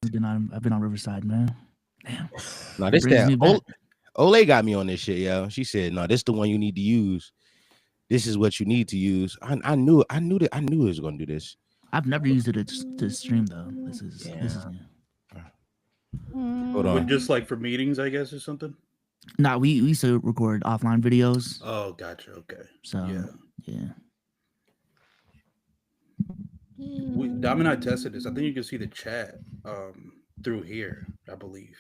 I've been on Riverside, man. Damn. No, this that Ole got me on this shit, yo. She said, "No, this the one you need to use. This is what you need to use." I knew it was gonna do this. I've never used it to stream though. This is new. Hold on. Just like for meetings, I guess, or something. Nah, we used to record offline videos. Oh, gotcha. Okay. So yeah. Dom and I tested this. I think you can see the chat through here, I believe.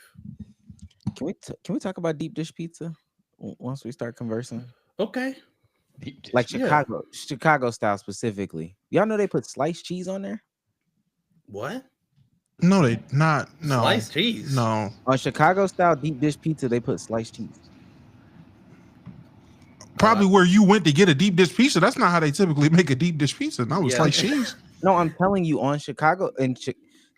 Can we talk about deep dish pizza once we start conversing? Okay. Like Chicago style specifically. Y'all know they put sliced cheese on there? What? No, they not. No. Sliced cheese? No. On Chicago style deep dish pizza, they put sliced cheese. Probably where you went to get a deep dish pizza. That's not how they typically make a deep dish pizza. Not with sliced cheese. No, I'm telling you, on Chicago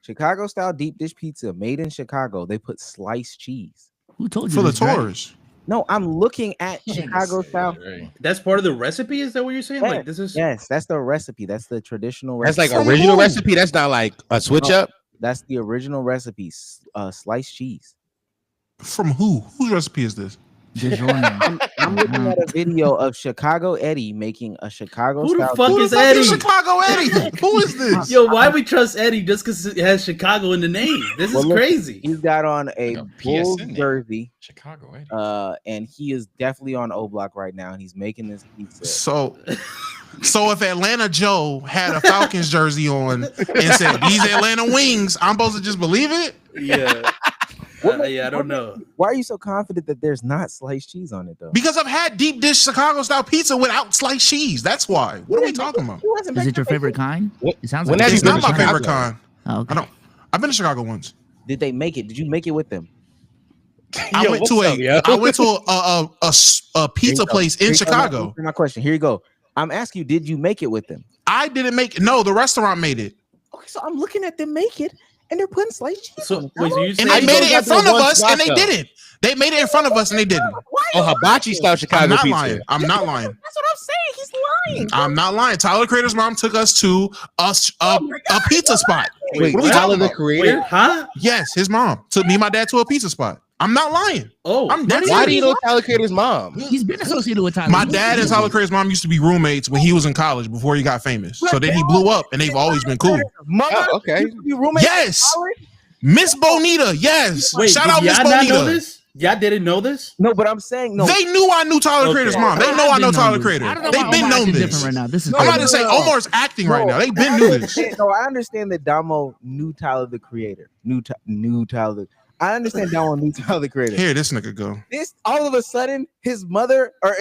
Chicago style deep dish pizza made in Chicago, they put sliced cheese. Who told you for the this, right? tours? No, I'm looking at Chicago style. That's part of the recipe. Is that what you're saying? Yes, Like this is that's the recipe. That's the traditional That's recipe. like original recipe. That's not like a switch up. That's the original recipe. Sliced cheese. From who? Whose recipe is this? I'm looking at a video of Chicago Eddie making a Chicago Who the style. fuck is Eddie? Chicago Eddie. Who is this? Yo, why we trust Eddie just because it has Chicago in the name? This is crazy. He's got on a Bulls jersey, Chicago Eddie. and he is definitely on O Block right now, and he's making this pizza. So if Atlanta Joe had a Falcons jersey on and said these Atlanta wings, I'm supposed to just believe it? Yeah. I don't know. Why are you so confident that there's not sliced cheese on it though? Because I've had deep dish Chicago style pizza without sliced cheese. That's why. What are we talking about? Is it your favorite kind? It sounds like It's not my favorite kind. Oh, okay. I've been to Chicago once. Did they make it? Did you make it with them? I went to a pizza place in Chicago. My question. Here you go. I'm asking you, did you make it with them? I didn't make it. No, the restaurant made it. Okay, so I'm looking at them make it, and they're putting sliced cheese on it. And they made it in front of us, and they didn't. They made it in front of us, and they didn't. Oh, hibachi style Chicago I'm not pizza. lying. I'm not lying. That's what I'm saying. He's lying. I'm not lying. Tyler the Creator's mom took us to a pizza spot. Wait, what are we Tyler talking the about? Creator? Wait, huh? Yes, his mom took me and my dad to a pizza spot. I'm not lying. Oh, I'm dead. Why do you know Tyler Creator's mom? He's been associated with Tyler. My dad and Tyler Creator's mom used to be roommates when he was in college before he got famous. So then he blew up, and they've always been cool. Mother, okay. You roommates Yes, Miss Bonita. Yes, Wait, shout did out Miss y'all not know Bonita. this? Y'all didn't know this? No, but I'm saying no. They knew I knew Tyler Creator's mom. They know I know Tyler Creator. I don't know They've why been Omar known acting this. different right now. This is I'm about crazy. to say Omar's acting right now. They've been knew this. No, I understand that Domo knew Tyler the Creator. Knew Tyler. I understand Domo knew Tyler the Creator. Here, this nigga go. This all of a sudden, his mother or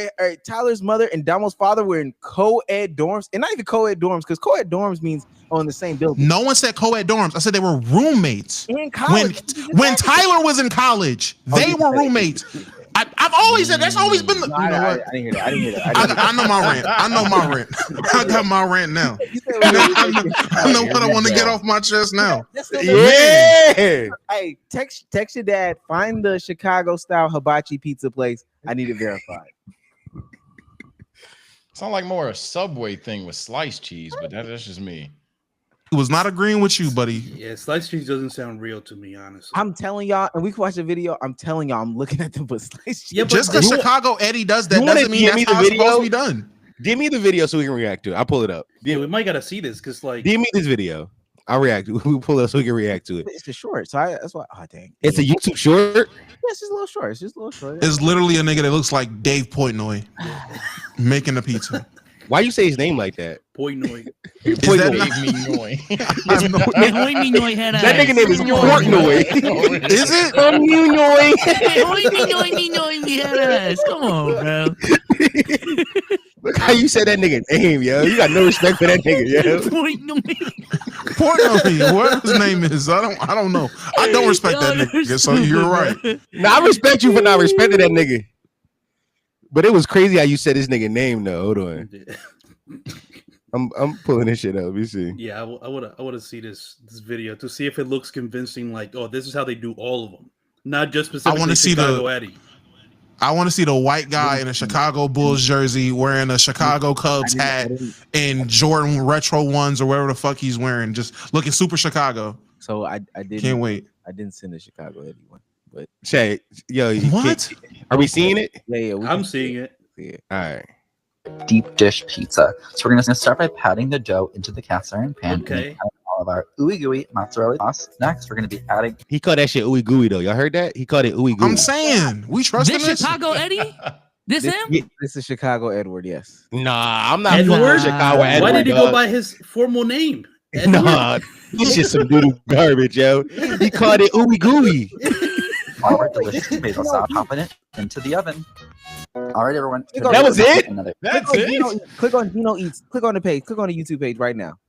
Tyler's mother and Damo's father were in co-ed dorms, and not even co-ed dorms, because co-ed dorms means on the same building. No one said co-ed dorms. I said they were roommates. In college. When Tyler was in college, they were roommates. I've always said that's always been the. No, I didn't hear that. I didn't hear that. I know my rant. I know my rant. I got my rant now. I know what I want to get off my chest now. Yeah. Hey, text your dad. Find the Chicago style hibachi pizza place. I need it verified. Sound like more a Subway thing with sliced cheese, but that's just me. He was not agreeing with you, buddy. Yeah, sliced cheese doesn't sound real to me, honestly. I'm telling y'all, and we can watch the video. I'm telling y'all, I'm looking at them with sliced cheese. Yeah, but Just because Chicago Eddie does that you wanna doesn't mean give me that's the how it's supposed to video? be done. Give me the video so we can react to it. I'll pull it up. Yeah, we might gotta see this because, like, Give me this video. I'll react. We'll pull it up so we can react to it. It's a short, so that's why. Oh dang! It's a YouTube short. Yeah, it's just a little short. It's just a little short. It's literally a nigga that looks like Dave Portnoy making the pizza. Why you say his name like that? Portnoy. Is that Dave not- Minoy. That nigga name is Portnoy. Is it? Come on, bro. Look how you said that nigga name, yo. You got no respect for that nigga, yo. Portnoy, whatever his name is. I don't know. I don't respect that nigga. So you're right. Now I respect you for not respecting that nigga. But it was crazy how you said this nigga name though. Hold on. I'm pulling this shit up. Let me see. Yeah, I want to see this video to see if it looks convincing. Like, oh, this is how they do all of them, not just specifically. I want to see Chicago Eddie. I want to see the white guy in a Chicago Bulls jersey wearing a Chicago Cubs hat and Jordan retro ones or whatever the fuck he's wearing, just looking super Chicago. So I didn't. Can't wait. I didn't send the Chicago Eddie one, but Shay, yo, What? are we seeing it? yeah, I'm seeing it. Yeah. All right. Deep dish pizza. So we're gonna start by patting the dough into the cast iron pan. And Okay. then add all of our ooey gooey mozzarella sauce. Next, we're gonna be adding. He called that shit ooey gooey though. Y'all heard that? He called it ooey gooey. I'm saying we trust This this. Chicago Eddie? This him? This is Chicago Edward. Yes. Nah, I'm not Edward? fucking Chicago Edward. Why did he dog. go by his formal name? Edward? Nah, this shit some doodle garbage, yo. He called it ooey gooey. All of our delicious tomato sauce, popping it into the oven. All right, everyone. That was it? That's Click on Gino, it. click on Gino Eats. Click on the page. Click on the YouTube page right now.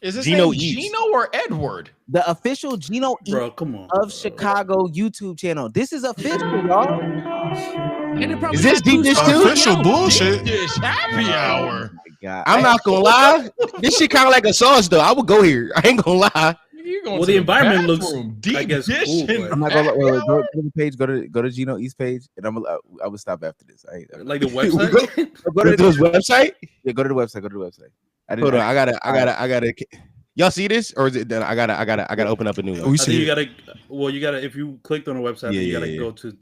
Is this Gino name Eats. Gino or Edward? The official Gino Eats Bro, come on. of Chicago YouTube channel. This is official, y'all. And it probably Is this got two deep dish stars. too? Official bullshit. Dish happy hour. Oh my God. I'm not gonna lie. This shit kind of like a sauce though. I would go here. I ain't gonna lie. You going Well, to the environment looks, bathroom, deep I guess, dish cool, in but- I'm not gonna go to the page. Go to Gino Eats page, and I will stop after this. like the website. Go to this website. Yeah, go to the website. Go to the website. Hold on. I gotta. Y'all see this, or is it that I gotta open up a new We one? I see think you it. gotta. Well, you gotta. If you clicked on a website, Yeah, you yeah, gotta yeah. go to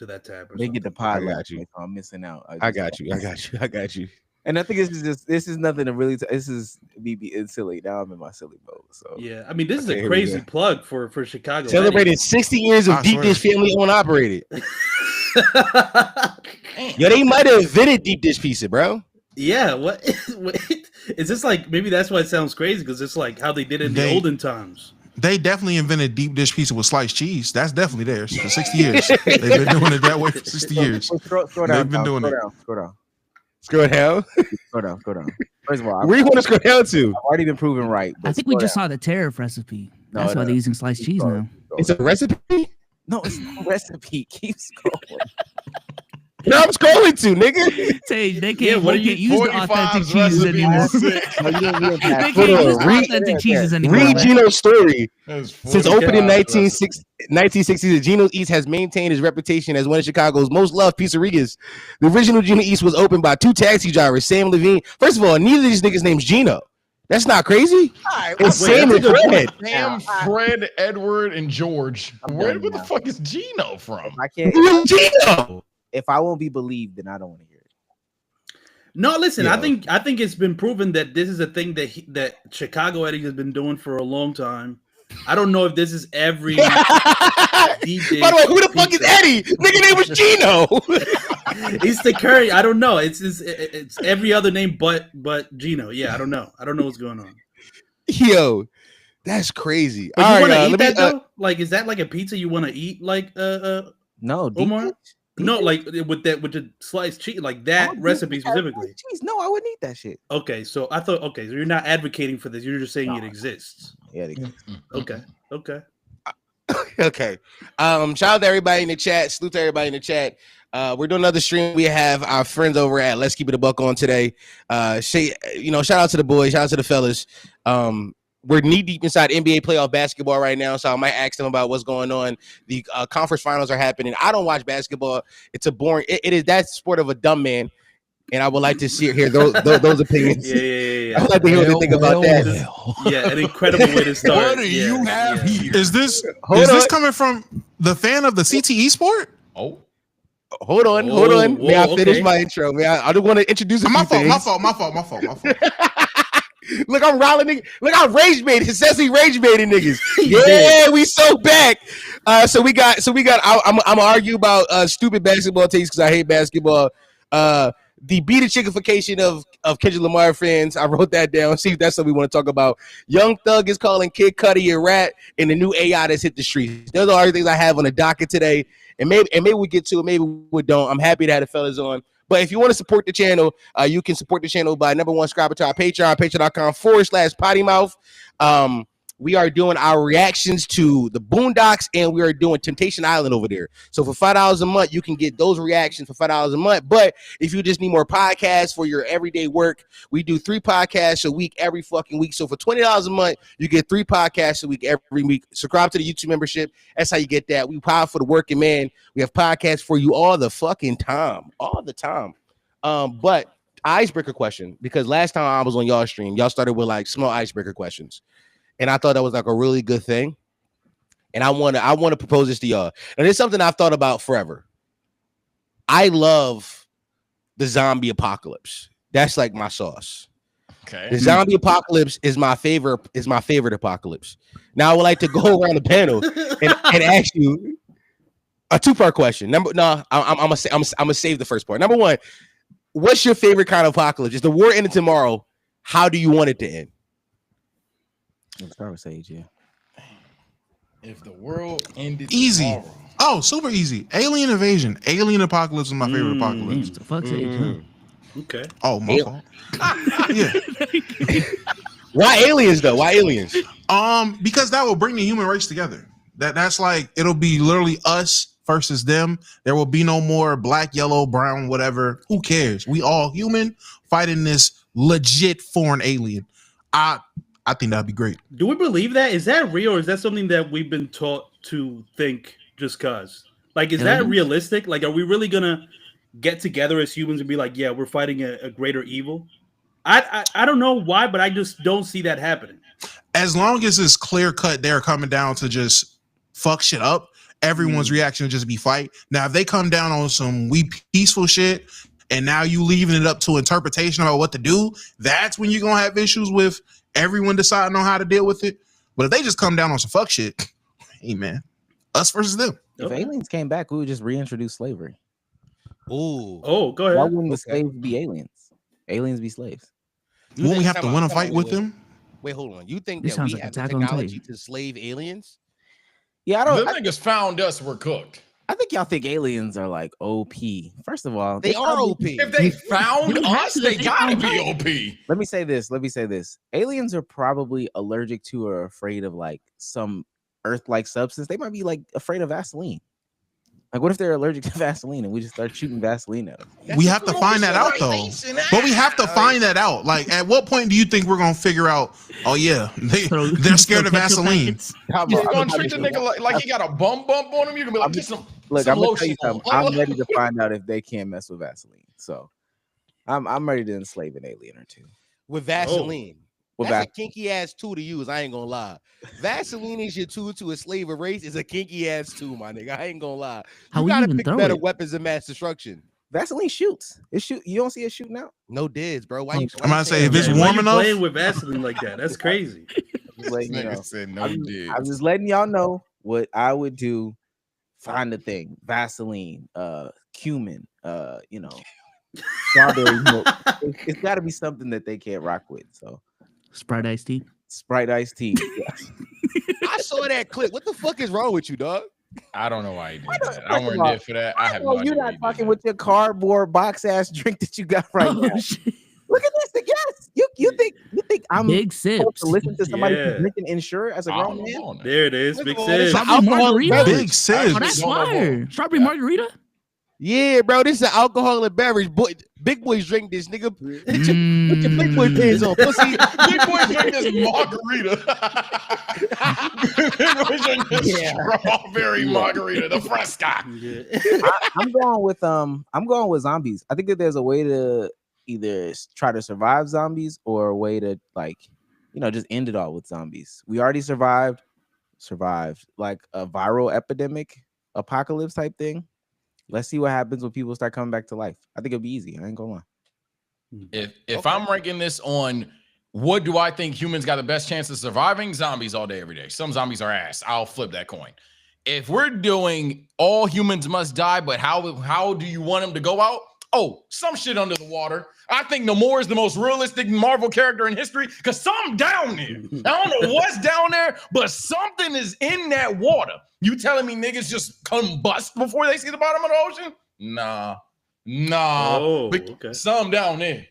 that tab. Or They get the something. pod. I got last you. night, so I'm missing out. I got you. And I think this is nothing to really. This is me being silly. Now I'm in my silly mode. So Yeah, I mean, this Okay, is here a we crazy go. plug for Chicago. Celebrated 60 years of I deep swear. dish family owned operated. Eddie. Yo, they might have invented deep dish pizza, bro. Yeah, what? Is this like? Maybe that's why it sounds crazy because it's like how they did it in the They- olden times. They definitely invented deep dish pizza with sliced cheese. That's definitely theirs for 60 years. They've been doing it that way for 60 years. Scroll They've down. been doing it. Scroll down. Scroll down. Scroll down. First of all, Where you want to scroll down to? I've already been proven right. I think we just saw the tariff recipe. No, That's why no. they're using sliced cheese now. It's a recipe. No, it's no recipe. Keep scrolling. No, I'm scrolling to, nigga. Say they Yeah, can't, what they are you- can't use the authentic 45's cheeses recipe anymore. is sick. No, you didn't They pass. can't Hold on, use the read- authentic cheeses anymore. Read man. Gino's story. That's Since 45 opening in recipe. 1960s, Gino Eats has maintained his reputation as one of Chicago's most loved pizzerias. The original Gino Eats was opened by two taxi drivers, Sam Levine. First of all, neither of these niggas' name's Gino. That's not crazy. It's Wait, Sam and that's a good Fred. Sam, Fred, Edward, and George. I'm Where done the now. fuck is Gino from? I can't. Who's Gino? If I won't be believed, then I don't want to hear it. No, listen. Yeah. I think it's been proven that this is a thing that Chicago Eddie has been doing for a long time. I don't know if this is every. By the way, who the fuck is Eddie? Nigga name was Gino. It's the Curry. I don't know. It's every other name but Gino. Yeah, I don't know. I don't know what's going on. Yo, that's crazy. But All you right, want to eat let me, that though? Like, is that like a pizza you want to eat? Like, No, deep Omar? dish? Deep no, dish? like with the sliced cheese, like that Oh, deep recipe dish has specifically. sliced cheese. No, I wouldn't eat that shit. Okay, so I thought. Okay, so you're not advocating for this. You're just saying it No. exists. Yeah, they- Okay. Okay. Okay. Shout out to everybody in the chat. Salute to everybody in the chat. We're doing another stream. We have our friends over at Let's Keep It a Buck on today. Shout out to the boys, shout out to the fellas. We're knee deep inside NBA playoff basketball right now, so I might ask them about what's going on. The conference finals are happening. I don't watch basketball. It's a boring. It is that sport of a dumb man, and I would like to hear those opinions. Yeah. I would like to hear what they think about that. Yeah, an incredible way to start. What do you have here? Is this Hold is this on. coming from the fan of the CTE sport? Oh, Hold on. Whoa, May I finish okay. my intro? I don't want to introduce a My few fault, things. my fault. Look, I'm riling niggas. Look, I'm rage baiting. It says he rage baiting niggas. He Yeah, did. we so back. So we got. I'm gonna argue about stupid basketball takes because I hate basketball. The beat chickification of Kendrick Lamar fans. I wrote that down. See if that's what we want to talk about. Young Thug is calling Kid Cudi a rat, and the new AI that's hit the streets. Those are all the things I have on the docket today. And maybe we get to it. Maybe we don't. I'm happy to have the fellas on. But if you want to support the channel, you can support the channel by number one, subscribing to our Patreon, patreon.com/pottymouth. We are doing our reactions to the Boondocks, and we are doing Temptation Island over there. So for $5 a month, you can get those reactions for $5 a month. But if you just need more podcasts for your everyday work, we do 3 podcasts a week every fucking week. So for $20 a month, you get 3 podcasts a week every week. Subscribe to the YouTube membership. That's how you get that. We power for the working man. We have podcasts for you all the fucking time. All the time. But icebreaker question, because last time I was on y'all stream, y'all started with like small icebreaker questions. and I thought that was like a really good thing. And I want to propose this to y'all. And it's something I've thought about forever. I love the zombie apocalypse. That's like my sauce. Okay. The zombie apocalypse is my favorite apocalypse. Now I would like to go around the panel and ask you a two-part question. I'm gonna save the first part. Number one, what's your favorite kind of apocalypse? If the war ended tomorrow, how do you want it to end? Let's start with Sage, yeah. If the world ended Easy. tomorrow. Oh, super easy. Alien invasion. Alien apocalypse is my favorite apocalypse. The fuck's Sage, huh? Okay. Oh, my fault. Yeah. Why aliens though? Why aliens? Because that will bring the human race together. That's like it'll be literally us versus them. There will be no more black, yellow, brown, whatever. Who cares? We all human fighting this legit foreign alien. I think that'd be great. Do we believe that? Is that real, or is that something that we've been taught to think just cause? Like, is that realistic? Like, are we really gonna get together as humans and be like, yeah, we're fighting a greater evil? I don't know why, but I just don't see that happening. As long as it's clear cut, they're coming down to just fuck shit up. Everyone's reaction will just be fight. Now, if they come down on some peaceful shit, and now you leaving it up to interpretation about what to do, that's when you're gonna have issues with everyone deciding on how to deal with it. But if they just come down on some fuck shit, hey man, us versus them. If aliens came back, we would just reintroduce slavery. Ooh. Oh, go ahead. Why wouldn't the slaves be aliens? Aliens be slaves. Won't we have to win a fight with them? Wait, hold on. You think This that we sounds like have the Attack on technology Titan. to slave aliens? Yeah, The niggas found us, we're cooked. I think y'all think aliens are like OP. First of all, They are OP. If they found You have us, to they think gotta about be it. OP. Let me say this. Aliens are probably allergic to or afraid of like some earth-like substance. They might be like afraid of Vaseline. Like, what if they're allergic to Vaseline and we just start shooting Vaseline at them? We have to find that out though. But we have to find that out. Like, at what point do you think we're gonna figure out? Oh yeah, they're scared of Vaseline. You're gonna treat the nigga like he got a bum bump on him. You're gonna be like, get some. Look, some I'm gonna tell you lotion. something. I'm ready to find out if they can't mess with Vaseline. So, I'm ready to enslave an alien or two. With Vaseline. With That's a kinky ass tool to use. I ain't gonna lie. Vaseline is your tool to enslave a race. Is a kinky ass tool, my nigga. I ain't gonna lie. How You we gotta even pick throw better it? weapons of mass destruction. Vaseline shoots. It shoot. You don't see it shooting out. No dids, bro. Why you? I'm gonna say if it's Why warm you enough. playing with Vaseline like that? That's crazy. Just letting you know. Nigga said no dig. I'm just letting y'all know what I would do. Find a thing. Vaseline, cumin, strawberry milk. It's got to be something that they can't rock with. So Sprite iced tea. Sprite iced tea. I saw that clip. What the fuck is wrong with you, dog? I don't know why he did Why that. not? I weren't there for that. I have no idea. You're why not he did talking that. with your cardboard box ass drink that you got right now. Oh, shit. Look at this. Yes. You think I'm Big supposed sips. to listen to somebody Yeah. who's drinking Insure as a I grown don't man? know that. There it is. Big Look at all this Sid. Strawberry alcoholic margarita? beverage. Big Sid. Oh, that's Don't know fire. more. Strawberry margarita? Yeah, bro. This is an alcoholic beverage. Boy, big boys drink this, nigga. Put your big boy pants on, pussy. Big boy drink this margarita. Big boy drink this strawberry margarita, the Fresca. I'm going with zombies. I think that there's a way to either try to survive zombies or a way to just end it all with zombies. We already survived like a viral epidemic, apocalypse type thing. Let's see what happens when people start coming back to life. I think it'll be easy. I ain't gonna lie. If I'm ranking this on what do I think humans got the best chance of surviving, zombies all day, every day. Some zombies are ass. I'll flip that coin. If we're doing all humans must die, but how do you want them to go out? Oh, some shit under the water. I think Namor is the most realistic Marvel character in history because something down there. I don't know what's down there, but something is in that water. You telling me niggas just combust before they see the bottom of the ocean? Nah. Oh, okay. Some down there.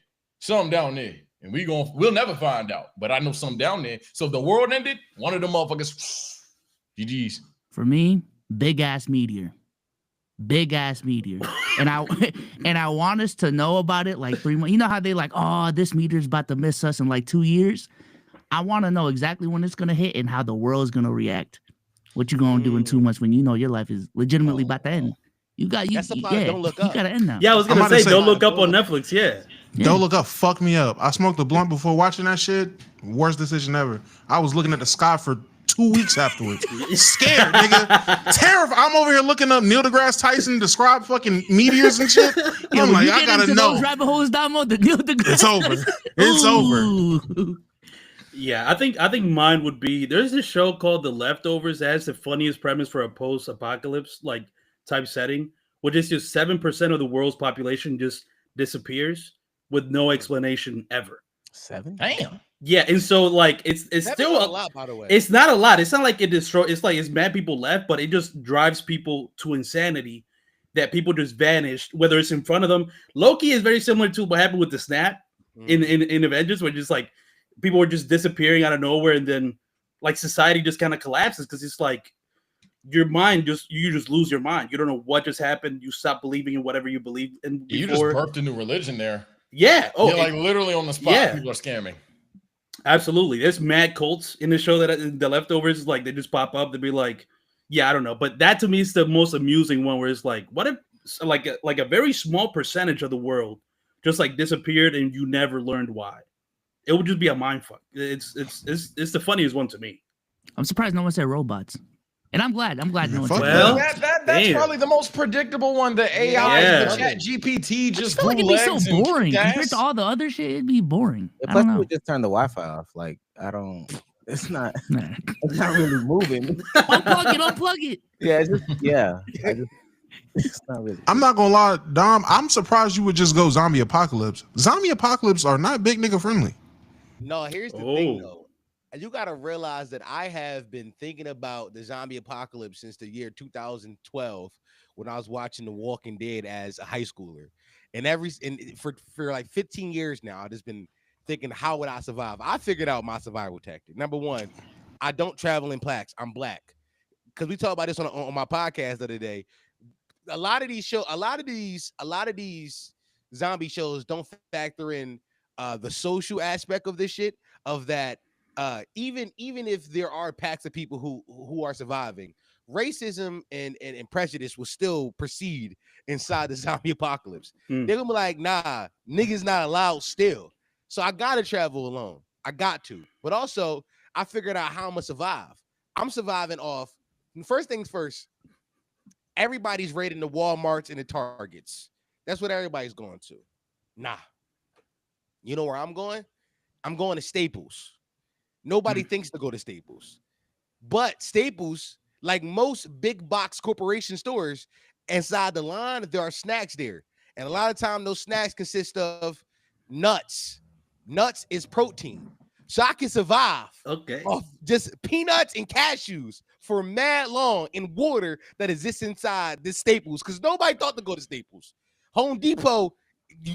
And we'll never find out. But I know some down there. So if the world ended, one of them motherfuckers, GG's. For me, big ass meteor. And I want us to know about it like 3 months. You know how they like, oh, this meteor's about to miss us in like 2 years. I want to know exactly when it's gonna hit and how the world's gonna react. What you gonna do in 2 months when you know your life is legitimately about to end? You That's the part, don't look up. You gotta end now. Yeah, I was I'm gonna about to say, don't look up on Netflix. Yeah. Don't Look Up fucked me up. I smoked a blunt before watching that shit. Worst decision ever. I was looking at the sky for 2 weeks afterwards. Scared, nigga. Terrified. I'm over here looking up Neil deGrasse Tyson describe fucking meteors and shit. I'm like, I gotta know. Those rabbit holes, Domo, It's over. It's over. Yeah, I think mine would be, there's this show called The Leftovers that has the funniest premise for a post-apocalypse like type setting, which is just 7% of the world's population just disappears with no explanation ever. 7? Damn. Yeah, and so like it's still a lot, by the way. It's not a lot. It's not like it destroys. It's like it's mad people left, but it just drives people to insanity that people just vanished, whether it's in front of them. Loki is very similar to what happened with the snap in Avengers, where just like people were just disappearing out of nowhere, and then like society just kind of collapses because it's like your mind you just lose your mind. You don't know what just happened. You stop believing in whatever you believe in before. You just birthed a new religion there. Yeah. Oh, like literally on the spot. Yeah. People are scamming. Absolutely. There's mad cults in the show that The Leftovers, like they just pop up to be like, yeah, I don't know. But that to me is the most amusing one where it's like, what if like a very small percentage of the world just like disappeared and you never learned why? It would just be a mind fuck. It's the funniest one to me. I'm surprised no one said robots. And I'm glad no one said Well, robots. That's probably the most predictable one. The AI, Yeah. the chat GPT just I feel like it'd be legs so and boring kicked compared ass. to all the other shit. It'd be boring. I Plus, don't you know. would just turn the Wi-Fi off. Like, I don't. It's not. Nah. It's not really moving. Unplug it. Yeah, it's just it's not really. I'm not gonna lie, Dom. I'm surprised you would just go zombie apocalypse. Zombie apocalypse are not big nigga friendly. No, here's the thing though. You got to realize that I have been thinking about the zombie apocalypse since the year 2012 when I was watching The Walking Dead as a high schooler. And for like 15 years now, I've just been thinking, how would I survive? I figured out my survival tactic. Number one, I don't travel in plaques. I'm black. Because we talked about this on my podcast the other day. A lot of these zombie shows don't factor in the social aspect of this shit, of that. Even if there are packs of people who are surviving, racism and prejudice will still proceed inside the zombie apocalypse. They're gonna be like, nah, niggas not allowed still. So I gotta travel alone. I got to. But also, I figured out how I'm gonna survive. I'm surviving off, first things first, everybody's raiding the Walmarts and the Targets. That's what everybody's going to. Nah. You know where I'm going? I'm going to Staples. Nobody thinks to go to Staples. But Staples, like most big box corporation stores, inside the line, there are snacks there. And a lot of time, those snacks consist of nuts. Nuts is protein. So I can survive off just peanuts and cashews for mad long in water that exists inside this Staples, because nobody thought to go to Staples. Home Depot,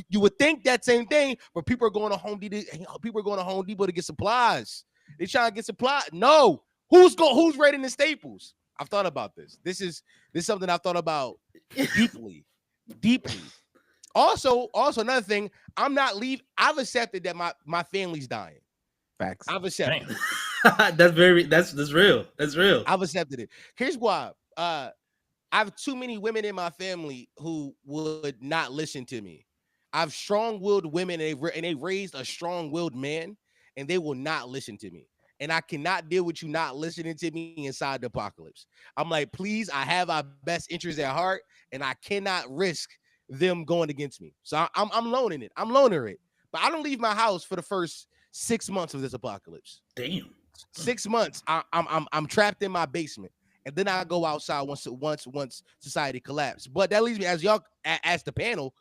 you would think that same thing, but people are going to Home Depot to get supplies. They're trying to get supplies. No, who's raiding the Staples? I've thought about this. This is something I've thought about deeply. Also another thing, I'm not leaving. I've accepted that my family's dying. Facts. I've accepted it. That's real. That's real. I've accepted it. Here's why. I have too many women in my family who would not listen to me. I have strong-willed women, and they raised a strong-willed man, and they will not listen to me. And I cannot deal with you not listening to me inside the apocalypse. I'm like, please, I have our best interests at heart, and I cannot risk them going against me. So I'm loaning it. I'm loaning it. But I don't leave my house for the first 6 months of this apocalypse. Damn. 6 months. I'm trapped in my basement. And then I go outside once society collapses. But that leaves me, as y'all ask the panel,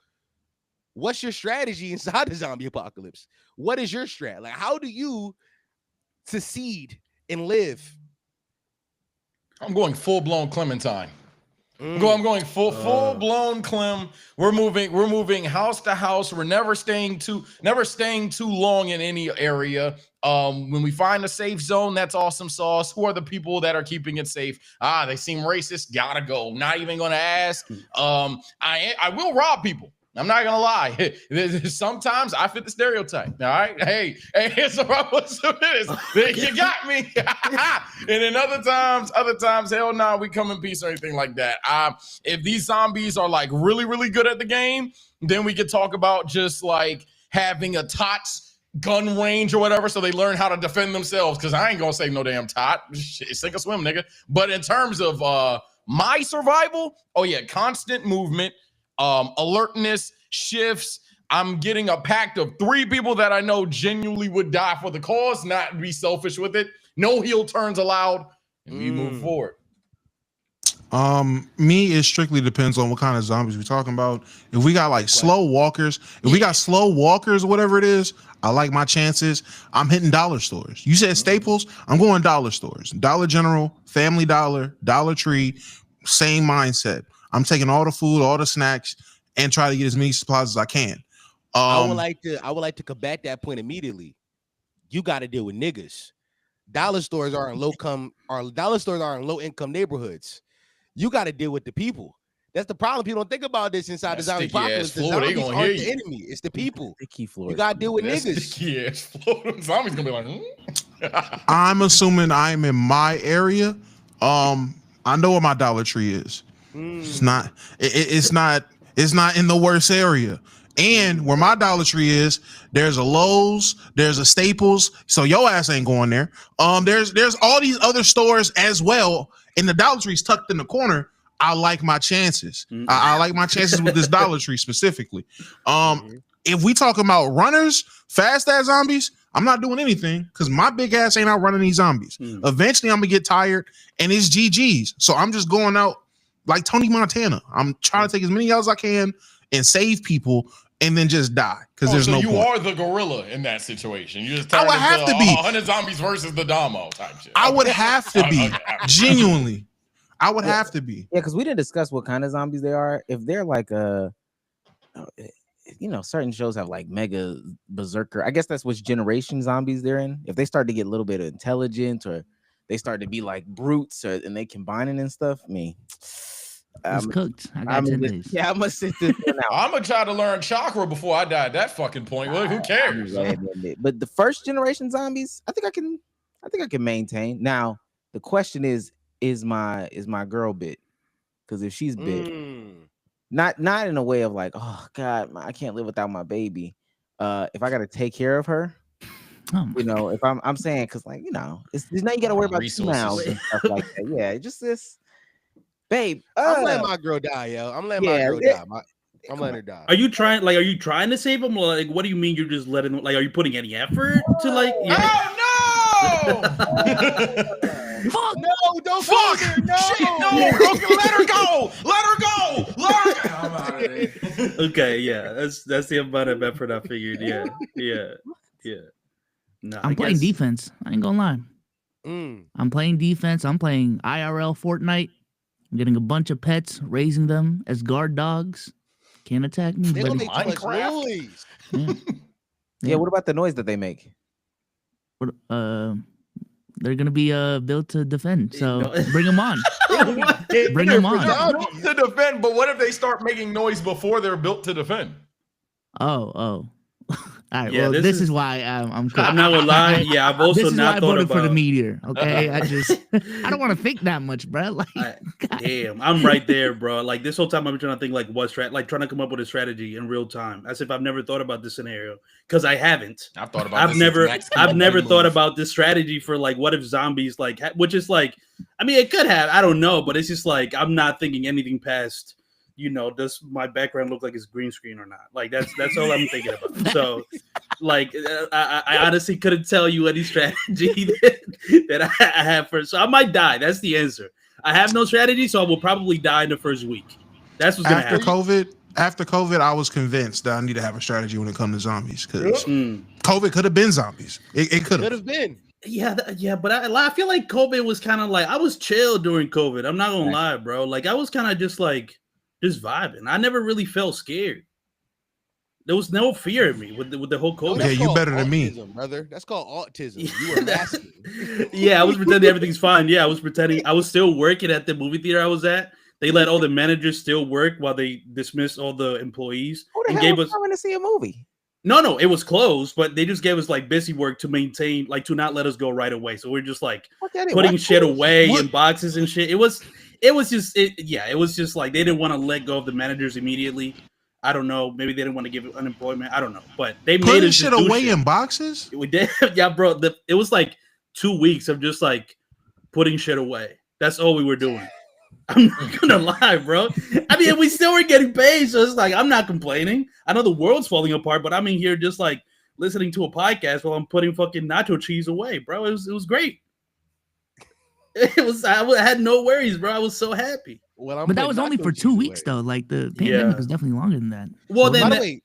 what's your strategy inside the zombie apocalypse? What is your strat? Like, how do you succeed and live? I'm going full-blown Clementine. I'm going full-blown Clem. We're moving house to house. We're never staying too long in any area. When we find a safe zone, that's awesome sauce. Who are the people that are keeping it safe? They seem racist. Gotta go. Not even gonna ask. I will rob people. I'm not gonna lie. Sometimes I fit the stereotype. All right. Hey, so you got me. And then other times, hell no, we come in peace or anything like that. If these zombies are like really, really good at the game, then we could talk about just like, having a TOTS gun range or whatever, so they learn how to defend themselves. Because I ain't gonna save no damn tot. Shit, sink or swim, nigga. But in terms of my survival, oh yeah, constant movement, alertness, shifts. I'm getting a pact of 3 people that I know genuinely would die for the cause, not be selfish with it. No heel turns allowed, and we move forward. Me, it strictly depends on what kind of zombies we're talking about. If we got like slow walkers, we got slow walkers, whatever it is, I like my chances. I'm hitting dollar stores. You said staples, I'm going dollar stores. Dollar General, Family Dollar, Dollar Tree, same mindset. I'm taking all the food, all the snacks, and try to get as many supplies as I can. I would like to combat that point immediately. You got to deal with niggas. Dollar stores are in low income neighborhoods. You got to deal with the people. That's the problem. People don't think about this inside the zombie apocalypse. The zombies aren't the enemy. It's the people. You got to deal with niggas. Zombies gonna be like, I'm assuming I'm in my area. I know where my Dollar Tree is. It's not in the worst area. And where my Dollar Tree is, there's a Lowe's, there's a Staples, so your ass ain't going there. There's all these other stores as well, and the Dollar Tree's tucked in the corner. I like my chances. I like my chances with this Dollar Tree specifically. If we talking about runners, fast ass zombies, I'm not doing anything because my big ass ain't out running these zombies. Eventually, I'm gonna get tired, and it's GG's. So I'm just going out like Tony Montana. I'm trying to take as many out as I can and save people, and then just die because there's no point. You are the gorilla in that situation. You just I would have to be 100 zombies versus the Domo type shit. I would have to be genuinely. I would have to be. Yeah, because we didn't discuss what kind of zombies they are. If they're like certain shows have like mega berserker. I guess that's which generation zombies they're in. If they start to get a little bit of intelligent, or they start to be like brutes, and they combining and stuff. It's cooked. I got 10 days. Yeah, I'm gonna sit this one out. I'm gonna try to learn chakra before I die at that fucking point. Well, who cares? But the first generation zombies, I think I can maintain. Now the question is my girl bit? Because if she's bit, not in a way of like, oh God, I can't live without my baby. If I gotta take care of her, if I'm saying, because like it's now you gotta worry about smiles and stuff like that. Yeah, just this. Babe, I'm letting my girl die, yo. I'm letting my girl die. I'm letting her die. Are you trying to save him? Like, what do you mean you're just letting him? Like, are you putting any effort to like? Oh no! Fuck no! Don't fuck her! No! Shit, no! Let her go! Let her go! Let her go! I'm out of there. Okay, yeah, that's the amount of effort I figured. Yeah. No, I'm playing defense. I ain't gonna lie. I'm playing defense. I'm playing IRL Fortnite. I'm getting a bunch of pets, raising them as guard dogs. Can't attack me. They don't make too much noise. Yeah, what about the noise that they make? They're gonna be built to defend. So bring them on. Bring them on. Built to defend, but what if they start making noise before they're built to defend? Oh. All right. Yeah, well, this is why I'm not gonna lie. Yeah, I've also this is not why I thought voted about for the meteor. Okay, I don't want to think that much, bro. Like, damn, I'm right there, bro. Like this whole time, I'm trying to think like trying to come up with a strategy in real time, as if I've never thought about this scenario, because I haven't. I've thought about. I've never thought about this strategy for like, what if zombies like, which is like, I mean, it could have. I don't know, but it's just like I'm not thinking anything past. Does my background look like it's green screen or not? Like that's all I'm thinking about. So, like, I honestly couldn't tell you any strategy that I have for. So I might die. That's the answer. I have no strategy, so I will probably die in the first week. That's what's gonna happen. After COVID, I was convinced that I need to have a strategy when it comes to zombies because COVID could have been zombies. It could have been. Yeah, but I feel like COVID was kind of like I was chill during COVID. I'm not gonna lie, bro. Like I was kind of just vibing. I never really felt scared. There was no fear in me with the whole COVID. Yeah, you better than me, brother. That's called autism. You were masking. Yeah, I was pretending everything fine. Yeah, I was pretending. I was still working at the movie theater I was at. They let all the managers still work while they dismissed all the employees. Who the hell was coming to see a movie? No, it was closed, but they just gave us like busy work to maintain, like to not let us go right away. So we're just like putting shit away in boxes and shit. It was just like they didn't want to let go of the managers immediately. I don't know. Maybe they didn't want to give it unemployment. I don't know. But they made Putting us shit just do away in boxes. We did. Yeah, bro. It was like 2 weeks of just like putting shit away. That's all we were doing. I'm not gonna lie, bro. I mean, we still were getting paid, so it's like I'm not complaining. I know the world's falling apart, but I'm in here just like listening to a podcast while I'm putting fucking nacho cheese away, bro. It was great. It was. I had no worries, bro. I was so happy. Well, but that was only for 2 weeks, though. Like the pandemic was definitely longer than that. Well, by then the way,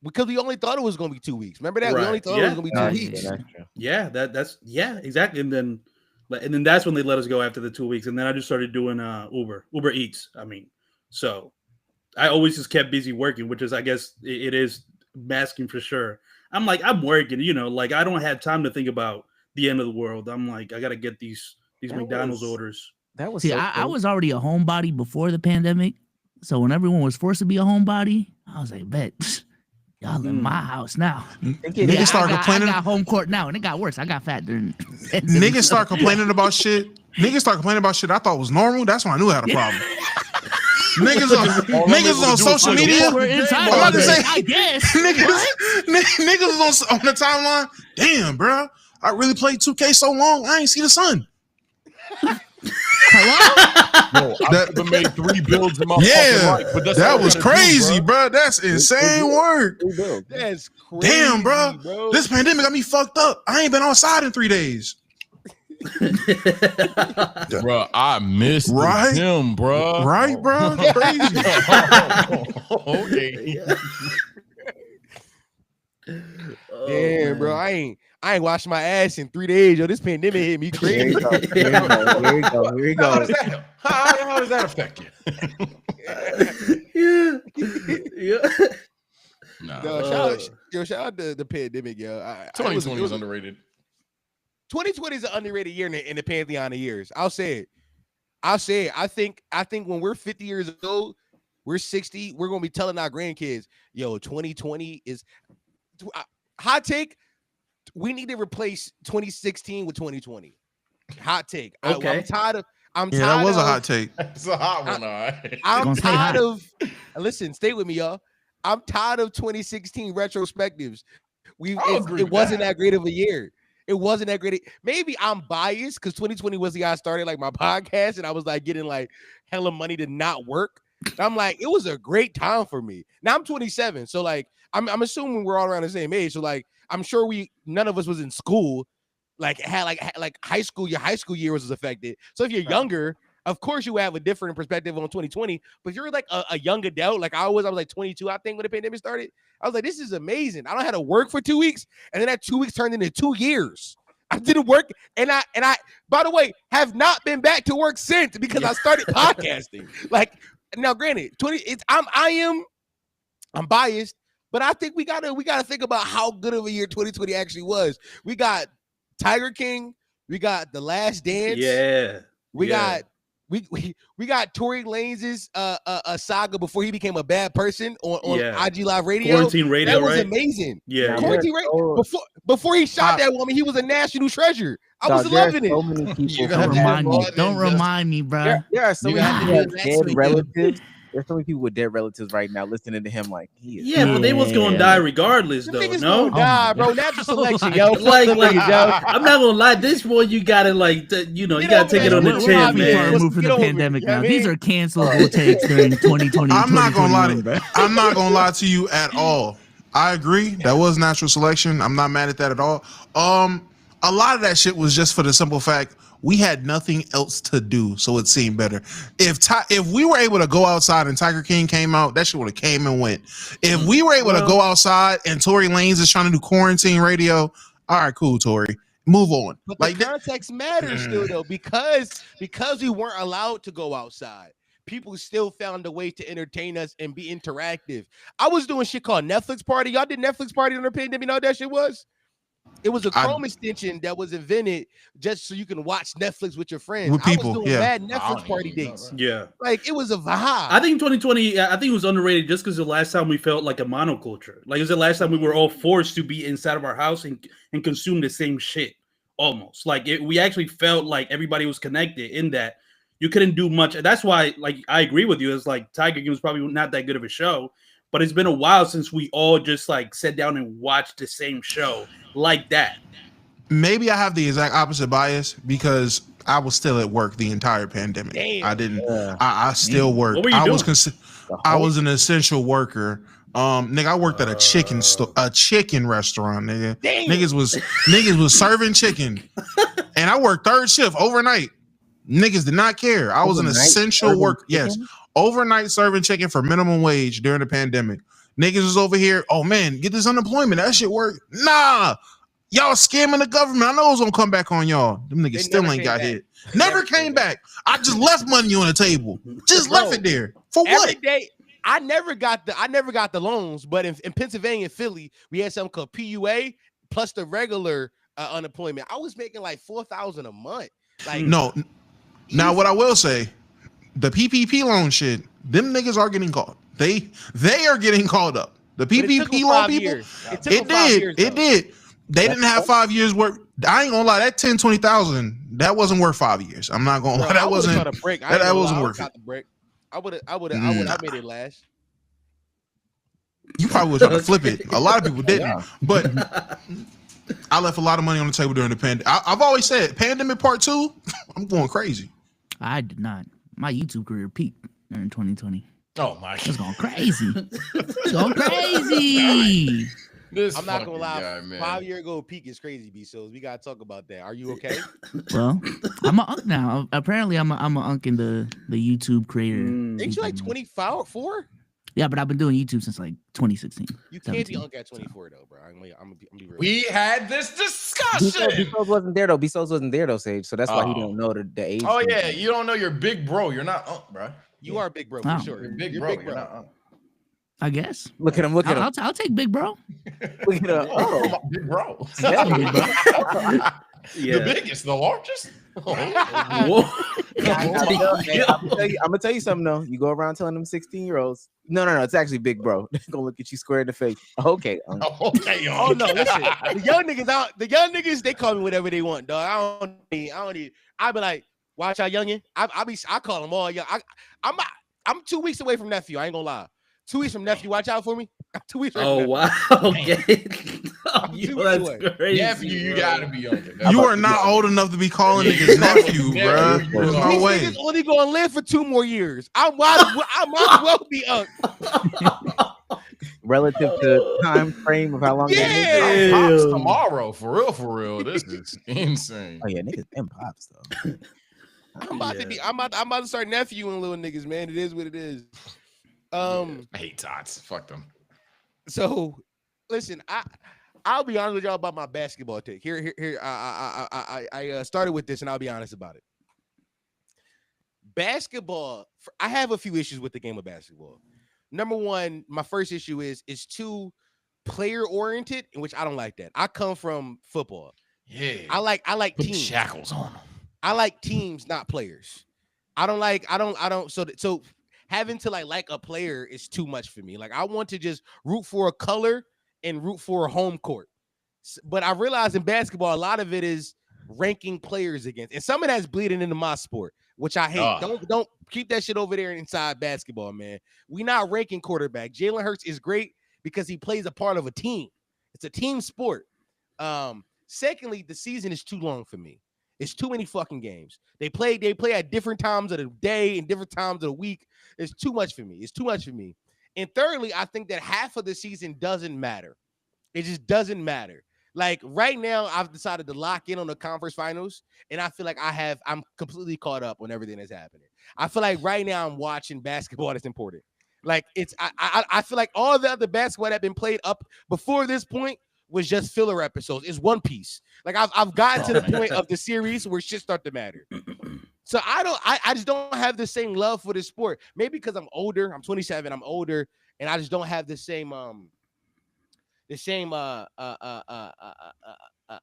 because we only thought it was going to be 2 weeks. Remember that? Right. We only thought it was going to be 2 weeks. Yeah, that's exactly. And then that's when they let us go after the 2 weeks. And then I just started doing Uber Eats. I mean, so I always just kept busy working, which is, I guess, it is masking for sure. I'm like, I'm working, you know, like I don't have time to think about the end of the world. I'm like, I got to get these McDonald's orders. That was See, I was already a homebody before the pandemic. So when everyone was forced to be a homebody, I was like, bet y'all in my house now. Niggas start complaining. I got home court now, and it got worse. I got fat during. Niggas start complaining about shit. I thought was normal. That's when I knew I had a problem. niggas on social media. I'm about to say, I guess niggas on the timeline. Damn, bro, I really played 2K so long, I ain't see the sun. Hello? I've made 3 builds in my fucking life, but that's that was crazy, bro. That's insane work. That's crazy. Damn, bro. This pandemic got me fucked up. I ain't been outside in 3 days. Bro, I missed him, bro. Right, bro? Crazy. Okay. Damn, bro. I ain't washed my ass in 3 days, yo. This pandemic hit me crazy. Here we go. How does that affect you? Yeah. Shout out to the pandemic, yo. 2020 was underrated. 2020 is an underrated year in the pantheon of years. I'll say it. I think when we're 50 years old, we're 60, we're gonna be telling our grandkids, yo, 2020 is hot take. We need to replace 2016 with 2020. Hot take. Okay. I'm tired of. That was a hot take. It's a hot one, all right. I'm tired of. Listen, stay with me, y'all. I'm tired of 2016 retrospectives. It wasn't that great of a year. It wasn't that great. Maybe I'm biased because 2020 was the year I started like my podcast, and I was like getting like hella money to not work. And I'm like, it was a great time for me. Now I'm 27, so like I'm assuming we're all around the same age. So like I'm sure none of us was in school, like had like high school. Your high school year was affected. So if you're younger, of course you have a different perspective on 2020. But if you're like a young adult, like I was like 22, I think, when the pandemic started. I was like, this is amazing. I don't have to work for 2 weeks, and then that 2 weeks turned into 2 years. I didn't work, and I by the way have not been back to work since because I started podcasting. Like now, granted, I'm biased, but I think we gotta think about how good of a year 2020 actually was. We got Tiger King, we got The Last Dance, we got Tory Lanez's saga before he became a bad person on IG Live Radio. Quarantine Radio, that was amazing. Yeah, Quarantine Radio. Before he shot that woman, he was a national treasure. I was loving it. So many people. Don't remind me, bro. There are so many dead relatives. There's so many people with dead relatives right now listening to him like he is. But they was gonna die regardless, though. Niggas no, gonna die, bro. Natural selection, yo. like, I'm not gonna lie. This boy, you gotta you gotta take it on the chin, man. Removed from the pandemic now. These are cancelable takes during 2020. I'm not gonna lie. I'm not gonna lie to you at all. I agree. That was natural selection. I'm not mad at that at all. A lot of that shit was just for the simple fact we had nothing else to do, so it seemed better. If we were able to go outside and Tiger King came out, that shit would have came and went. If we were able to go outside and Tory Lanez is trying to do quarantine radio, all right, cool, Tory, move on. But like the context matters still, though, because we weren't allowed to go outside. People still found a way to entertain us and be interactive. I was doing shit called Netflix Party. Y'all did Netflix Party on the pandemic. You know what that shit was? It was a Chrome extension that was invented just so you can watch Netflix with your friends. With people, I was doing bad Netflix party dates. Yeah. Like, it was a vibe. I think 2020, I think it was underrated just because the last time we felt like a monoculture. Like, it was the last time we were all forced to be inside of our house and consume the same shit, almost. Like, we actually felt like everybody was connected in that you couldn't do much. That's why, like, I agree with you. It's like Tiger King was probably not that good of a show. but it's been a while since we all just like sat down and watched the same show like that. Maybe I have the exact opposite bias because I was still at work the entire pandemic. Damn. I didn't. I still worked. What were you I doing? I was an essential worker. Nigga, I worked at a chicken restaurant. Nigga, Damn. niggas was serving chicken, and I worked third shift overnight. Niggas did not care. I was an essential worker. Yes, overnight serving chicken for minimum wage during the pandemic. Niggas was over here. Oh man, get this unemployment. That shit work. Nah, y'all scamming the government. I know it's gonna come back on y'all. Them niggas still ain't got hit. Never came back. I just left money on the table. Just left it there for what? Every day. I never got the loans, but in Pennsylvania and Philly, we had something called PUA plus the regular unemployment. I was making like $4,000 a month. Like no. Now what I will say, the PPP loan shit, them niggas are getting caught. They are getting called up. The PPP loan people, it did. They didn't have 5 years worth. I ain't gonna lie, that 20,000, that wasn't worth 5 years. I'm not gonna lie, that wasn't worth it. I made it last. You probably was trying to flip it. A lot of people didn't, but I left a lot of money on the table during the pandemic. I've always said, pandemic part 2, I'm going crazy. I did not. My YouTube career peaked during 2020. Oh my god, it's going crazy. It's going crazy. I'm not gonna lie. Guy, 5 year ago peak is crazy, Bsolz. We gotta talk about that. Are you okay? Well, I'm an unk now. Apparently, I'm an unk in the YouTube creator. Ain't you like 24? Yeah, but I've been doing YouTube since like 2016. You can't be unk at 24 though, bro. I'm gonna be real. We had this discussion. Bsolz wasn't there though. Bsolz wasn't there though, Sage. So that's why he don't know the age. Oh yeah, you don't know your big bro. You're not unk, bro. You are big bro for sure. You're big bro. You're not unk. I guess. Look at him. Look at him. I'll take big bro. Look at him. Oh, big bro. Yeah, big bro. The biggest, the largest. I'm gonna tell you something though. You go around telling them 16-year-olds. No, it's actually big bro. They're gonna look at you square in the face. Okay. Okay. Oh no, listen. The young niggas, they call me whatever they want, dog. I don't need. I be like, watch out, youngin. I call them all young. I'm 2 weeks away from nephew. I ain't gonna lie. 2 weeks from nephew. Watch out for me. 2 weeks. Oh wow. Okay. That's crazy. Nephew, you gotta be younger. You are not old enough to be calling niggas nephew, bro. There's no way. Niggas only gonna live for 2 more years. I might as well be up. Relative to time frame of how long. Yeah. Pops tomorrow, for real. This is insane. Oh yeah, niggas and pops though. I'm about to start nephewing little niggas, man. It is what it is. I hate tots. Fuck them. So, listen, I'll be honest with y'all about my basketball take. Here. I started with this, and I'll be honest about it. Basketball. I have a few issues with the game of basketball. Number one, my first issue is it's too player oriented, in which I don't like that. I come from football. Yeah. I like Put teams. shackles on them. I like teams, not players. I don't. So having to like a player is too much for me. Like I want to just root for a color and root for a home court. But I realize in basketball, a lot of it is ranking players against, and some of that's bleeding into my sport, which I hate. Don't keep that shit over there inside basketball, man. We not ranking quarterback. Jalen Hurts is great because he plays a part of a team. It's a team sport. Secondly, the season is too long for me. It's too many fucking games. They play at different times of the day and different times of the week. It's too much for me. And thirdly, I think that half of the season doesn't matter. It just doesn't matter. Like right now, I've decided to lock in on the conference finals, and I feel like I'm completely caught up on everything that's happening. I feel like right now I'm watching basketball that's important. Like I feel like all the other basketball that been played up before this point was just filler episodes. It's One Piece. Like I've gotten to the point of the series where shit start to matter. So I just don't have the same love for this sport. Maybe because I'm older. I'm 27. I'm older, and I just don't have the same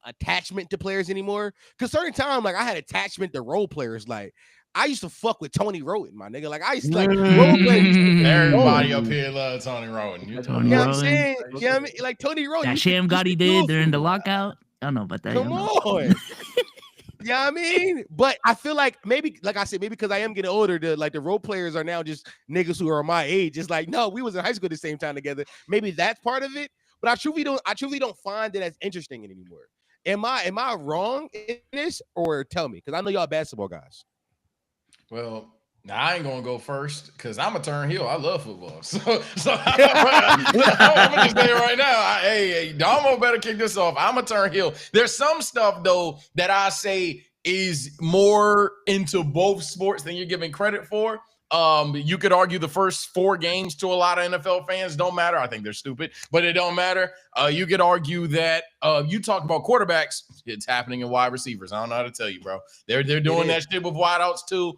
attachment to players anymore. Because certain time, like I had attachment to role players. Like I used to fuck with Tony Roten, my nigga. Like I used to like role players. Everybody up here loves Tony Roten. You know what I'm saying? You know what I mean? Like Tony Roten. That sham God he did during the lockout. I don't know about that. Come on. You know what I mean? But I feel like maybe, like I said, maybe because I am getting older, the role players are now just niggas who are my age. It's like, no, we was in high school at the same time together. Maybe that's part of it. But I truly don't find it as interesting anymore. Am I wrong in this, or tell me? Because I know y'all basketball guys. Well, now I ain't gonna go first because I'm a turn heel. I love football, so I'm gonna just say it right now. Hey, Domo better kick this off. I'm a turn heel. There's some stuff though that I say is more into both sports than you're giving credit for. You could argue the first 4 games to a lot of NFL fans don't matter. I think they're stupid, but it don't matter. You could argue that you talk about quarterbacks, it's happening in wide receivers. I don't know how to tell you, bro. They're doing that shit with wideouts too.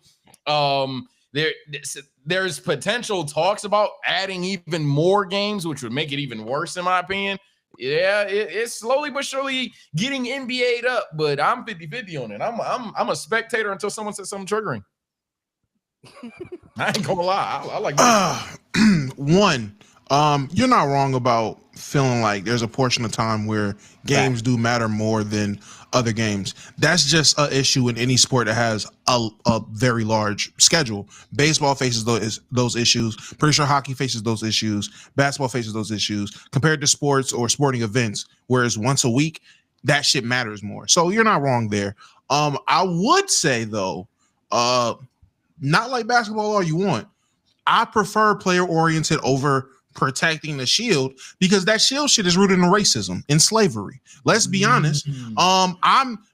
There's potential talks about adding even more games, which would make it even worse, in my opinion. Yeah, it's slowly but surely getting NBA'd up, but I'm 50-50 on it. I'm a spectator until someone says something triggering. I ain't gonna lie. I like one. You're not wrong about feeling like there's a portion of time where games do matter more than other games. That's just an issue in any sport that has a very large schedule. Baseball faces those issues. Pretty sure hockey faces those issues. Basketball faces those issues. Compared to sports or sporting events, whereas once a week, that shit matters more. So you're not wrong there. I would say though, not like basketball all you want. I prefer player-oriented over protecting the shield because that shield shit is rooted in racism and slavery. Let's be honest.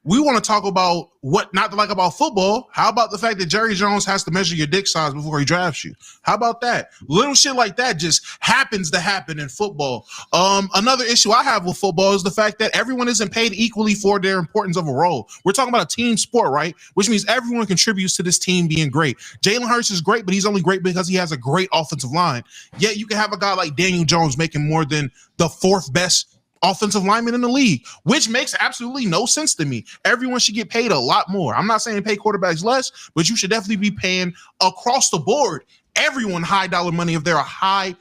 We want to talk about what not to like about football. How about the fact that Jerry Jones has to measure your dick size before he drafts you? How about that? Little shit like that just happens to happen in football. Another issue I have with football is the fact that everyone isn't paid equally for their importance of a role. We're talking about a team sport, right? Which means everyone contributes to this team being great. Jalen Hurts is great, but he's only great because he has a great offensive line. Yet you can have a guy like Daniel Jones making more than the 4th best offensive lineman in the league, which makes absolutely no sense to me. Everyone should get paid a lot more. I'm not saying pay quarterbacks less, but you should definitely be paying across the board everyone high dollar money if they're a high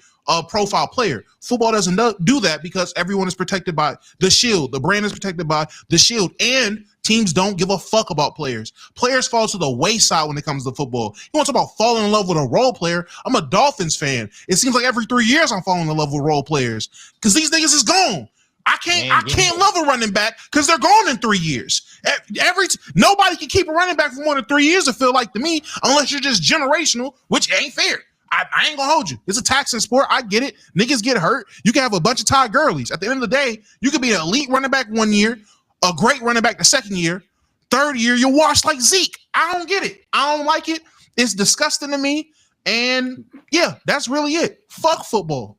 profile player. Football doesn't do that because everyone is protected by the shield. The brand is protected by the shield, and teams don't give a fuck about players. Players fall to the wayside when it comes to football. You want to talk about falling in love with a role player? I'm a Dolphins fan. It seems like every 3 years I'm falling in love with role players because these niggas is gone. I can't love a running back because they're gone in 3 years. Nobody can keep a running back for more than 3 years, it feel like to me, unless you're just generational, which ain't fair. I ain't gonna hold you. It's a taxing sport. I get it. Niggas get hurt. You can have a bunch of Todd Gurleys. At the end of the day, you could be an elite running back 1 year, a great running back the 2nd year, 3rd year, you're washed like Zeke. I don't get it. I don't like it. It's disgusting to me. And yeah, that's really it. Fuck football.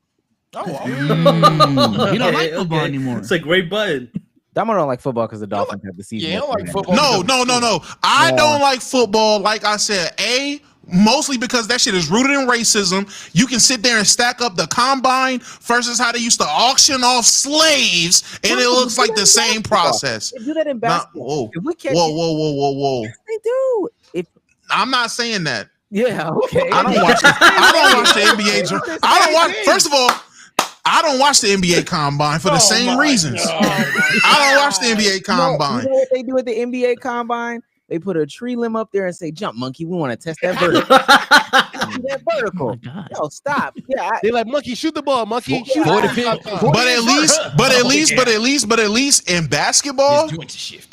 You don't like football anymore. It's a great button. Domo don't like football because the Dolphins have the season. Yeah, I don't like football. No. I don't like football. Like I said, mostly because that shit is rooted in racism. You can sit there and stack up the combine versus how they used to auction off slaves, and it looks like the same process. They do that in basketball. Whoa. Yes, they do. I'm not saying that. Yeah, okay. I don't watch the NBA. First of all, I don't watch the NBA Combine for the same reasons. I don't watch the NBA Combine. You know what they do at the NBA Combine? They put a tree limb up there and say, "Jump, monkey. We want to test that vertical." That vertical. Oh, no, stop. Yeah, They're like, monkey, shoot the ball, monkey. Shoot But at least in basketball,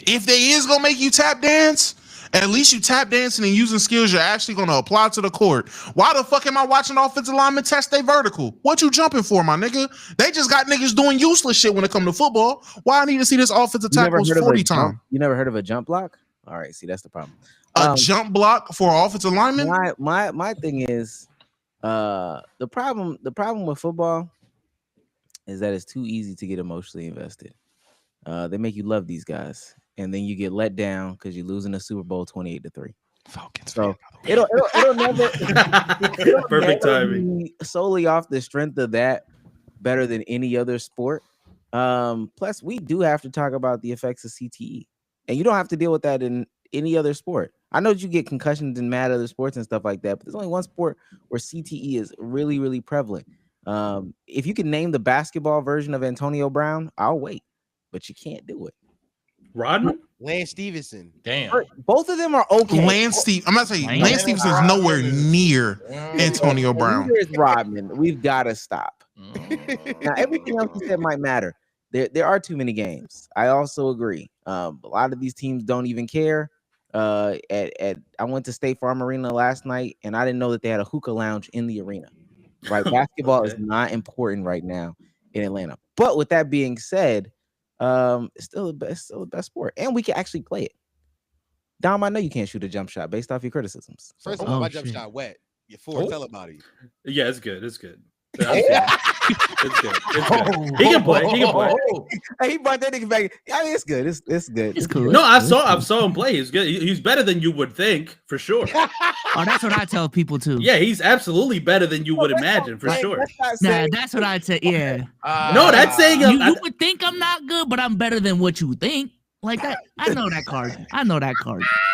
if they is gonna make you tap dance, at least you tap dancing and using skills you're actually going to apply to the court. Why the fuck am I watching offensive linemen test their vertical? What you jumping for, my nigga? They just got niggas doing useless shit when it comes to football. Why I need to see this offensive tackles 40 times? You never heard of a jump block? All right, see, that's the problem. A jump block for an offensive lineman? My thing is, the problem with football is that it's too easy to get emotionally invested. They make you love these guys, and then you get let down because you're losing the Super Bowl 28-3. Falcons. So it'll never Perfect timing. Be solely off the strength of that better than any other sport. Plus, we do have to talk about the effects of CTE, and you don't have to deal with that in any other sport. I know that you get concussions in mad other sports and stuff like that, but there's only one sport where CTE is really, really prevalent. If you can name the basketball version of Antonio Brown, I'll wait, but you can't do it. Rodman? Lance Stevenson. Damn. Both of them are okay. I'm not saying Lance Stevenson's nowhere near Antonio Brown. Neither is Rodman. We've got to stop. Now, everything else you said might matter. There are too many games. I also agree. A lot of these teams don't even care. I went to State Farm Arena last night, and I didn't know that they had a hookah lounge in the arena. Right, basketball is not important right now in Atlanta. But with that being said, it's still the best sport, and we can actually play it. Dom, I know you can't shoot a jump shot based off your criticisms. First of all, my jump shot wet. You're full. Tell about it. Yeah, it's good. It's good. It's good. He can play. Hey, he brought that nigga back. I mean, it's good. It's good. It's cool. No, I saw him play. He's good. He's better than you would think, for sure. Oh, that's what I tell people too. Yeah, he's absolutely better than you would imagine, for sure. Nah, that's what I say. Yeah. No, that's saying You would think I'm not good, but I'm better than what you think. Like that. I know that card.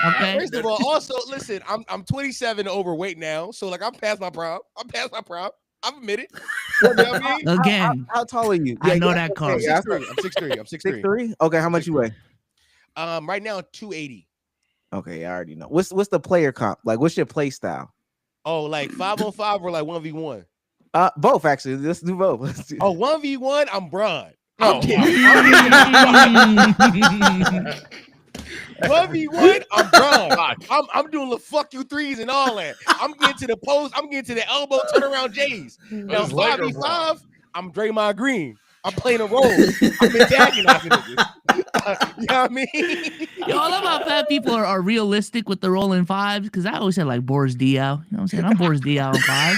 Okay. First of all, also listen, I'm 27 overweight now, so like I'm past my prime. I've admitted. You know what I mean? Again, how tall are you? I know that card. I'm 6'3". I'm 6'3". 6'3"? Okay, how much you weigh? Right now 280. Okay, I already know. What's the player comp? Like, what's your play style? Oh, like 5-on-5 or like 1v1? Both actually. Let's do both. 1v1, I'm broad. Oh, 1v1, I'm broad. I'm doing the fuck you threes and all that. I'm getting to the post. I'm getting to the elbow turnaround J's. Now 5v5, I'm Draymond Green. I'm playing a role. I'm attacking off of niggas. You know what I mean? Yo, I love how fat people are realistic with the rolling fives, because I always said like Boris Diaw. You know what I'm saying? I'm Boris Diaw on five.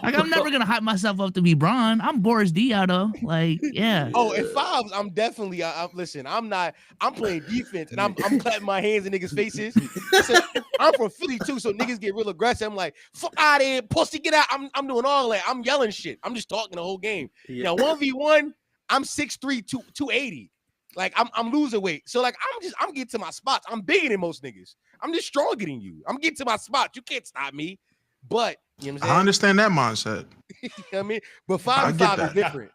Like I'm never gonna hype myself up to be Bron. I'm Boris Diaw though. Like, yeah. Oh, in fives, I'm definitely. Listen, I'm playing defense, and I'm clapping my hands in niggas' faces. So, I'm from Philly too, so niggas get real aggressive. I'm like, fuck out of here, pussy, get out. I'm doing all that. I'm yelling shit. I'm just talking the whole game. Yeah. Now 1v1, I'm 6'3", 280. Like I'm losing weight. So like I'm getting to my spots. I'm bigger than most niggas. I'm just stronger than you. I'm getting to my spots. You can't stop me. But you know what I'm saying? I understand that mindset. You know what I mean? But 5v5 is different.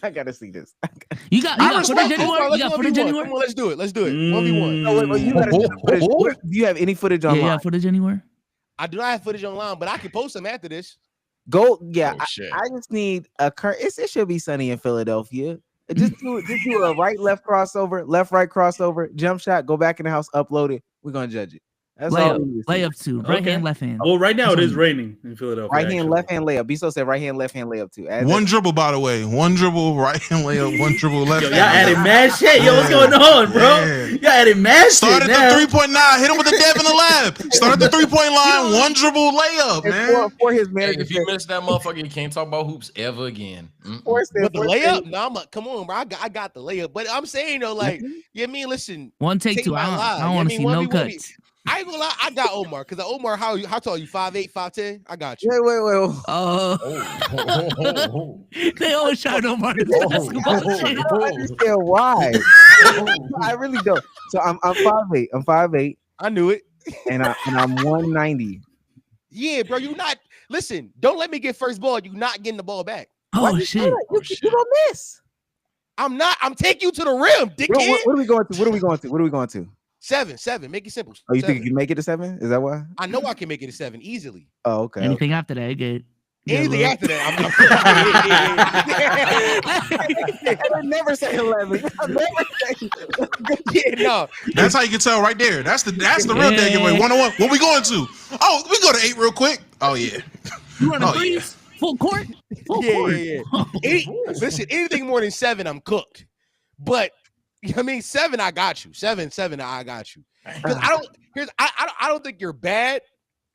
I gotta see this. You got footage anywhere? You got footage anywhere? Come on, let's do it. 1v1. No, wait, you gotta see the footage. Do you have any footage online? Yeah, footage anywhere? I do not have footage online, but I can post them after this. Go, yeah. Oh, shit. I just need a current. It should be sunny in Philadelphia. Just do a right-left crossover, left-right crossover, jump shot. Go back in the house, upload it. We're gonna judge it. That's all. Layup too. Right hand, left hand. Well, right now it is raining in Philadelphia. Right hand, left hand layup. Bsolz said right hand, left hand layup too. One dribble, by the way. One dribble, right hand layup. One dribble, left Yo, hand. y'all adding mad shit. Yo, what's going on, bro? Yeah. Y'all adding mad Start shit at now. the 3-point line. Hit him with the dab in the lab. Start at the 3-point line. One dribble layup, man. For his Hey, manager, if you miss that motherfucker, you can't talk about hoops ever again. But the layup, no, come on, bro. I got the layup. But I'm saying though, like, you know, mean, listen, One take two. I don't want to see no cuts. I ain't gonna lie, I got Omar, because Omar, how tall are you? 5'8", 5'10"? I got you. Wait. They always try to mark this basketball shit. I don't understand why. I really don't. So I'm 5'8". I'm 5'8", I knew it. and I'm 190. Yeah, bro, you not. Listen, don't let me get first ball. You not getting the ball back. Oh shit! You don't miss. I'm not. I'm taking you to the rim, dickhead. What are we going to? What are we going to? 7. Make it simple. Oh, you 7. think you can make it to 7? Is that why? I know I can make it to 7 easily. Oh, okay. Anything after that, good. Anything after that, I never say 11. I never say. Yeah, no. That's how you can tell right there. That's the real thing. Like 101. What we going to? Oh, we go to 8 real quick. Oh yeah. You running threes? Full court? Full court. Yeah. Listen, anything more than 7, I'm cooked. But you know what I mean, 7, I got you. 7, I got you. Because I don't think you're bad.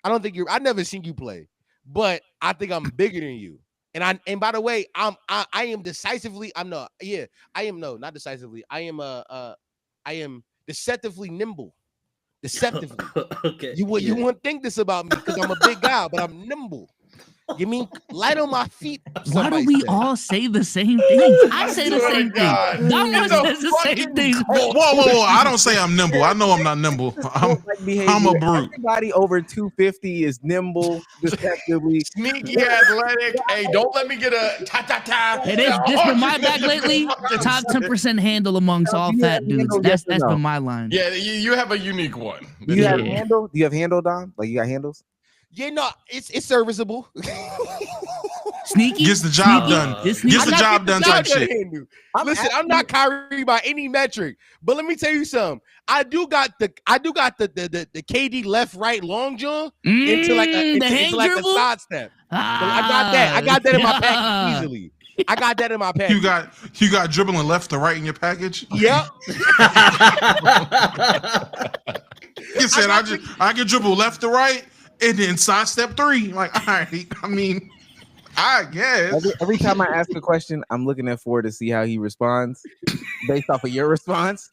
I've never seen you play, but I think I'm bigger than you. And by the way, I am decisively. Not decisively. I am deceptively nimble. Deceptively. Okay. You wouldn't think this about me because I'm a big guy, but I'm nimble. You mean light on my feet? Why do we all say the same things? I say the swear to same God. thing. Damo It's a says the same fucking thing. cult. Whoa! I don't say I'm nimble. I know I'm not nimble. I'm a brute. Everybody over 250 is nimble, respectively. Sneaky, athletic. Hey, don't let me get a ta. It is just been my back lately. Top 10% handle amongst all fat dudes. That's been my line. Yeah, you have a unique one. Do you have handle? Do you have handle, Dom? Like you got handles? Yeah, no, it's serviceable. Sneaky Gets the job done. Gets the job done type shit. Listen, I'm not Kyrie by any metric, but let me tell you something. I do got the KD left right long jump into like a side step. I got that in my package easily. I got that in my package. You got dribbling left to right in your package. Yep. You said I can dribble left to right and then side step 3. Like, all right, I mean, I guess. Every time I ask a question, I'm looking at Ford to see how he responds based off of your response.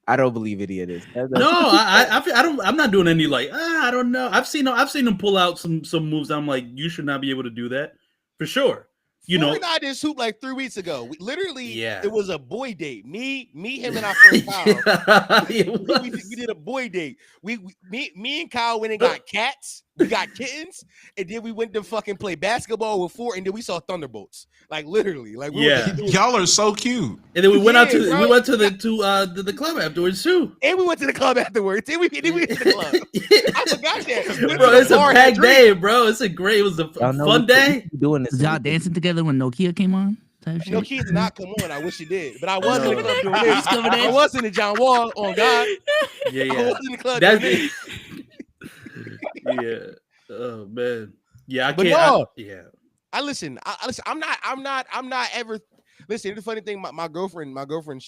I don't believe any of this. No, I don't. I'm not doing any like. I don't know. I've seen him pull out some moves. I'm like, you should not be able to do that for sure. You know, I did hoop like 3 weeks ago. It was a boy date. Me, him, and our friend Kyle. we did a boy date. Me and Kyle went and got cats. We got kittens, and then we went to fucking play basketball with 4, and then we saw thunderbolts. Like literally, like y'all are so cute. And then we went to the club afterwards too. And we went to the club afterwards. And we went to the club. I forgot that, bro. It's a packed day, bro. It was a fun day. Doing this, y'all dancing together when Nokia came on. Nokia did not come on. I wish it did, but I was in the club doing this. I was in the John Wall on God. Yeah. I was in the club doing this. Yeah. Oh man. Yeah, I but can't. No. I listen. I'm not ever. Listen, the funny thing, my girlfriend, my girlfriend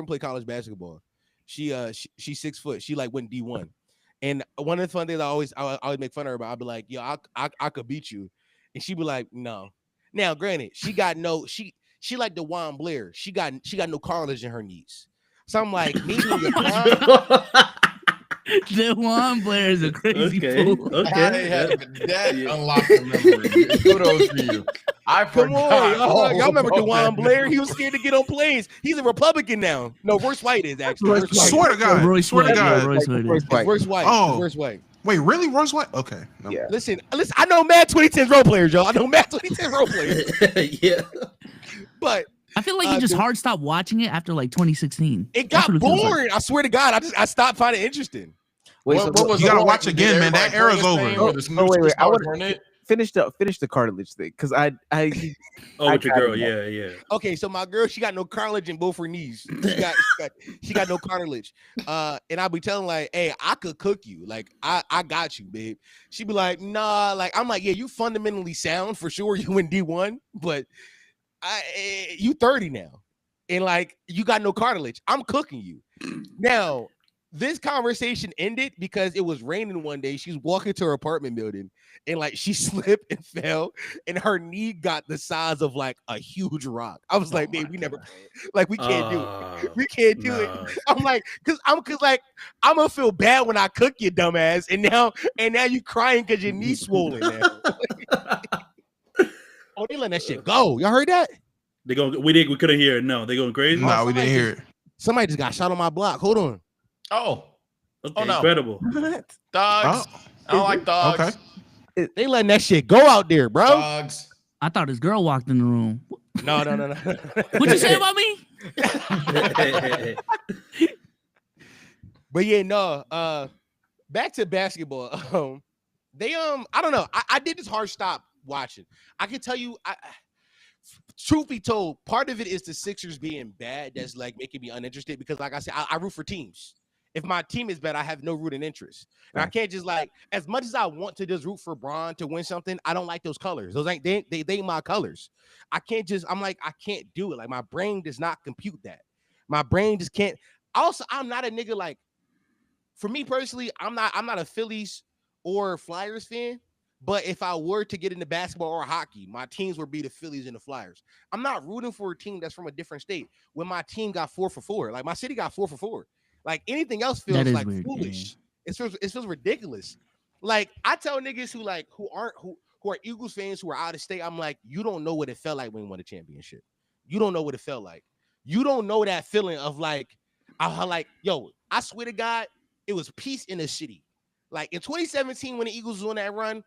played college basketball. She's 6 foot. She like went D1. And one of the fun things I always make fun of her about, I'll be like, yo, I could beat you. And she'd be like, no. Now, granted, she like DeJuan Blair. She got no cartilage in her knees. So I'm like, maybe DeJuan Blair is a crazy fool. Okay. That unlocked the memory. Kudos to you. I forgot. Y'all remember DeJuan Blair? He was scared to get on planes. He's a Republican now. No, Royce White is actually. Swear to God. Royce White. Oh, Royce White. Wait, really? Royce White? Okay. No. Yeah. Listen. I know Mad 2010 role players, y'all. I know Mad 2010 role players. Yeah. But I feel like you just hard stopped watching it after like 2016. It got boring. I swear to God, I stopped finding it interesting. Wait, you gotta watch again, man. That era's over. Wait. I want finish the cartilage thing because with your girl, yeah. Okay, so my girl, she got no cartilage in both her knees. She got no cartilage. And I'll be telling like, hey, I could cook you. Like, I got you, babe. She'd be like, nah. Like, I'm like, yeah, you fundamentally sound for sure. You in D1, but you 30 now, and like you got no cartilage. I'm cooking you now. This conversation ended because it was raining one day. She's walking to her apartment building and like she slipped and fell and her knee got the size of like a huge rock. I was like, babe, we can't do it. We can't do it. I'm like, cause I'm gonna feel bad when I cook you, dumbass. And now you crying because your knee's swollen now. Oh, they letting that shit go. Y'all heard that? We couldn't hear it. No, they going crazy. No, we didn't hear it. Somebody just got shot on my block. Hold on. Oh, okay, no. Incredible. Dogs. I don't like dogs. Okay. They letting that shit go out there, bro. Dogs. I thought his girl walked in the room. No. What'd you say about me? But yeah, no. Back to basketball. I don't know. I did this hard stop watching. I can tell you, truth be told, part of it is the Sixers being bad that's like making me uninterested because, like I said, I root for teams. If my team is bad, I have no rooting interest. And I can't just like, as much as I want to just root for Bron to win something, I don't like those colors. Those ain't they ain't my colors. I can't do it. Like my brain does not compute that. My brain just can't. Also, I'm not a nigga like, for me personally, I'm not a Phillies or Flyers fan. But if I were to get into basketball or hockey, my teams would be the Phillies and the Flyers. I'm not rooting for a team that's from a different state. When my team got 4 for 4, like my city got 4 for 4. Like anything else feels like weird, foolish. Yeah. It feels ridiculous. Like I tell niggas who who are Eagles fans who are out of state, I'm like, you don't know what it felt like when you won a championship. You don't know what it felt like. You don't know that feeling of like, yo, I swear to God, it was peace in the city. Like in 2017, when the Eagles was on that run,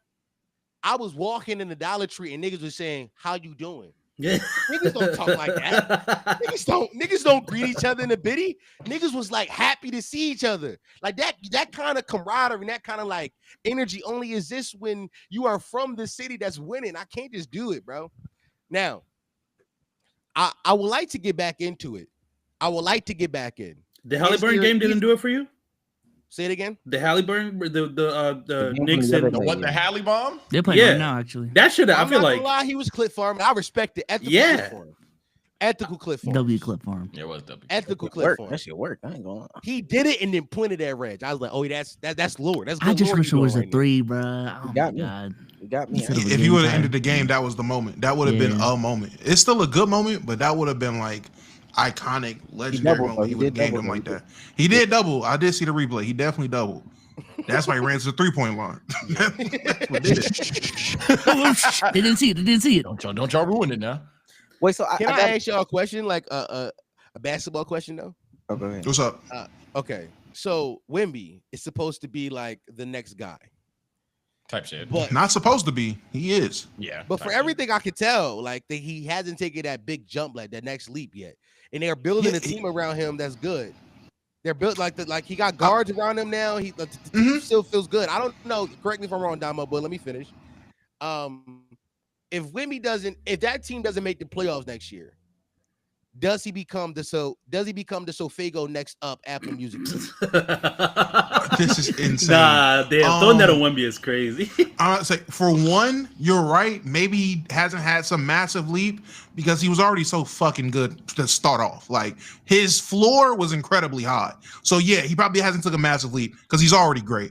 I was walking in the Dollar Tree and niggas was saying, "How you doing?" Yeah. Niggas don't talk like that. Niggas don't greet each other in the biddy. Niggas was like happy to see each other. Like that kind of camaraderie and that kind of like energy only exists when you are from the city that's winning. I can't just do it, bro. Now, I would like to get back into it. I would like to get back in. The Halliburton game didn't do it for you? Say it again. The Halliburton, the Knicks and What the Halley bomb? They're playing right now, actually. That should I feel like he was clip farming. I respect it. Ethical clip farm. W clip farm. Yeah, it was W. Ethical clip farm. That shit work. I ain't gonna lie. He did it and then pointed at Reg. I was like, oh, that's Lord. That's good. I just Lord wish it was a right 3, bro. Oh my got me. God. You got me. If he would have ended the game, that was the moment. That would have been a moment. It's still a good moment, but that would have been like iconic, legendary moment. He would have gamed him like that. He did double. I did see the replay. He definitely doubled. That's why he ran to the 3-point line. That's what did it. They didn't see it. They didn't see it. Don't y'all ruin it now. Wait, so Can I ask y'all a question, like a basketball question though? Oh, go ahead. What's up? Okay, so Wemby is supposed to be like the next guy. Type shit. But Not supposed to be. He is. Yeah. But for everything I could tell, like he hasn't taken that big jump, like that next leap yet. And they're building a team around him that's good. They're built like he got guards around him now. He the team still feels good. I don't know. Correct me if I'm wrong, Domo, but let me finish. If that team doesn't make the playoffs next year, does he become the SoFaygo next up Apple Music? This is insane. Nah, damn, throwing that on Wemby is crazy. I say for one, you're right. Maybe he hasn't had some massive leap because he was already so fucking good to start off. Like his floor was incredibly high. So yeah, he probably hasn't took a massive leap because he's already great.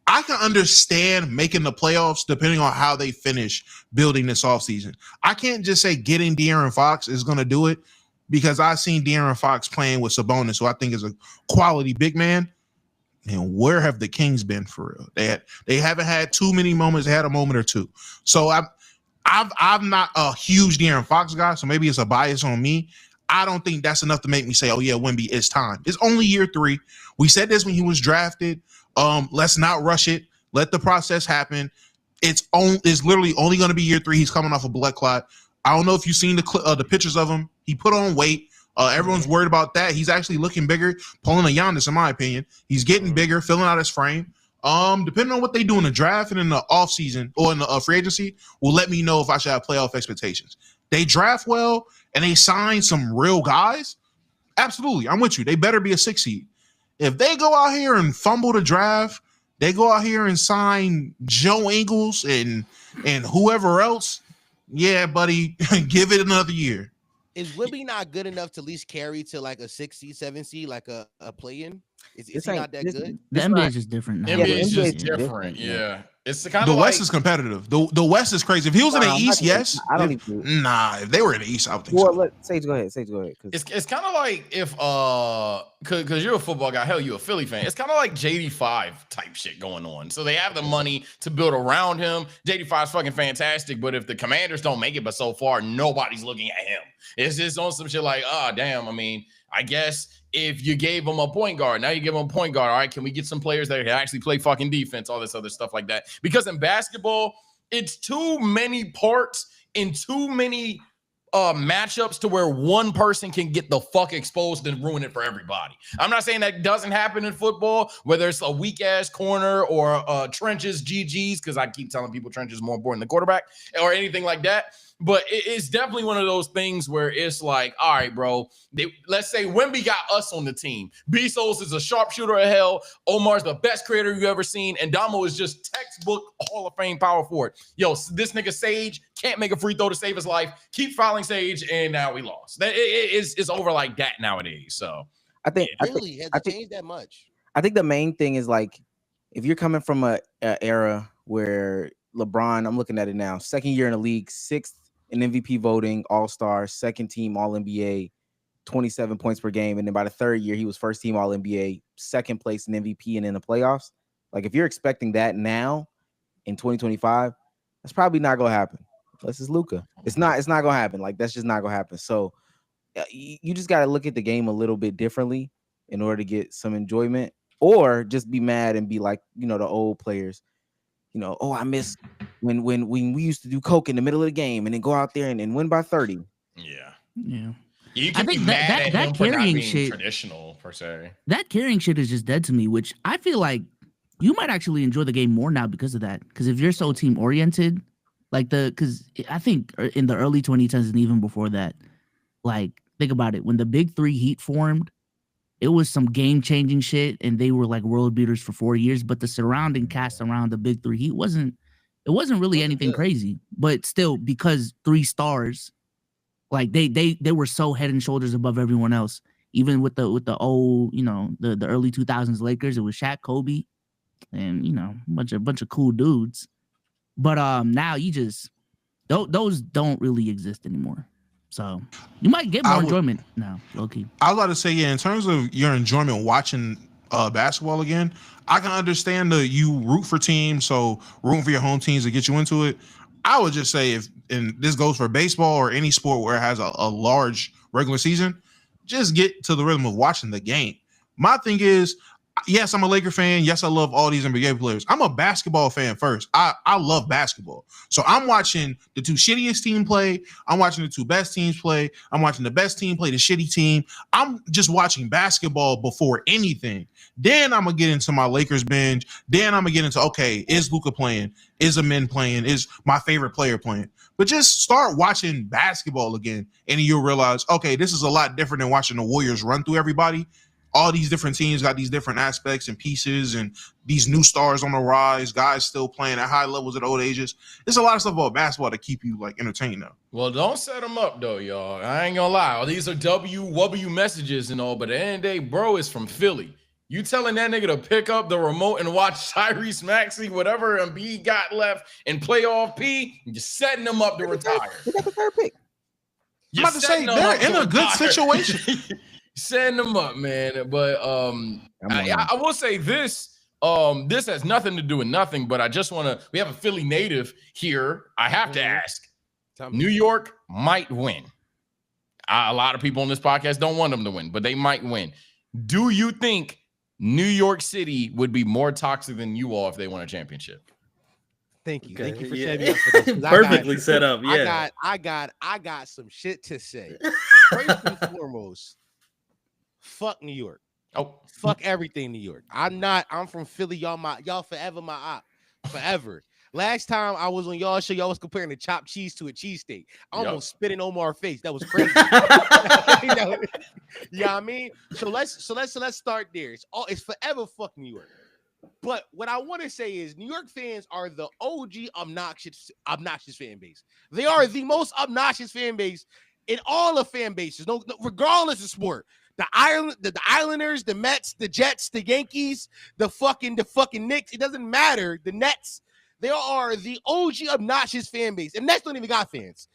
I can understand making the playoffs depending on how they finish building this offseason. I can't just say getting De'Aaron Fox is going to do it because I've seen De'Aaron Fox playing with Sabonis, who I think is a quality big man. And where have the Kings been for real? They haven't had too many moments. They had a moment or two. So I'm not a huge De'Aaron Fox guy, so maybe it's a bias on me. I don't think that's enough to make me say, oh yeah, Wemby, it's time. It's only year 3. We said this when he was drafted. Let's not rush it. Let the process happen. It's literally only going to be year 3. He's coming off a blood clot. I don't know if you've seen the pictures of him. He put on weight. Everyone's worried about that. He's actually looking bigger, pulling a Giannis, in my opinion. He's getting bigger, filling out his frame. Depending on what they do in the draft and in the offseason or in the free agency, will let me know if I should have playoff expectations. They draft well and they sign some real guys. Absolutely, I'm with you. They better be a 6 seed. If they go out here and fumble the draft, they go out here and sign Joe Ingles and whoever else, yeah, buddy, give it another year. Is Wemby not good enough to at least carry to like a 6 seed, 7 seed, like a play-in? Is he not that good? The NBA is just different now. NBA is just different. Yeah. It's kind The of West is competitive. The West is crazy. If he was in the East, yes. I don't even. Nah, if they were in the East, I would think Well, so. Sage, go ahead. It's kind of like if because you're a football guy, hell, you're a Philly fan. It's kind of like JD5 type shit going on. So they have the money to build around him. JD5 is fucking fantastic, but if the Commanders don't make it, but so far nobody's looking at him. It's just on some shit like, damn. I mean, I guess if you gave him a point guard, now you give him a point guard. All right, can we get some players that can actually play fucking defense, all this other stuff like that? Because in basketball, it's too many parts and too many matchups to where one person can get the fuck exposed and ruin it for everybody. I'm not saying that doesn't happen in football, whether it's a weak ass corner or trenches, GGs, because I keep telling people trenches is more important than quarterback or anything like that. But it's definitely one of those things where it's like, all right, bro, let's say Wemby got us on the team. Bsolz is a sharpshooter of hell. Omar's the best creator you've ever seen. And Domo is just textbook Hall of Fame power forward. Yo, this nigga Sage can't make a free throw to save his life. Keep fouling Sage, and now we lost. It's over like that nowadays. So I think It really hasn't changed that much. I think the main thing is like if you're coming from a era where LeBron, I'm looking at it now, 2nd year in the league, 6th in MVP voting, All-Star, 2nd team All-NBA, 27 points per game, and then by the 3rd year he was 1st team All-NBA, 2nd place in MVP and in the playoffs. Like if you're expecting that now in 2025, That's probably not gonna happen. Unless it's Luka. It's not gonna happen. Like that's just not gonna happen. So you just gotta look at the game a little bit differently in order to get some enjoyment, or just be mad and be like, the old players, oh, I miss when we used to do coke in the middle of the game and then go out there and win by 30. Yeah. I You can be think mad at him for not carrying being shit, traditional per se. That carrying shit is just dead to me, which I feel like you might actually enjoy the game more now because of that. Because if you're so team oriented, because I think in the early 2010s and even before that, like, think about it. When the big three Heat formed, it was some game changing shit, and they were like world beaters for 4 years. But the surrounding cast around the big three Heat wasn't really anything crazy. But still, because 3 stars, like they were so head and shoulders above everyone else. Even with the old, the early 2000s Lakers, it was Shaq, Kobe, and a bunch of cool dudes. But now you just those don't really exist anymore. So you might get more enjoyment now, low key. I was about to say, in terms of your enjoyment watching basketball again, I can understand you root for teams, so rooting for your home teams to get you into it. I would just say, and this goes for baseball or any sport where it has a large regular season, just get to the rhythm of watching the game. My thing is, yes, I'm a Laker fan. Yes, I love all these NBA players. I'm a basketball fan first. I love basketball. So I'm watching the 2 shittiest teams play. I'm watching the 2 best teams play. I'm watching the best team play the shitty team. I'm just watching basketball before anything. Then I'm going to get into my Lakers binge. Then I'm going to get into, okay, is Luka playing? Is Amin playing? Is my favorite player playing? But just start watching basketball again, and you'll realize, okay, this is a lot different than watching the Warriors run through everybody. All these different teams got these different aspects and pieces, and these new stars on the rise, guys still playing at high levels at old ages. There's a lot of stuff about basketball to keep you entertained though. Well, don't set them up though, y'all. I ain't gonna lie. These are W messages and all, but at the end of the day, bro is from Philly. You telling that nigga to pick up the remote and watch Tyrese Maxey, whatever Embiid got left, and play off P, and just setting them up to retire. They got the 3rd pick. I'm about to say, they're in a good situation. Setting them up, man. But I will say this. This has nothing to do with nothing, but I just want to. We have a Philly native here. I have to ask. New York might win. A lot of people on this podcast don't want them to win, but they might win. Do you think New York City would be more toxic than you all if they won a championship? Thank you. Okay. Thank you for setting me up for this. Perfectly set up. Yeah. I got some shit to say. First and foremost, fuck New York. Oh, fuck everything New York. I'm from Philly. Y'all forever my op. Forever. Last time I was on y'all show, y'all was comparing the chopped cheese to a cheesesteak. I almost spit in Omar's face. That was crazy. You know what I mean? So let's start there. It's forever fuck New York. But what I want to say is New York fans are the OG obnoxious fan base. They are the most obnoxious fan base in all the fan bases, no regardless of sport. The Islanders, the Mets, the Jets, the Yankees, the fucking Knicks. It doesn't matter. The Nets. They are the OG obnoxious fan base. And Nets don't even got fans.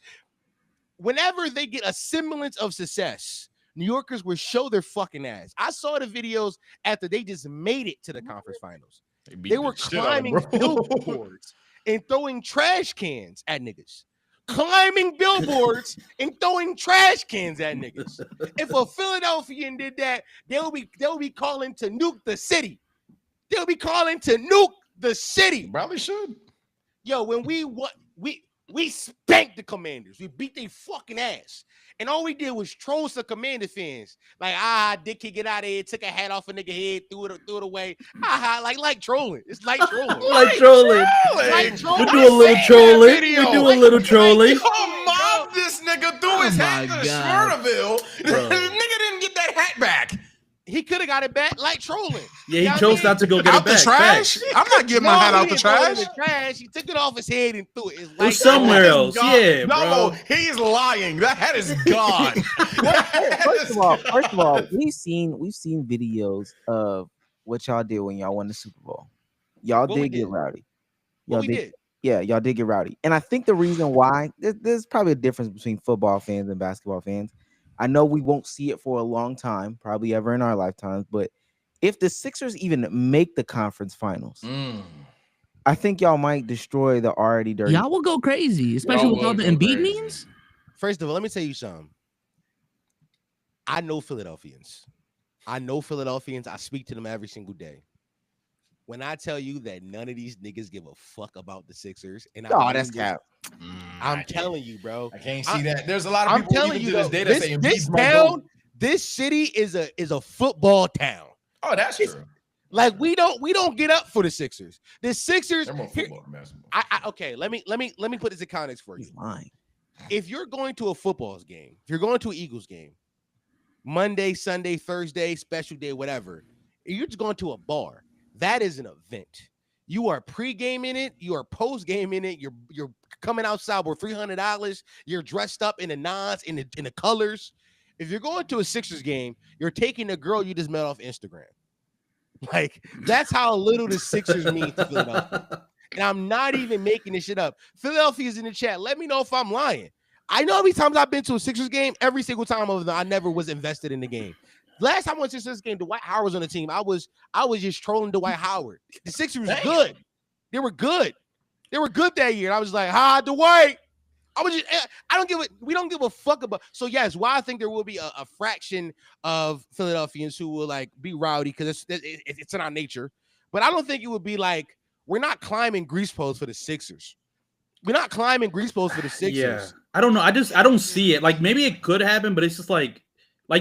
Whenever they get a semblance of success, New Yorkers will show their fucking ass. I saw the videos after they just made it to the conference finals. They were climbing billboards and throwing trash cans at niggas. Climbing billboards and throwing trash cans at niggas. If a Philadelphian did that, they'll be calling to nuke the city. They'll be calling to nuke the city. Probably should. Yo, when we spanked the Commanders. We beat their fucking ass. And all we did was troll some Commander fans. Like, Dick can get out of here, took a hat off a nigga head, threw it away. Like trolling. It's like trolling. Like trolling. We do a little trolling. We do a little trolling. Mob this nigga threw his hat to Schmurderville. Nigga didn't get that hat back. He could have got it back like trolling. Yeah, he chose not to go get out it back. The trash? I'm not getting my hat out the trash. He took it off his head and threw it. It was somewhere else. Yeah, no, bro. He's lying. That hat is gone. First of all, we've seen videos of what y'all did when y'all won the Super Bowl. Y'all did get rowdy. Y'all did. Yeah, y'all did get rowdy. And I think the reason why there's probably a difference between football fans and basketball fans. I know we won't see it for a long time, probably ever in our lifetimes, but if the Sixers even make the conference finals, I think y'all might destroy the already dirty. Y'all will go crazy, especially with all the Embiid memes. First of all, let me tell you something. I know Philadelphians. I speak to them every single day. When I tell you that none of these niggas give a fuck about the Sixers, and that's cap. I'm telling you, bro. I can't see that. There's a lot of people even to this day that say this town, this city is a football town. Oh, that's true. Like we don't get up for the Sixers. The Sixers. They're more football than basketball. Okay, let me put this in context for you. He's lying. If you're going to a football game, if you're going to an Eagles game, Monday, Sunday, Thursday, special day, whatever, you're just going to a bar. That is an event. You are pre-game in it. You are post-game in it. You're coming outside with $300. You're dressed up in the nines, in the colors. If you're going to a Sixers game, you're taking a girl you just met off Instagram. Like, that's how little the Sixers mean to Philadelphia. And I'm not even making this shit up. Philadelphia's in the chat. Let me know if I'm lying. I know how many times I've been to a Sixers game. Every single time I never was invested in the game. Last time I went to a Sixers game, Dwight Howard was on the team. I was just trolling Dwight Howard. The Sixers was good. They were good. They were good that year. And I was like, hi, Dwight. We don't give a fuck about. So yes, why I think there will be a fraction of Philadelphians who will like be rowdy because it's in our nature. But I don't think it would be like, we're not climbing grease poles for the Sixers. We're not climbing grease poles for the Sixers. Yeah. I don't know. I don't see it. Like maybe it could happen, but it's just like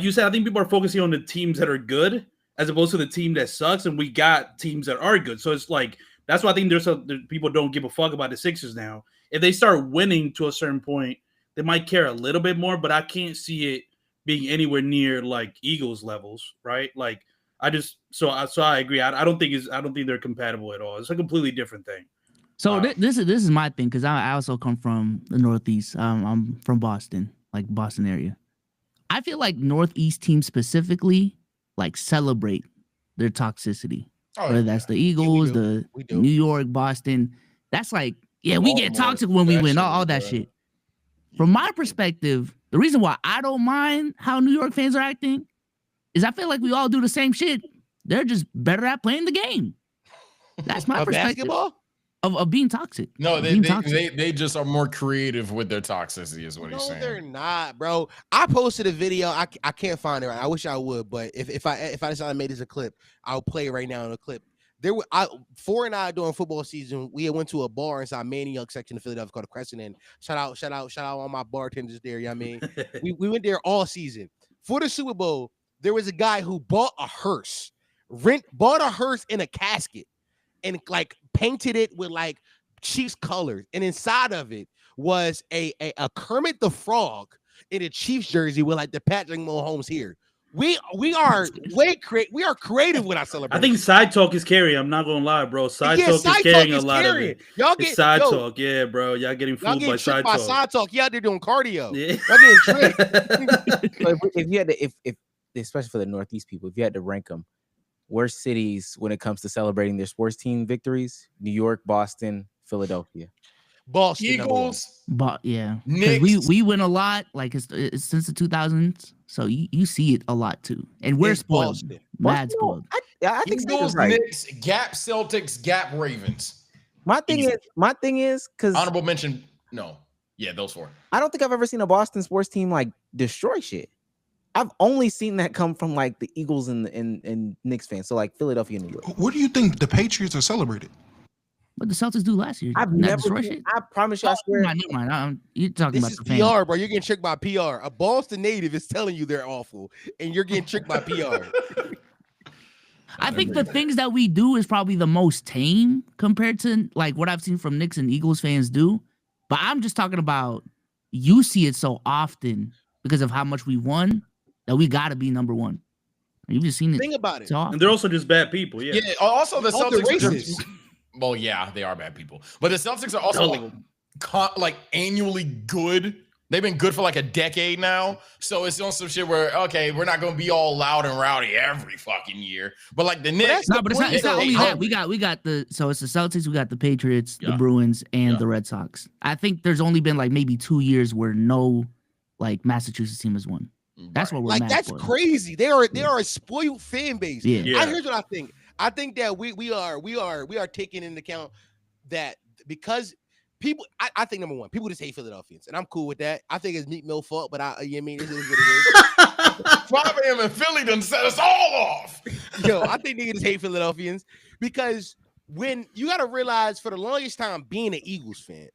you said, I think people are focusing on the teams that are good as opposed to the team that sucks. And we got teams that are good. So it's like, that's why I think there's people don't give a fuck about the Sixers now. If they start winning to a certain point, they might care a little bit more, but I can't see it being anywhere near like Eagles levels, right? Like I agree. I don't think they're compatible at all. It's a completely different thing. So this is my thing because I also come from the Northeast. I'm from Boston, like Boston area. I feel like Northeast teams specifically like celebrate their toxicity. Whether that's the Eagles, the New York, Boston. That's like, yeah, we get toxic when we win, all that shit. From my perspective, the reason why I don't mind how New York fans are acting is I feel like we all do the same shit. They're just better at playing the game. That's my perspective. Basketball? Of being toxic. No, they just are more creative with their toxicity, is what he's saying. No, they're not, bro. I posted a video. I can't find it. Right. I wish I would, but if I decide I made this a clip, I'll play it right now in a clip. Four and I during football season, we went to a bar inside Maniac section of Philadelphia called the Crescent Inn. Shout out all my bartenders there. You know what I mean? we went there all season. For the Super Bowl, there was a guy who bought a hearse, bought a hearse in a casket, and like painted it with like Chiefs colors, and inside of it was a Kermit the Frog in a Chiefs jersey with like the Patrick Mahomes here. We are creative with our celebration. I think side talk is carrying. I'm not gonna lie, bro. Side talk is carrying a lot of it. Y'all get side talk, yeah, bro. Y'all getting fooled by side talk. Side talk. Y'all there doing cardio. Yeah. Y'all getting tricked. if you had to, if especially for the Northeast people, if you had to rank them, worst cities when it comes to celebrating their sports team victories: New York, Boston, Philadelphia. Boston, Eagles, but yeah, Knicks. we win a lot. Like it's since the 2000s, so you see it a lot too. And we're spoiled, mad spoiled. I think Eagles, right. Knicks, Gap Celtics, Gap Ravens. My thing is because honorable mention. No, yeah, those four. I don't think I've ever seen a Boston sports team like destroy shit. I've only seen that come from like the Eagles and Knicks fans. So like Philadelphia, New York. What do you think the Patriots are celebrated? What the Celtics do last year? I've never seen, I promise you, I swear. Never mind. You're talking this about is the PR, bro. You're getting tricked by PR. A Boston native is telling you they're awful, and you're getting tricked by PR. I think the things that we do is probably the most tame compared to like what I've seen from Knicks and Eagles fans do. But I'm just talking about you see it so often because of how much we won that we got to be number one. You've just seen it. Think about it. So often. And they're also just bad people. Yeah. Yeah. Also, the Celtics. Well, yeah, they are bad people, but the Celtics are also like annually good. They've been good for like a decade now, so it's on some shit where okay, we're not gonna be all loud and rowdy every fucking year, but like the Knicks. No, but it's not only that. We got it's the Celtics, we got the Patriots, the Bruins, and the Red Sox. I think there's only been like maybe 2 years where no like Massachusetts team has won. That's what we're like. Mad That's for. crazy. They are a spoiled fan base. Yeah. Here's what I think. I think that we are taking into account that because I think number one, people just hate Philadelphians, and I'm cool with that. I think it's Meat Mill fault, but you know what I mean, this is what it is. 5 a.m. in Philly done set us all off. Yo, I think niggas hate Philadelphians because when you got to realize for the longest time being an Eagles fan,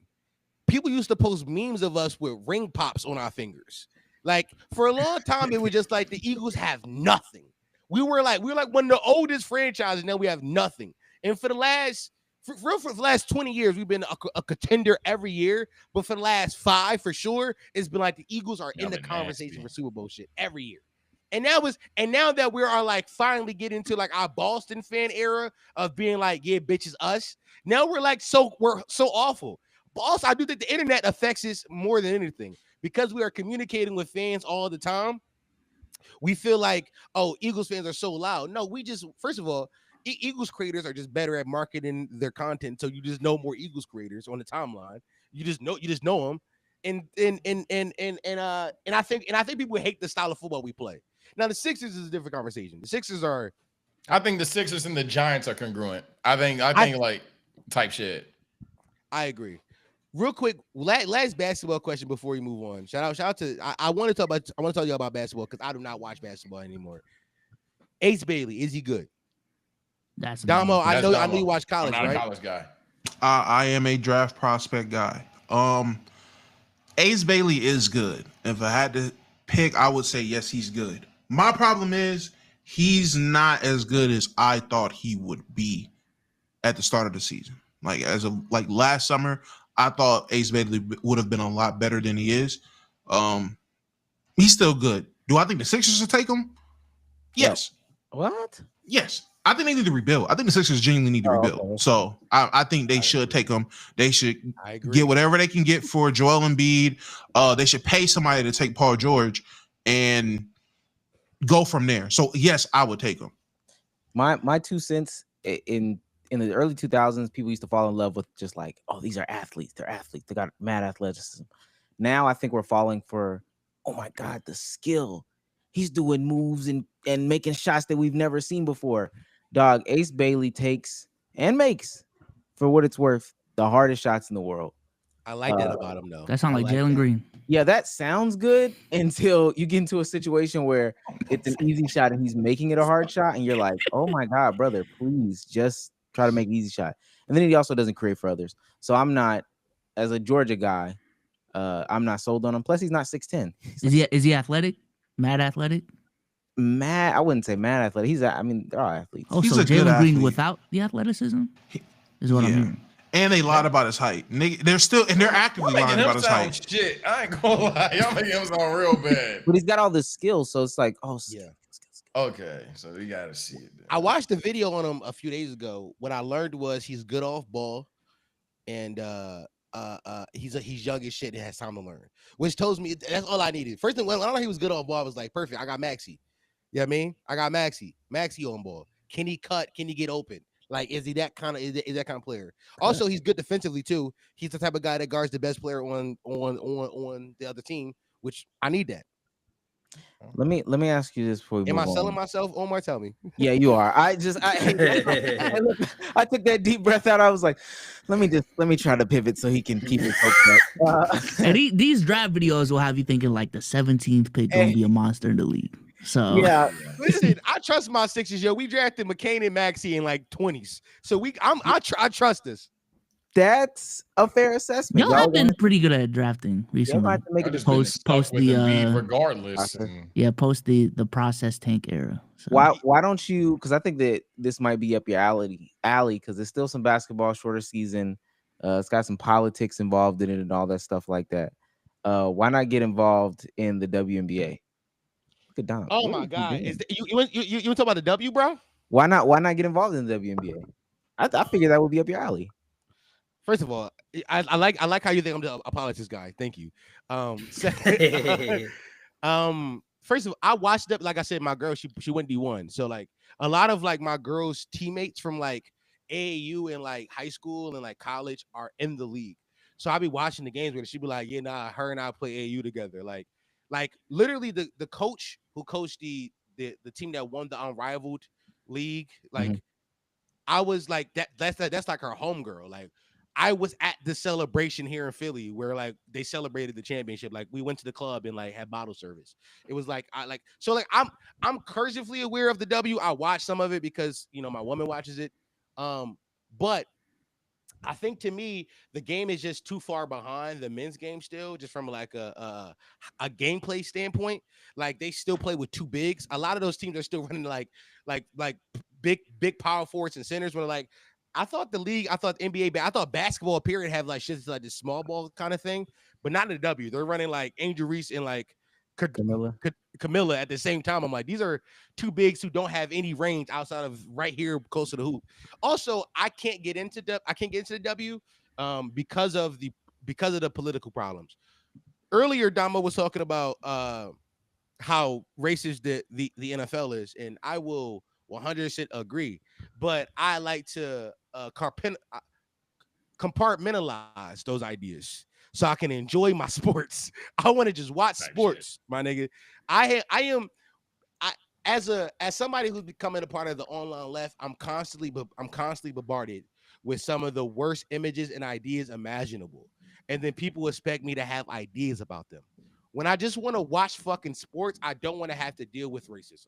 people used to post memes of us with ring pops on our fingers. Like for a long time, it was just like the Eagles have nothing. We were like one of the oldest franchises, now we have nothing. And for the last for the last 20 years, we've been a contender every year. But for the last 5, for sure, it's been like the Eagles are in the conversation for Super Bowl shit every year. And now that we are like finally getting to like our Boston fan era of being like, yeah, bitches, us. Now we're so awful. But also, I do think the internet affects us more than anything because we are communicating with fans all the time. We feel like, oh, Eagles fans are so loud. No, we just, first of all, Eagles creators are just better at marketing their content. So you just know more Eagles creators on the timeline. You just know them. And I think people hate the style of football we play. Now the Sixers is a different conversation. The Sixers are, I think the Sixers and the Giants are congruent. I think like type shit. I agree. Real quick, last basketball question before we move on. Shout out to I want to tell you about basketball because I do not watch basketball anymore. Ace Bailey, is he good? That's Domo. I know you watch college, I'm not right? a college guy. I am a draft prospect guy. Ace Bailey is good. If I had to pick, I would say yes, he's good. My problem is he's not as good as I thought he would be at the start of the season. Like last summer, I thought Ace Bailey would have been a lot better than he is. He's still good. Do I think the Sixers will take him? Yes. What? Yes. I think they need to rebuild. I think the Sixers genuinely need to rebuild. Okay. So I think they should take them. They should get whatever they can get for Joel Embiid. They should pay somebody to take Paul George and go from there. So yes, I would take them. My 2 cents in the early 2000s, people used to fall in love with just like, oh, these are athletes. They're athletes. They got mad athleticism. Now I think we're falling for, oh my God, the skill. He's doing moves and making shots that we've never seen before. Dog, Ace Bailey takes and makes, for what it's worth, the hardest shots in the world. I like that about him, though. That sounds like Jalen Green. Yeah, that sounds good until you get into a situation where it's an easy shot and he's making it a hard shot, and you're like, oh my God, brother, please just try to make an easy shot. And then he also doesn't create for others. So I'm not, as a Georgia guy, I'm not sold on him. Plus, he's not 6'10". Is he athletic? Mad athletic? Mad, I wouldn't say mad athletic. They're all athletes. Oh, he's so a good Jalen Green athlete. without the athleticism is what I'm hearing. And they lied about his height. They're actively lying about his height. Shit, I ain't gonna lie. Y'all making him sound real bad. But he's got all the skills, so it's like, oh yeah. Okay, so you gotta see it. I watched the video on him a few days ago. What I learned was he's good off ball, and he's young as shit and has time to learn, which tells me that's all I needed. First thing, when I know he was good off ball, I was like, perfect. I got Maxey. You know what I mean? I got Maxey on ball. Can he cut? Can he get open? Like, is he that kind of is that kind of player? Also, he's good defensively too. He's the type of guy that guards the best player on the other team, which I need that. Let me ask you this before we Am I move selling on. myself? Omar, tell me. Yeah, you are. I took that deep breath out. I was like, let me try to pivot so he can keep it focused. And these draft videos will have you thinking like the 17th pick gonna be a monster in the league. So yeah, listen, I trust my Sixers. Yo, we drafted McCain and Maxey in like 20s, so I trust this. That's a fair assessment. Y'all have been pretty good at drafting recently. To make it post the regardless. Post the process tank era. So. Why don't you? Because I think that this might be up your alley. Because there's still some basketball, shorter season. It's got some politics involved in it and all that stuff like that. Why not get involved in the WNBA? Look at Dom. Oh my God! You talking about the W, bro? Why not get involved in the WNBA? I figured that would be up your alley. First of all, I like how you think I'm the politics guy. Thank you. First of all, I watched it. Like I said, my girl, she went D1. So like a lot of like my girl's teammates from like AAU and like high school and like college are in the league. So I'll be watching the games where she'd be like, yeah, nah, her and I play AAU together. Like literally the coach who coached the team that won the Unrivaled league, like I was like that's like her homegirl. Like I was at the celebration here in Philly where like they celebrated the championship. Like we went to the club and like had bottle service. It was like I'm cursively aware of the W. I watch some of it because my woman watches it. But I think to me the game is just too far behind the men's game still, just from like a gameplay standpoint. Like they still play with two bigs. A lot of those teams are still running like big power forwards and centers. Where like I thought NBA, I thought basketball period have like shit like this small ball kind of thing, but not in the W. They're running like Angel Reese and like Camilla at the same time. I'm like, these are two bigs who don't have any range outside of right here close to the hoop. Also, I can't get into the W because of the political problems. Earlier, Domo was talking about how racist the NFL is, and I will 100% agree. But I like to compartmentalize those ideas so I can enjoy my sports. I want to just watch sports, my nigga. As somebody who's becoming a part of the online left, I'm constantly bombarded with some of the worst images and ideas imaginable. And then people expect me to have ideas about them. When I just want to watch fucking sports, I don't want to have to deal with racism.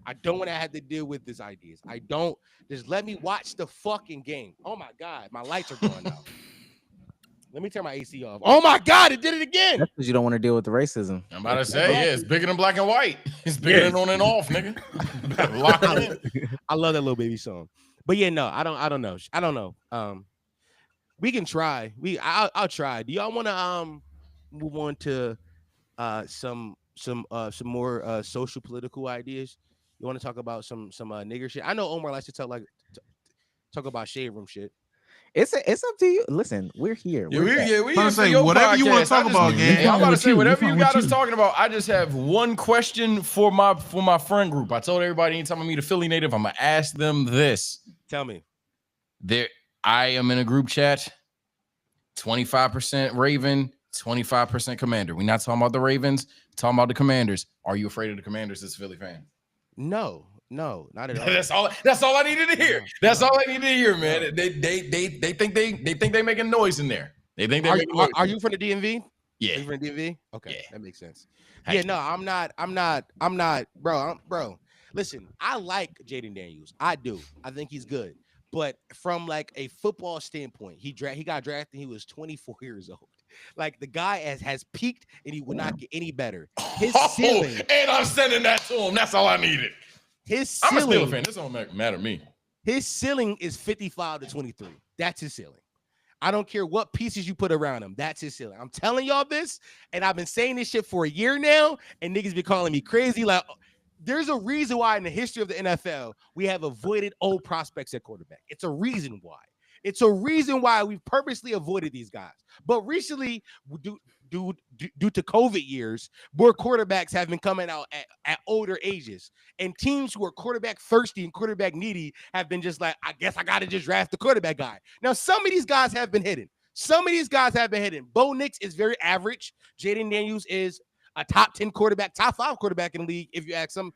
I don't want to have to deal with these ideas. I don't. Just let me watch the fucking game. Oh my God, my lights are going out. Let me turn my AC off. Oh my God, it did it again. That's because you don't want to deal with the racism. I'm about to say, yeah, it's bigger than black and white. It's bigger than on and off, nigga. Lock it in. I love that little baby song. But yeah, no, I don't know. We can try. I'll try. Do y'all want to move on to some more social political ideas? You want to talk about some nigger shit? I know Omar likes to talk about shade room shit. It's up to you. Listen, we're here. We say whatever you want to talk about, gang. I'm about to say whatever you got us talking about. I just have one question for my friend group. I told everybody anytime I meet a Philly native, I'm gonna ask them this. Tell me. I am in a group chat. 25% Raven, 25% Commander. We're not talking about the Ravens. We're talking about the Commanders. Are you afraid of the Commanders as a Philly fan? No, not at all. That's all I needed to hear. That's all I needed to hear, man. They think they making noise in there. They think they making noise. Are you from the DMV? Yeah. Are you from the DMV? Okay, yeah. That makes sense. Yeah, no, I'm not, bro. Listen, I like Jaden Daniels. I do. I think he's good. But from like a football standpoint, he got drafted. He was 24 years old. Like the guy has peaked, and he would not get any better. His ceiling, and I'm sending that to him. That's all I needed. His ceiling, I'm a Steelers fan. This don't matter to me. His ceiling is 55 to 23. That's his ceiling. I don't care what pieces you put around him. That's his ceiling. I'm telling y'all this, and I've been saying this shit for a year now, and niggas be calling me crazy. Like, there's a reason why in the history of the NFL we have avoided old prospects at quarterback. It's a reason why. It's a reason why we've purposely avoided these guys. But recently, due to COVID years, more quarterbacks have been coming out at older ages. And teams who are quarterback thirsty and quarterback needy have been just like, I guess I got to just draft the quarterback guy. Now, some of these guys have been hidden. Bo Nix is very average. Jaden Daniels is a top 10 quarterback, top 5 quarterback in the league, if you ask some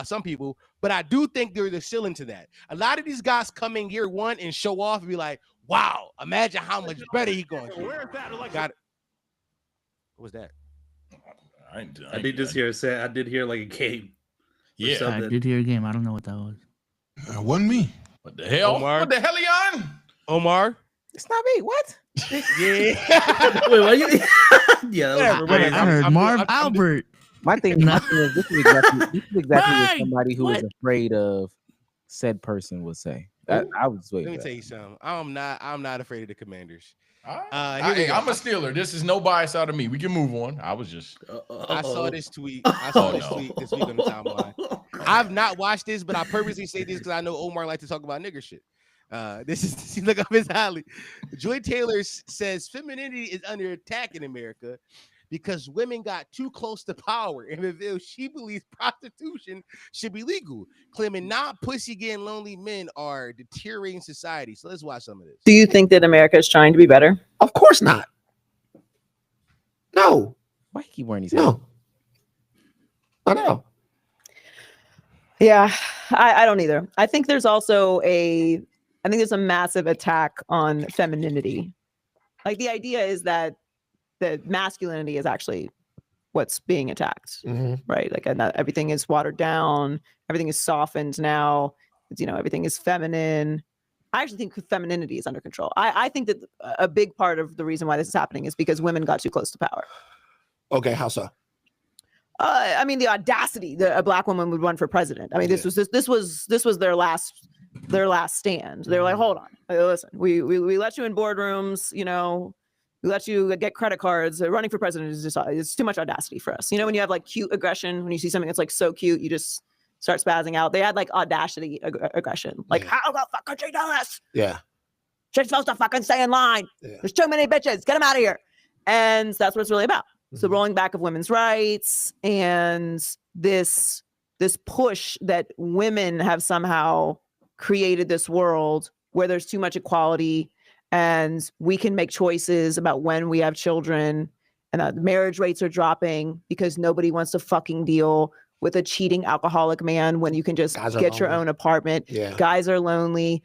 some people. But I do think there's a ceiling to that. A lot of these guys come in year one and show off and be like, wow, imagine how much better he's going to be. Got it. What was that? I did just hear say I did hear like a game. Yeah, I did hear a game. I don't know what that was. It wasn't me. What the hell? Omar? What the hell, on? Omar? It's not me. What? Yeah. Wait, what you? Yeah, that was I heard Marv Albert. My thing is this is exactly what somebody who is afraid of said person would say. I was waiting. Let me tell you something. I'm not afraid of the Commanders. I'm a Steeler. This is no bias out of me. We can move on. I was just. I saw this tweet. Tweet this week on the timeline. I've not watched this, but I purposely say this because I know Omar likes to talk about nigger shit. This is look up his alley. Joy Taylor says femininity is under attack in America because women got too close to power and revealed she believes prostitution should be legal, claiming not pussy getting lonely men are deteriorating society. So let's watch some of this. Do you think that America is trying to be better? Of course not. No. Why he keep wearing these? No. Not at all. Yeah, I don't either. I think there's also a I think there's a massive attack on femininity. Like the idea is that the masculinity is actually what's being attacked, right? Like everything is watered down, everything is softened now. Everything is feminine. I actually think femininity is under control. I think that a big part of the reason why this is happening is because women got too close to power. Okay, how so? I mean, the audacity that a black woman would run for president. I mean, this was their last stand. They were like, hold on, listen, we let you in boardrooms, we let you get credit cards. Running for president is it's too much audacity for us. When you have like cute aggression, when you see something that's like so cute, you just start spazzing out. They had like audacity aggression. Like, how the fuck could she do this? Yeah. She's supposed to fucking stay in line. Yeah. There's too many bitches. Get them out of here. And that's what it's really about. So rolling back of women's rights and this push that women have somehow created this world where there's too much equality and we can make choices about when we have children, and marriage rates are dropping because nobody wants to fucking deal with a cheating alcoholic man when you can just get your own apartment. Yeah. Guys are lonely.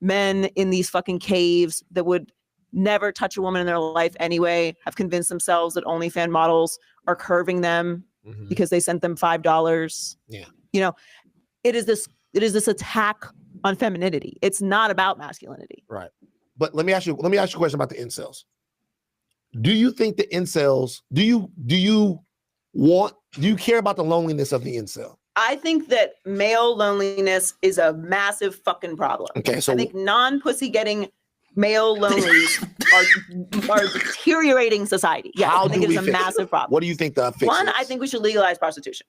Men in these fucking caves that would never touch a woman in their life anyway have convinced themselves that OnlyFans models are curving them because they sent them $5. Yeah. It is this attack on femininity. It's not about masculinity. Right. But let me ask you a question about the incels. Do you think the incels, do you care about the loneliness of the incel? I think that male loneliness is a massive fucking problem. Okay, so I think non-pussy getting male lonelies are deteriorating society. Yeah, I think it is a massive problem. What do you think the fix is? I think we should legalize prostitution.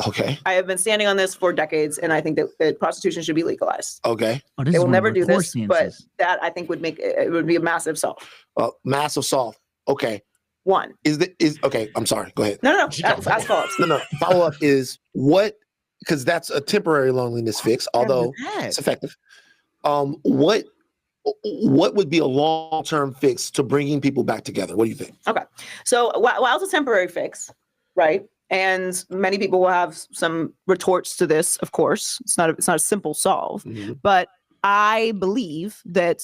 Okay. I have been standing on this for decades, and I think that prostitution should be legalized. Okay. They will never do this, but that I think would be a massive solve. Massive solve. Okay. One okay. I'm sorry. Go ahead. No. Ask follow-ups. No. Follow-up is what? Because that's a temporary loneliness fix, although it's effective. What would be a long-term fix to bringing people back together? What do you think? Okay. So while it's a temporary fix, right? And many people will have some retorts to this, of course. It's not a simple solve. But I believe that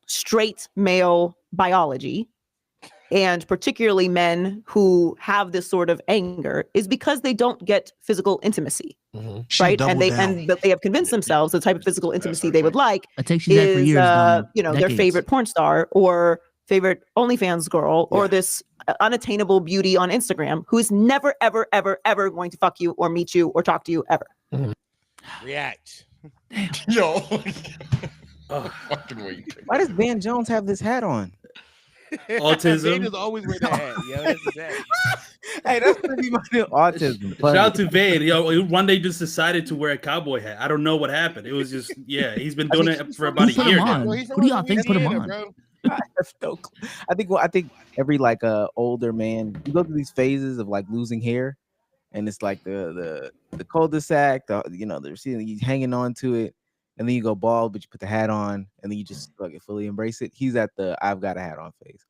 straight male biology, and particularly men who have this sort of anger, is because they don't get physical intimacy, right? And they have convinced themselves the type of physical intimacy they would like is, their favorite porn star or favorite OnlyFans girl or this unattainable beauty on Instagram who is never, ever, ever, ever going to fuck you or meet you or talk to you ever. React. Damn. Yo. Fucking weak. Why does Van Jones have this hat on? Autism. Van is always wear that hat. Yo, that's exactly. Hey, that's gonna be my new autism. Shout out to Vade. Yo, one day just decided to wear a cowboy hat. I don't know what happened. It was just, he's been doing it for about a year now. Who do y'all think put him on? I think every like older man, you go through these phases of like losing hair, and it's like the cul-de-sac, they're seeing you hanging on to it, and then you go bald, but you put the hat on, and then you just fully embrace it. He's at the I've got a hat on phase.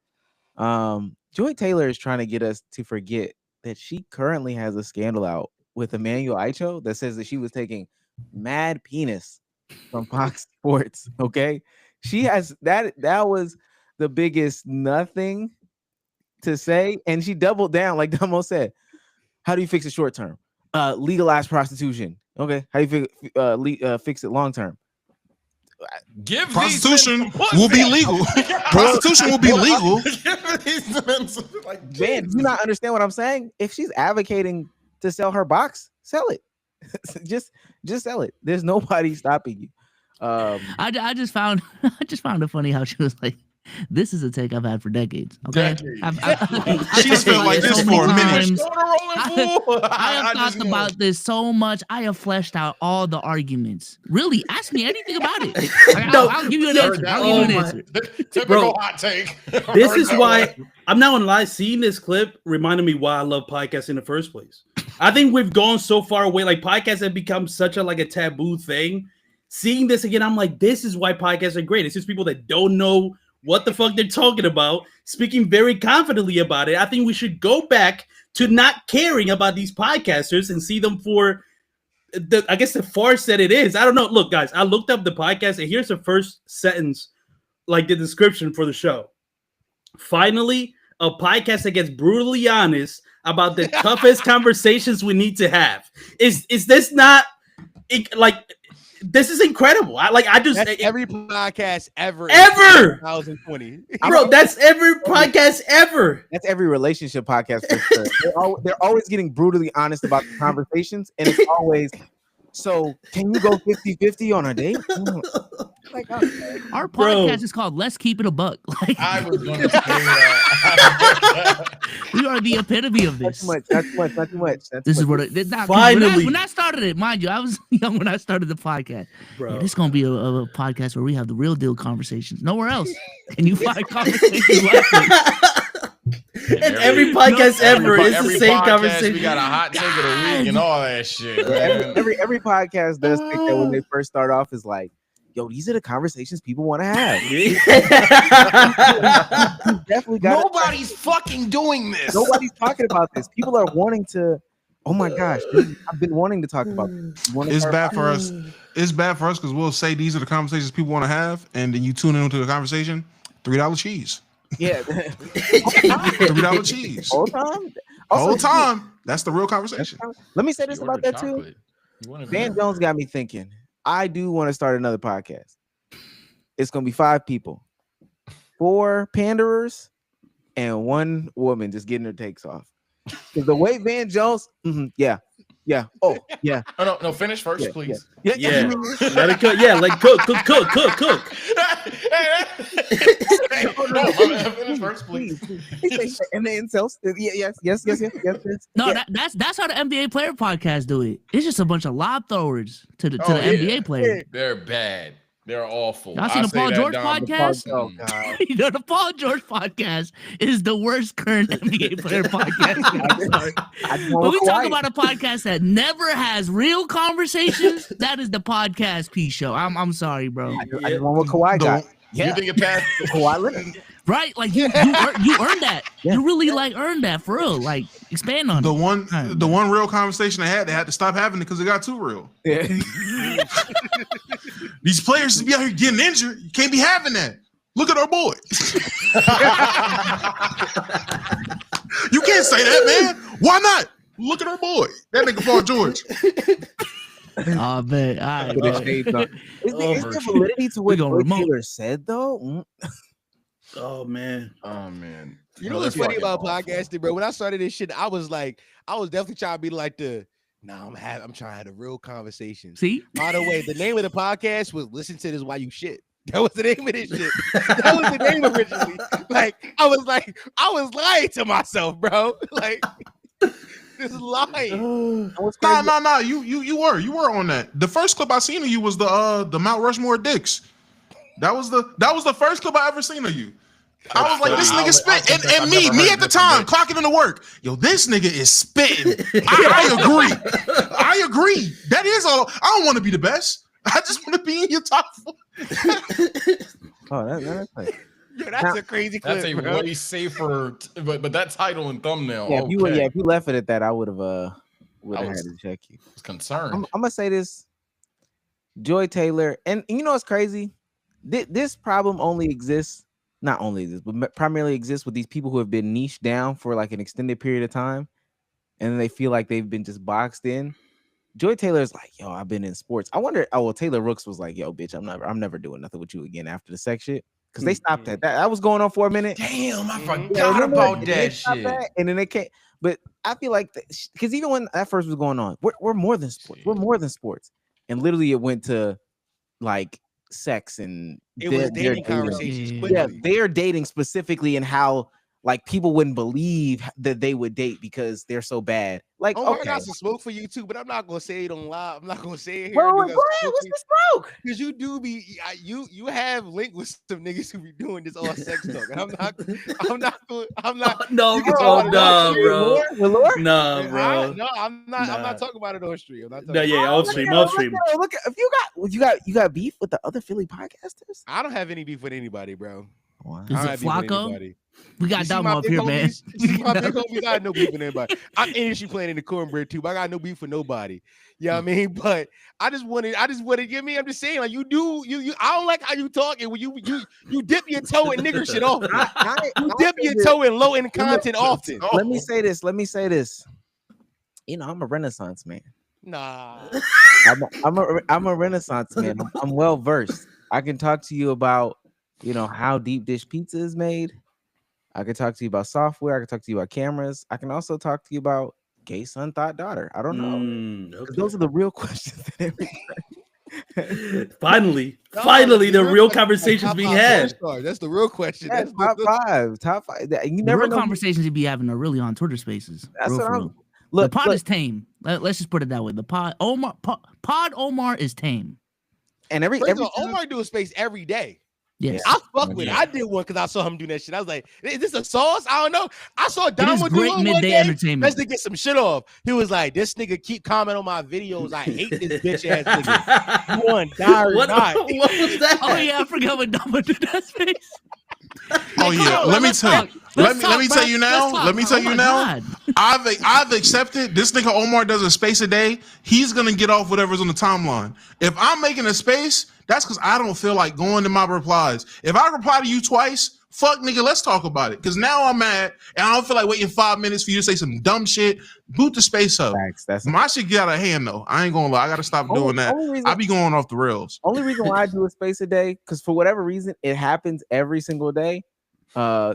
Joy Taylor is trying to get us to forget that she currently has a scandal out with Emmanuel Aicho that says that she was taking mad penis from Fox Sports. Okay, she has that was the biggest nothing to say, and she doubled down like Domo said. How do you fix it short term? Legalize prostitution. Okay, how do you fix it long term? Prostitution will be legal. Prostitution will be legal. Man, do you not understand what I'm saying? If she's advocating to sell her box, sell it. just sell it. There's nobody stopping you. I just found it funny how she was like, this is a take I've had for decades. Okay, She's felt like this for a minute. I have talked about this so much. I have fleshed out all the arguments. Really, ask me anything about it. I'll give you an answer. Typical hot take. This is why I'm not gonna lie. Seeing this clip reminded me why I love podcasts in the first place. I think we've gone so far away. Like podcasts have become such a taboo thing. Seeing this again, I'm like, this is why podcasts are great. It's just people that don't know what the fuck they're talking about, speaking very confidently about it. I think we should go back to not caring about these podcasters and see them for I guess the farce that it is. I don't know. Look, guys, I looked up the podcast, and here's the first sentence, like the description for the show. Finally, a podcast that gets brutally honest about the toughest conversations we need to have. Is this not like? This is incredible. That's every podcast ever. 2020. Bro, that's every podcast ever. That's every relationship podcast for sure. They're always getting brutally honest about the conversations, and it's always, so can you go 50-50 on a date? Like, our podcast is called Let's Keep It a Buck. Like, I was going to say that. We are the epitome of this. Not too much. This is what Finally. when I started it, mind you, I was young when I started the podcast. Bro. Yeah, this is gonna be a podcast where we have the real deal conversations. Nowhere else can you find conversations like this. And every podcast ever is the same podcast, conversation. We got a hot take of the week and all that shit. Man. Every podcast does think that when they first start off is like, yo, these are the conversations people want to have. Definitely got Nobody's fucking doing this. Nobody's talking about this. People are wanting to. Oh my gosh, I've been wanting to talk about this. It's bad for us. It's bad for us because we'll say these are the conversations people want to have, and then you tune into the conversation. $3 cheese. Yeah, $3 cheese. Whole time. Whole time. That's the real conversation. Let me say this about that too. Van Jones got me thinking. I do want to start another podcast. It's gonna be 5 people, 4 panderers, and 1 woman just getting her takes off. Because the way Van Jones, yeah. Oh, yeah. Oh, no, finish first, please. Yeah. Let it cook. Yeah, like cook. Finish first, please. And the incels. Yes. No, that's how the NBA player podcast do it. It's just a bunch of lob throwers to the NBA players. They're bad. They're awful. Y'all seen the Paul George podcast? Oh God. You know, the Paul George podcast is the worst current NBA player podcast. When we talk about a podcast that never has real conversations, that is the podcast P show. I'm sorry, bro. I just want what Kawhi got. You think it passed Kawhi Leonard? Right? Like you earned that. Yeah. You really like earned that for real. Like expand on the one real conversation they had to stop having it because it got too real. Yeah. These players be out here getting injured. You can't be having that. Look at our boy. You can't say that, man. Why not? Look at our boy. That nigga Paul George. Oh man, all right. Is there validity to what Taylor said though? Oh man. You know what's funny about podcasting, bro? When I started this shit, I was definitely trying to be like I'm trying to have a real conversation. See? By the way, the name of the podcast was "Listen to This While You Shit." That was the name of this shit. That was the name originally. I was lying to myself, bro. Like, this is lying. Nah. You were on that. The first clip I seen of you was the Mount Rushmore dicks. That was the first clip I ever seen of you. I was like, this nigga spit, and me at the time clocking into work. Yo, this nigga is spitting. I agree. That is all. I don't want to be the best. I just want to be in your top 4. Oh, that's like, that's a crazy clip. That's a way safer, but that title and thumbnail. Yeah, if you left it at that, I would have had to check you. I was concerned. I'm gonna say this, Joy Taylor, and you know what's crazy? This problem primarily exists with these people who have been niched down for like an extended period of time, and then they feel like they've been just boxed in. Joy Taylor's like, yo, I've been in sports. I wonder. Oh well, Taylor Rooks was like, yo, bitch, I'm never doing nothing with you again after the sex shit. Because they stopped that. That was going on for a minute. Damn, I forgot about that shit. And then they can't. But I feel like because even when that first was going on, we're more than sports. We're more than sports. And literally, it went to like sex and it was dating conversations. Yeah, they are dating specifically in how like people wouldn't believe that they would date because they're so bad. Like, I got some smoke for you too, but I'm not gonna say it on live. I'm not gonna say it here. Bro, go ahead. What's the smoke? Because you do be you have linked with some niggas who be doing this all sex talk, and I'm not. No, bro. No, bro. No, I'm not talking about it on stream. Off stream. Look, if you got beef with the other Philly podcasters, I don't have any beef with anybody, bro. Wow. Is it Flacco? We got Domo up here, man. You see my big homies? I got no beef with anybody. I'm industry playing in the cornbread too, but I got no beef with nobody. You know what I mean? But I just wanted, give me. I'm just saying, like you. I don't like how you talking when you dip your toe in nigger shit often. You dip your toe in low end content often. Let me say this. You know, I'm a Renaissance man. Nah, I'm a Renaissance man. I'm well versed. I can talk to you about, you know, how deep dish pizza is made. I can talk to you about software. I can talk to you about cameras. I can also talk to you about gay son, thought daughter. I don't know. Okay. Those are the real questions. Finally, the real conversations being had. That's the real question. That's top five. You never know. Conversations you be having are really on Twitter Spaces. That's what I'm. Look, the pod is tame. Let's just put it that way. The pod Omar is tame. And every Omar do a space every day. Yes. I fuck with it. I did one because I saw him do that shit. I was like, is this a sauce? I don't know. I saw Domo do great midday entertainment. Let's get some shit off. He was like, this nigga keep commenting on my videos. I hate this bitch ass nigga. You want die or not. What was that? Oh yeah, I forgot what Domo did that space. Oh yeah, let me tell you. Let me tell you now. Let me tell you now. I've accepted this nigga Omar does a space a day. He's gonna get off whatever's on the timeline. If I'm making a space, that's because I don't feel like going to my replies. If I reply to you twice, fuck nigga, let's talk about it. Because now I'm mad and I don't feel like waiting 5 minutes for you to say some dumb shit. Boot the space up. That's my shit get out of hand though. I ain't gonna lie. I gotta stop doing that. I be going off the rails. Only reason why I do a space a day, because for whatever reason it happens every single day.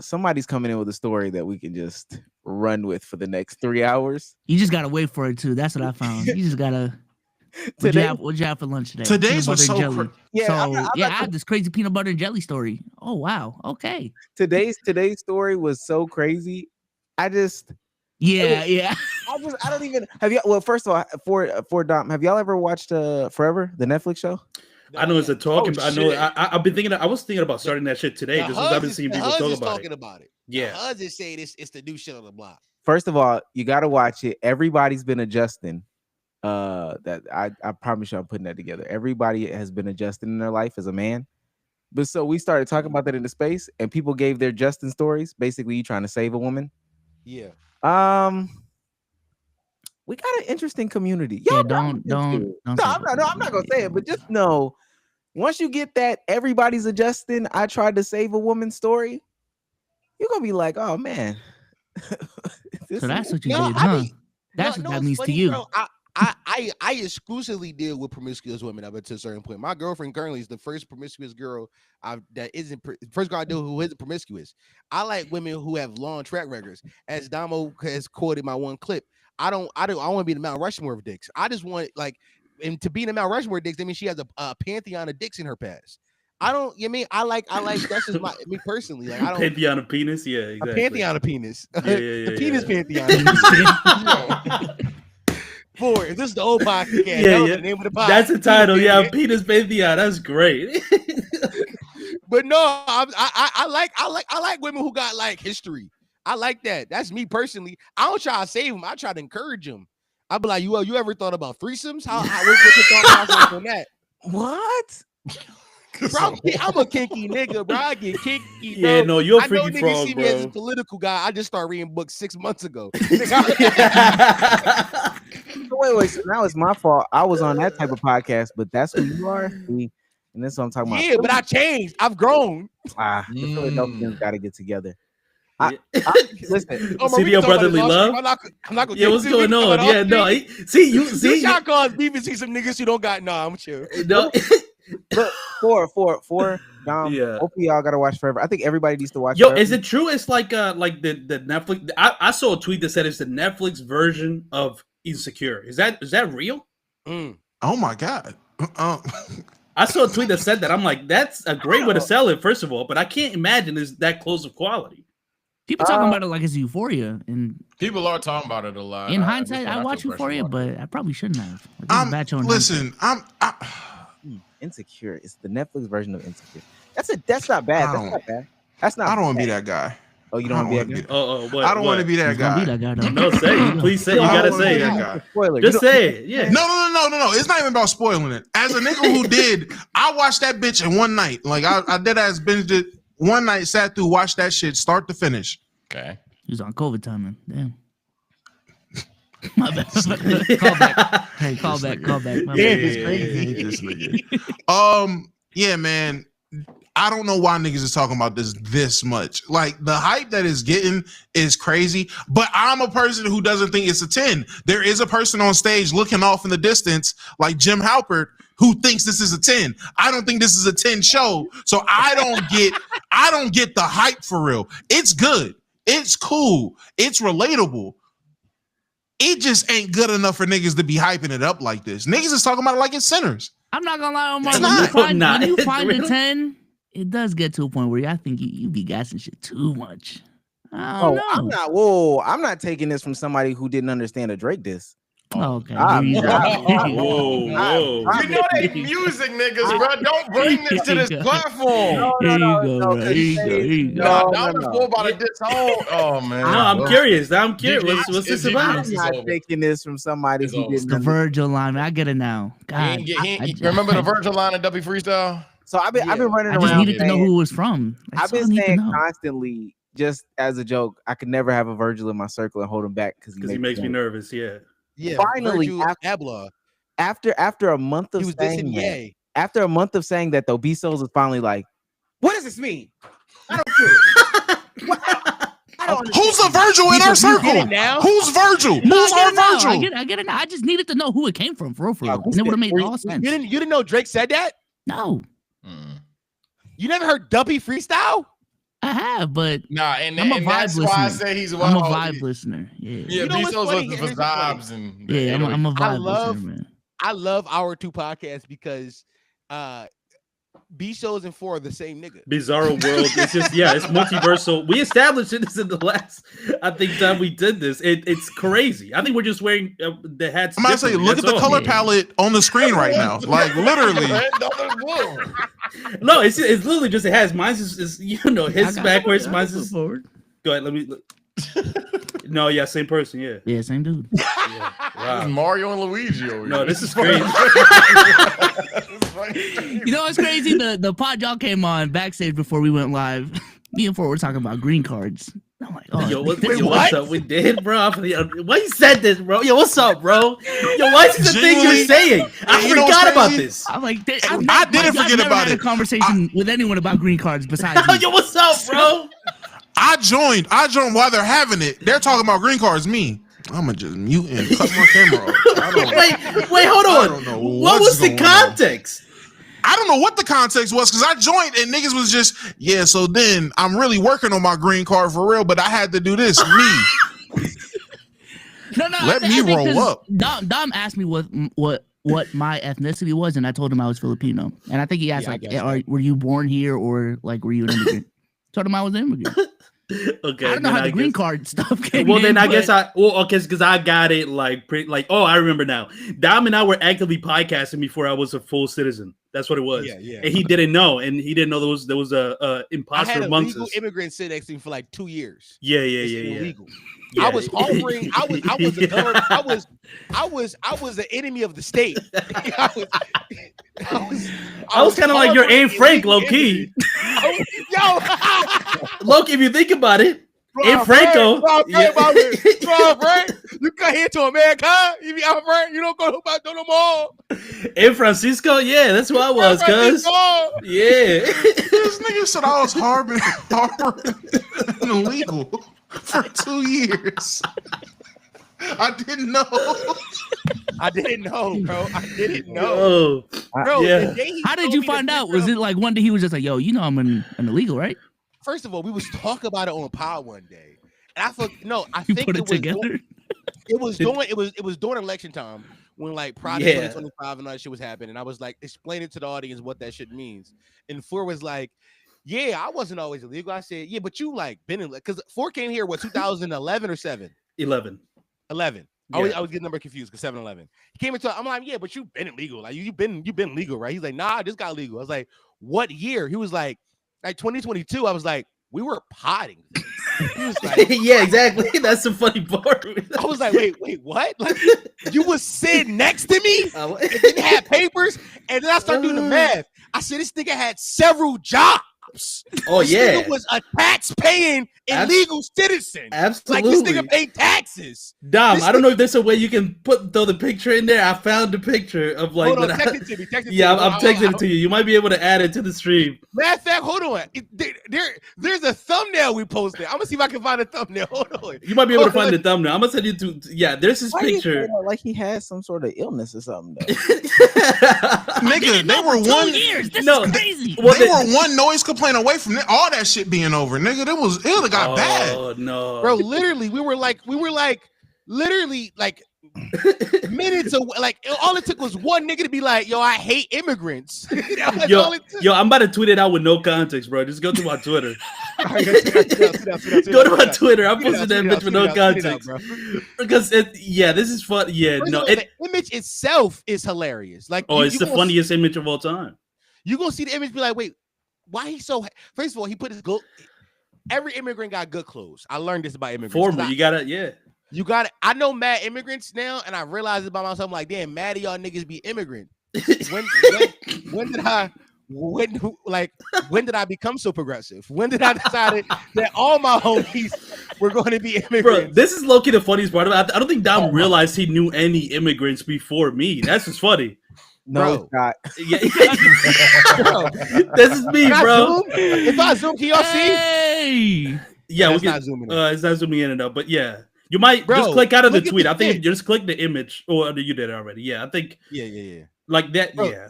Somebody's coming in with a story that we can just run with for the next 3 hours. You just gotta wait for it too. That's what I found. You just gotta. What'd you have for lunch today? Today's was so jelly. I had this crazy peanut butter and jelly story. Oh wow. Okay. Today's story was so crazy. I don't even have you. Well, first of all, for Dom, have y'all ever watched Forever, the Netflix show? I know it's a talking. I know. I've been thinking. I was thinking about starting that shit today just because I've been seeing people talking about it. Yeah, Huz is saying it's the new shit on the block. First of all, you got to watch it. Everybody's been adjusting. That I promise you, I'm putting that together. Everybody has been adjusting in their life as a man. But so we started talking about that in the space, and people gave their Justin stories. Basically, you trying to save a woman. Yeah. We got an interesting community. Yeah, don't. I'm not gonna say it, but just know. Once you get that everybody's adjusting, I tried to save a woman story, you're gonna be like, oh man. So that's what you did, huh? That's what that means to you. Bro, I exclusively deal with promiscuous women up to a certain point. My girlfriend currently is the first promiscuous girl first girl I deal with who isn't promiscuous. I like women who have long track records. As Domo has quoted my one clip, I want to be the Mount Rushmore of dicks. I just want and to be in the Mount Rushmore dicks, that means she has a pantheon of dicks in her past. I don't. You mean I like that's just me personally. Like I don't. Pantheon of penis, yeah, exactly. A pantheon of penis. The penis pantheon. If this is the old podcast, the name of the podcast. That's the title. Yeah, penis pantheon. That's great. But no, I like women who got like history. I like that. That's me personally. I don't try to save them. I try to encourage them. I'll be like, you ever thought about threesomes? What's your thought process on that? What? Bro, I'm a kinky nigga, bro. I get kinky. Yeah, bro. no, you're a freaky I know niggas frog, see bro. me as a political guy. I just started reading books 6 months ago. Wait. So now it's my fault. I was on that type of podcast, but that's who you are. And that's what I'm talking about. Yeah, but I changed. I've grown. The Philadelphians got to get together. Listen, CDL brotherly love. I'm not gonna. Yeah, what's going on? Yeah, no. See. Y'all cause beef and see some niggas who don't got. No, I'm chill. No. Look, four. Hope y'all gotta watch Forever. I think everybody needs to watch. Yo, Forever. is it true? It's like the Netflix. I saw a tweet that said it's the Netflix version of Insecure. Is that real? Oh my god. I saw a tweet that said that. I'm like, that's a great way to sell it. First of all, but I can't imagine it's that close of quality. People talking about it like it's Euphoria, and people are talking about it a lot. In hindsight, I watch Euphoria, but I probably shouldn't have. Insecure. It's the Netflix version of Insecure. That's not bad. That's not. I don't want to be that guy. Oh, you don't want to be that guy. I don't want to be that guy. No, say it. Please say it. You gotta say it. Spoiler. Just say it. Yeah. No. It's not even about spoiling it. As a nigga who did, I watched that bitch in one night. Like I dead ass binged it One night, sat through, watched that shit start to finish. Okay. He was on COVID timing. Damn. My bad. Call back. Hey, call back. My bad. This nigga. Yeah, man. I don't know why niggas is talking about this much. Like, the hype that it's getting is crazy, but I'm a person who doesn't think it's a 10. There is a person on stage looking off in the distance, like Jim Halpert, who thinks this is a 10. I don't think this is a 10 show, so I don't get the hype for real. It's good. It's cool. It's relatable. It just ain't good enough for niggas to be hyping it up like this. Niggas is talking about it like it's sinners. I'm not gonna lie, Omar. It's When not. you find the 10, it does get to a point where I think you be gassing shit too much. I don't know. I'm not taking this from somebody who didn't understand a Drake diss. Oh, okay. Whoa. You know they music niggas, bro. Don't bring this to this platform. Here you go. About a diss home. Oh man. No, I'm curious. What's this about? I'm not taking this from somebody who didn't. The Virgil line, I get it now. God, remember the Virgil line in W Freestyle? So I've been running around. I just needed to know who it was from. I've been saying constantly, just as a joke, I could never have a Virgil in my circle and hold him back because he makes me nervous. Yeah. Finally, after a month of saying that, after a month of saying that, though, Bsolz was finally like, "What does this mean? I don't care." Who's the Virgil in our circle? Who's Virgil? Who's our Virgil? I get it now. I just needed to know who it came from, for real. And it would have made all sense. You didn't know Drake said that? No. You never heard Duppy freestyle? I have, but and I'm a vibe that's listener. why I say he's I'm a vibe listener. Yeah, you know Bsolz was for vibes and I'm a vibe listener, man. I love our two podcasts because Bsolz and 4 are the same nigga. Bizarro world. It's just it's multiversal. We established this in the last, I think, time we did this. It's crazy. I think we're just wearing the hats. I'm about to say, look at the color palette on the screen right now. Like literally. No, it's literally just it has mine's is his backwards, mine's is forward. Go ahead, let me. No, same person, yeah, same dude. Wow. Mario and Luigi. No, this is crazy. You know what's crazy? The pod y'all came on backstage before we went live. Me and 4 were talking about green cards. I'm like, oh, what's up? We did, bro. Why you said this, bro? Yo, what's up, bro? Yo, why is this the thing you're saying? I forgot about this. I'm like, I didn't forget about it. A conversation with anyone about green cards besides you. Yo, what's up, bro? I joined while they're having it. They're talking about green cards. Me, I'm gonna just mute and cut my camera off. Wait, hold on. What was the context? I don't know what the context was because I joined and niggas was just, so then I'm really working on my green card for real, but I had to do this. Me. No. Let me roll up. Dom asked me what my ethnicity was, and I told him I was Filipino. And I think he asked, were you born here or like were you an immigrant? Told him I was an immigrant. Okay, I don't know how the green card stuff came. Well, then I guess because I got it I remember now. Dom and I were actively podcasting before I was a full citizen. That's what it was. Yeah. And he didn't know, there was a imposter I had amongst a legal us. immigrant sit next to me for like 2 years. Yeah. Illegal. I was hovering. I was the enemy of the state. I was kind of like your Anne Frank, low key. Look, if you think about it, Anne Franco. You come here to America, you be out front. You don't go about no more. In Francisco, that's who I was, cuz. Yeah. This nigga said I was harboring illegal for 2 years. I didn't know. Bro. I didn't know. Bro, how did you find out? Was it like one day he was just like, yo, I'm an illegal, right? First of all, we was talking about it on pod one day. And I think put it together. It was during election time when like Project 2025 and all that shit was happening. And I was like explaining to the audience what that shit means. And 4 was like, I wasn't always illegal. I said, but you like been in, because 4 came here 2011 or 7? 11. I was getting number confused because 7-11. He came into I'm like, but you've been illegal. Like you've been legal, right? He's like, nah, I just got legal. I was like, what year? He was like 2022. I was like, we were potting. He was like, yeah, exactly. That's the funny part. I was like, wait, what? Like you was sitting next to me and then had papers, and then I started doing the math. I said, this nigga had several jobs. stamps. Oh this yeah, nigga was a tax-paying illegal citizen. Absolutely, like this nigga paid taxes. Dom, I don't know if there's a way you can throw the picture in there. I found the picture of like. Hold on, text it to me. I'm texting it to you. You might be able to add it to the stream. Matter of fact, hold on. There's a thumbnail we posted. I'm gonna see if I can find a thumbnail. Hold on. You might be able to find the thumbnail. I'm gonna send you to. Yeah, there's his picture. Like he has some sort of illness or something. Nigga, they were 1 year. This is crazy. They were one noise complaint away from all that shit being over. Nigga, it would have got bad. Oh no, bro! Literally, we were like literally like minutes away. Like all it took was one nigga to be like, "Yo, I hate immigrants." yo, I'm about to tweet it out with no context, bro. Just go to my Twitter. Go to my Twitter. I'm posting that bitch with no context, because this is fun. Yeah, no, the image itself is hilarious. Like, it's the funniest image of all time. You gonna see the image, be like, wait, why he so? First of all, he put his good. Every immigrant got good clothes. I learned this about immigrants. Formal, you gotta, you got it. I know mad immigrants now, and I realized it by myself. I'm like, damn, mad of y'all niggas be immigrant. When did I become so progressive? When did I decide that all my homies were going to be immigrants? Bro, this is low-key the funniest part of it. I don't think Dom realized he knew any immigrants before me. That's just funny. No, it's not. Yeah. This is me, bro. If I zoom, can y'all see? Hey. Yeah, it's not zooming in. It's not zooming in enough, but yeah. You might just click out of the tweet. I think you just click the image. Oh, you did it already. Yeah, I think. Yeah. Like that. Bro, yeah.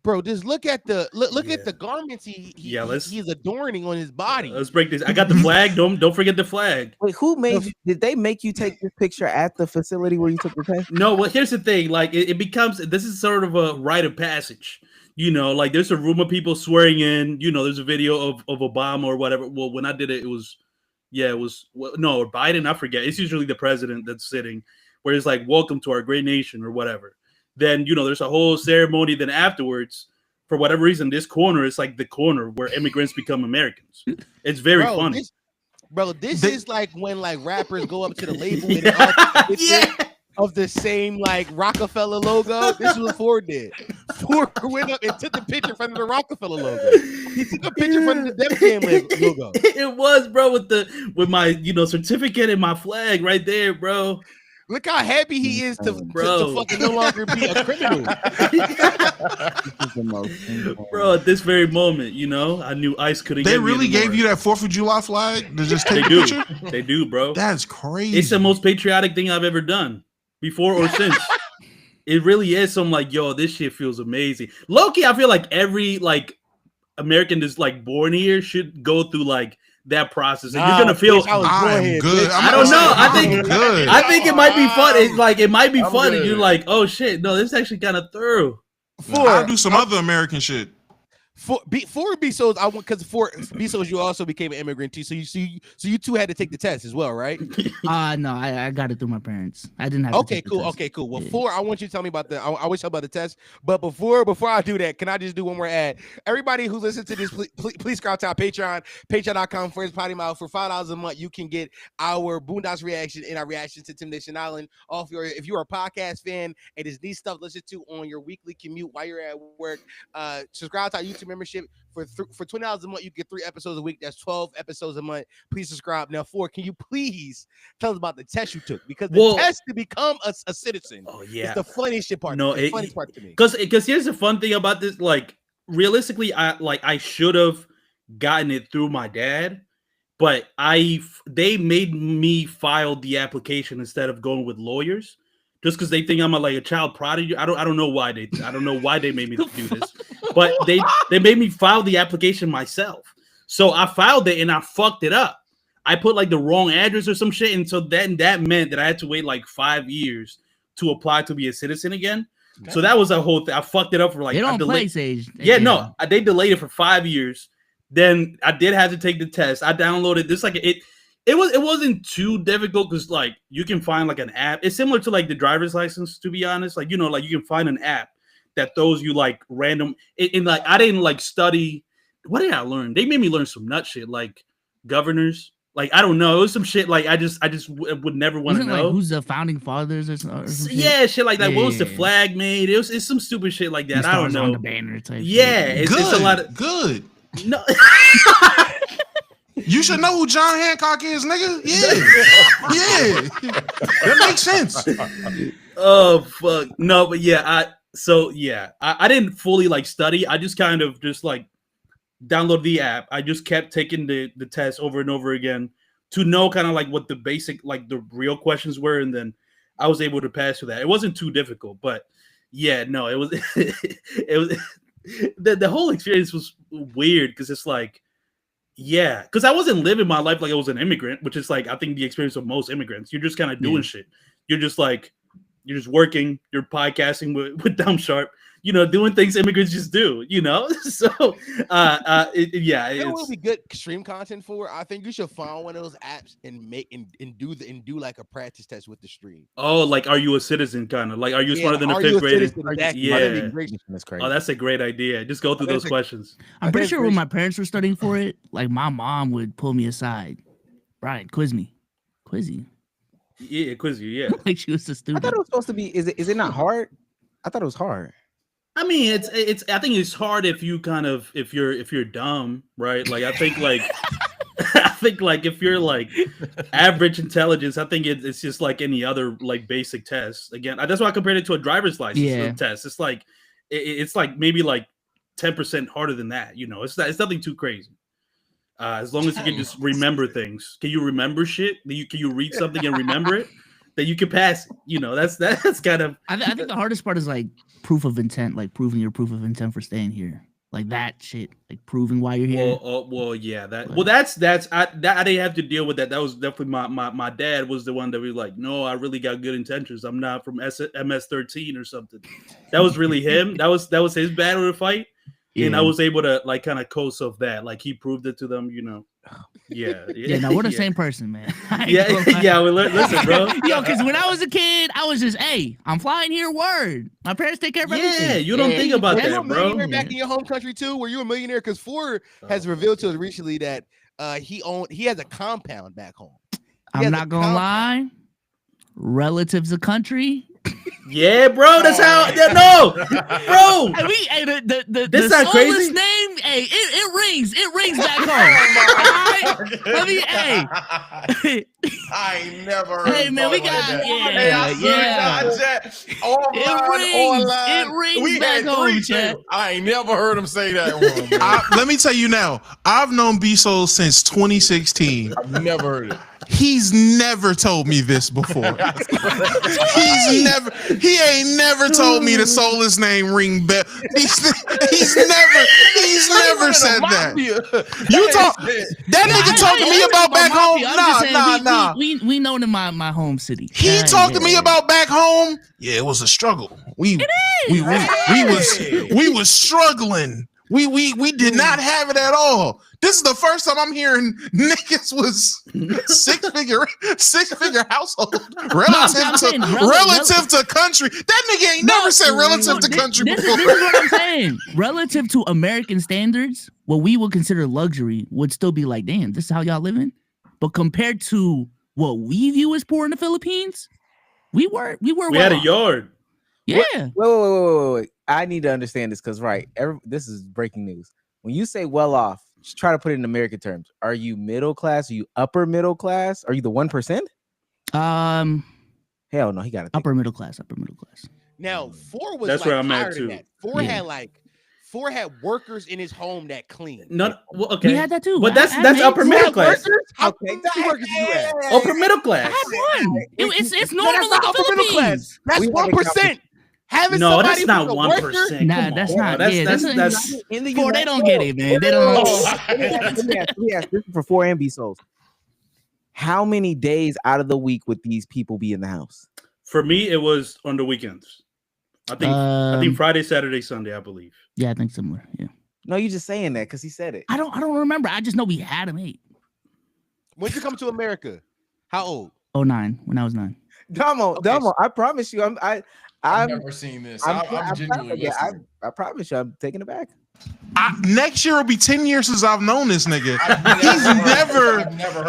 Bro, just look at the at the garments he's adorning on his body. Let's break this. I got the flag. Don't forget the flag. Wait, who made you? Did they make you take this picture at the facility where you took the test? No, well, here's the thing. Like it becomes, this is sort of a rite of passage. You know, like there's a room of people swearing in. You know, there's a video of Obama or whatever. Well, when I did it, it was Biden. I forget. It's usually the president that's sitting, where it's like, "Welcome to our great nation" or whatever. Then, there's a whole ceremony. Then afterwards, for whatever reason, this corner is like the corner where immigrants become Americans. It's very funny. This is like when like rappers go up to the label and of the same like Rockefeller logo. This is what Ford did. Ford went up and took the picture from the Rockefeller logo. He took a picture from the Def Jam logo. It was, bro, with my certificate and my flag right there, bro. Look how happy he is to fucking no longer be a criminal. Bro, at this very moment, I knew ICE couldn't. They really gave you that 4th of July flag to just take a picture? They do, bro. That's crazy. It's the most patriotic thing I've ever done, before or since. It really is. So I'm like, yo, this shit feels amazing. Low-key, I feel like every American that's born here should go through that process, and you're gonna feel. I'm good. I don't know. I think it might be fun. It's it might be fun, and you're like, oh shit, no, this is actually kind of thorough. I'll do some other American shit. For Bsolz, I went because for Bsolz, you also became an immigrant too. So you two had to take the test as well, right? No, I got it through my parents. I didn't have. Okay, cool. Okay, cool. Well, I want you to tell me about I wish about the test, but before I do that, can I just do one more ad? Everybody who listens to this, please subscribe to our Patreon, patreon.com/PoddyMouth. For $5 a month, you can get our Boondocks reaction and our reaction to Temptation Island. If you're a podcast fan and there's these stuff listen to on your weekly commute while you're at work, subscribe to our YouTube membership. For $20 a month, you get 3 episodes a week. That's 12 episodes a month. Please subscribe. Now, can you please tell us about the test you took? Because the test to become a citizen is the funniest shit part. The funniest part to me. Because here's the fun thing about this. Realistically, I should have gotten it through my dad, but they made me file the application instead of going with lawyers. Just because they think I'm a child prodigy. I don't know why they made me do this, but they made me file the application myself. So I filed it and I fucked it up. I put the wrong address or some shit, and so that meant that I had to wait 5 years to apply to be a citizen again. Okay. So that was a whole thing. I fucked it up for they don't play Sage. Yeah, no, they delayed it for 5 years. Then I did have to take the test. I downloaded this It wasn't too difficult because you can find an app. It's similar to the driver's license, to be honest. You can find an app that throws you random. And I didn't study. What did I learn? They made me learn some nut shit governors. I don't know. It was some shit I just would never want to know. Who's the founding fathers or something? Yeah, shit like that. What was the flag made? It's some stupid shit like that. I don't know. The banner type. Yeah, it's a lot of good. No. You should know who John Hancock is, nigga. Yeah. Yeah. That makes sense. Oh fuck. No, but yeah, I didn't fully like study. I just kind of just like download the app. I just kept taking the test over and over again to know kind of like what the basic, like the real questions were, and then I was able to pass through that. It wasn't too difficult, but yeah, no, it was it was the whole experience was weird because it's like, yeah, because I wasn't living my life like I was an immigrant, which is like I think the experience of most immigrants. You're just kind of doing shit. You're just working, you're podcasting with Dumb Sharp, you know, doing things immigrants just do, you know. So it will be good stream content for. I think you should find one of those apps and make and do like a practice test with the stream. Oh, like, are you a citizen? Kind of like, are you smarter than a fifth grader? Exactly. Yeah. That's crazy. Oh, that's a great idea. Just go through those questions. I'm pretty sure when my parents were studying for it, like my mom would pull me aside. Brian, quiz me. Quiz you. Yeah, quiz you, yeah. Like she was a I student. thought it was supposed to be. Is it not hard? I thought it was hard. I mean, it's. I think it's hard if you kind of if you're dumb, right? Like I think like if you're like average intelligence, I think it's just like any other like basic test. Again, that's why I compared it to a driver's license test. It's like it's like maybe like 10% harder than that. You know, it's nothing too crazy. As long as you can just remember things. Can you remember shit? Can you read something and remember it? That you can pass it. You know, that's kind of. I think the hardest part is like proof of intent, like proving your proof of intent for staying here, like that shit, like proving why you're here. Well, yeah, that. Well, I didn't have to deal with that. That was definitely my dad was the one that was like, no, I really got good intentions. I'm not from MS-13 or something. That was really him. That was his battle to fight. Yeah. And I was able to like kind of coast off that. Like he proved it to them, you know. Yeah. No, we're the same person, man. Yeah. Well, listen, bro. Yo, because when I was a kid, I was just, hey, I'm flying here. Word. My parents take care of everything. Yeah, you don't think about that, bro. Back in your home country too, were you a millionaire? Because Ford has revealed to us recently that he has a compound back home. I'm not gonna lie. Relatives of country. Yeah, bro. That's how. No, bro. This not crazy. Name, hey, it rings. It rings back home. Right? Let me, hey. I ain't never heard. Hey, man, we got It rings back home, chat. I ain't never heard him say that one. Let me tell you now. I've known Bsolz since 2016. I've never heard it. He's never told me this before. He ain't never told me the Soulless name ring bell. He's never said that. You talk that nigga talking to me about back home. Nah. We know in my home city. He talked to me about back home. Yeah, it was a struggle. We was struggling. We did not have it at all. This is the first time I'm hearing niggas was six figure household relative to country. That nigga ain't never said relative to country before. This is what I'm saying. Relative to American standards, what we would consider luxury would still be like, damn, this is how y'all living. But compared to what we view as poor in the Philippines, we had a yard. Yeah. Wait. I need to understand this because this is breaking news. When you say well off, just try to put it in American terms. Are you middle class? Are you upper middle class? Are you the 1%? Hell no, he got it. Upper middle class. Now, Ford was that's like where I'm at too. That. Ford had workers in his home that cleaned. Okay. We had that too. But that's upper middle class. Okay, workers you had? Upper middle class. I had one. It's normal in the Philippines. That's 1%. That's not 1%. Nah, that's not. That's in the Ford, they don't get it, man. They don't. Yes, this is for 4 and Bsolz. How many days out of the week would these people be in the house? For me, it was on the weekends. I think Friday, Saturday, Sunday, I believe. Yeah, I think similar. Yeah. No, you just saying that because he said it. I don't remember. I just know we had him 8. When did you come to America? How old? 09, when I was 9. Domo, I promise you, I've never seen this. I'm genuinely listening. I promise you, I'm taking it back. Next year will be 10 years since I've known this nigga.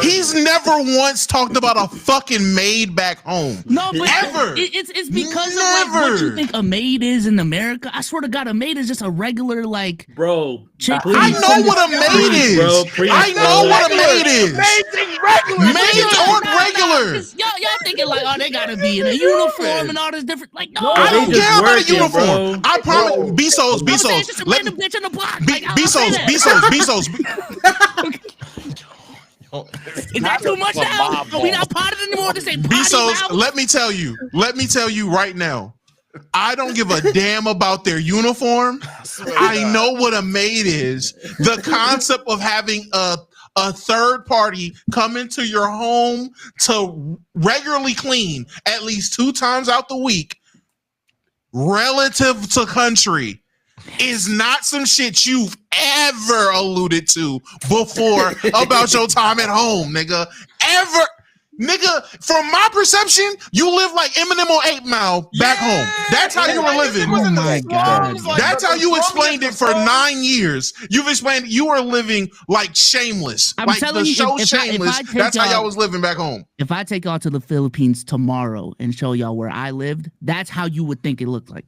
He's never once talked about a fucking maid back home. No, but ever. It's because of like what you think a maid is in America. I swear to God, a maid is just a regular like chick. I know what a maid is. I know what a maid is. Maids aren't regular. Y'all thinking like, oh, they gotta be in a uniform and all this different. Like, no, I don't care about a uniform. Bro. I promise. Bsolz. Just a random bitch in the block. Like, Bsolz. Is that too much now? Are we not potted anymore to say Bsolz, let me tell you right now. I don't give a damn about their uniform. I know what a maid is. The concept of having a third party come into your home to regularly clean at least 2 times out the week relative to country is not some shit you've ever alluded to before about your time at home, nigga. Ever. Nigga, from my perception, you live like Eminem on 8 Mile back home. That's how you were living. Oh my God. That's how you explained it for 9 years. You've explained you were living like Shameless. I'm like telling the you, show if Shameless. That's how y'all was living back home. If I take y'all to the Philippines tomorrow and show y'all where I lived, that's how you would think it looked like.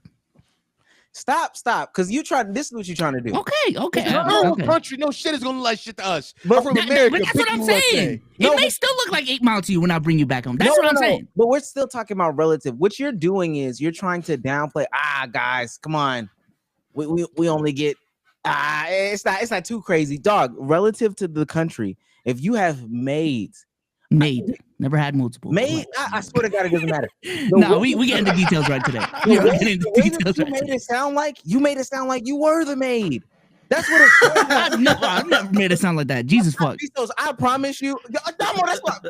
Stop, because you trying. This is what you're trying to do. Okay. No country, no shit is gonna look like shit to us. But from America. But that's what I'm saying. It may still look like 8 Mile to you when I bring you back home. That's what I'm saying. But we're still talking about relative. What you're doing is you're trying to downplay. Guys, come on. We only get it's not too crazy, dog. Relative to the country, if you have maids. Never had multiple. Maid, I swear to God, it doesn't matter. No, we get into details right today. You made it sound like you were the maid. That's what it's. I've never made it sound like that. Jesus fuck. Bsolz, I promise you, Domo. That's what.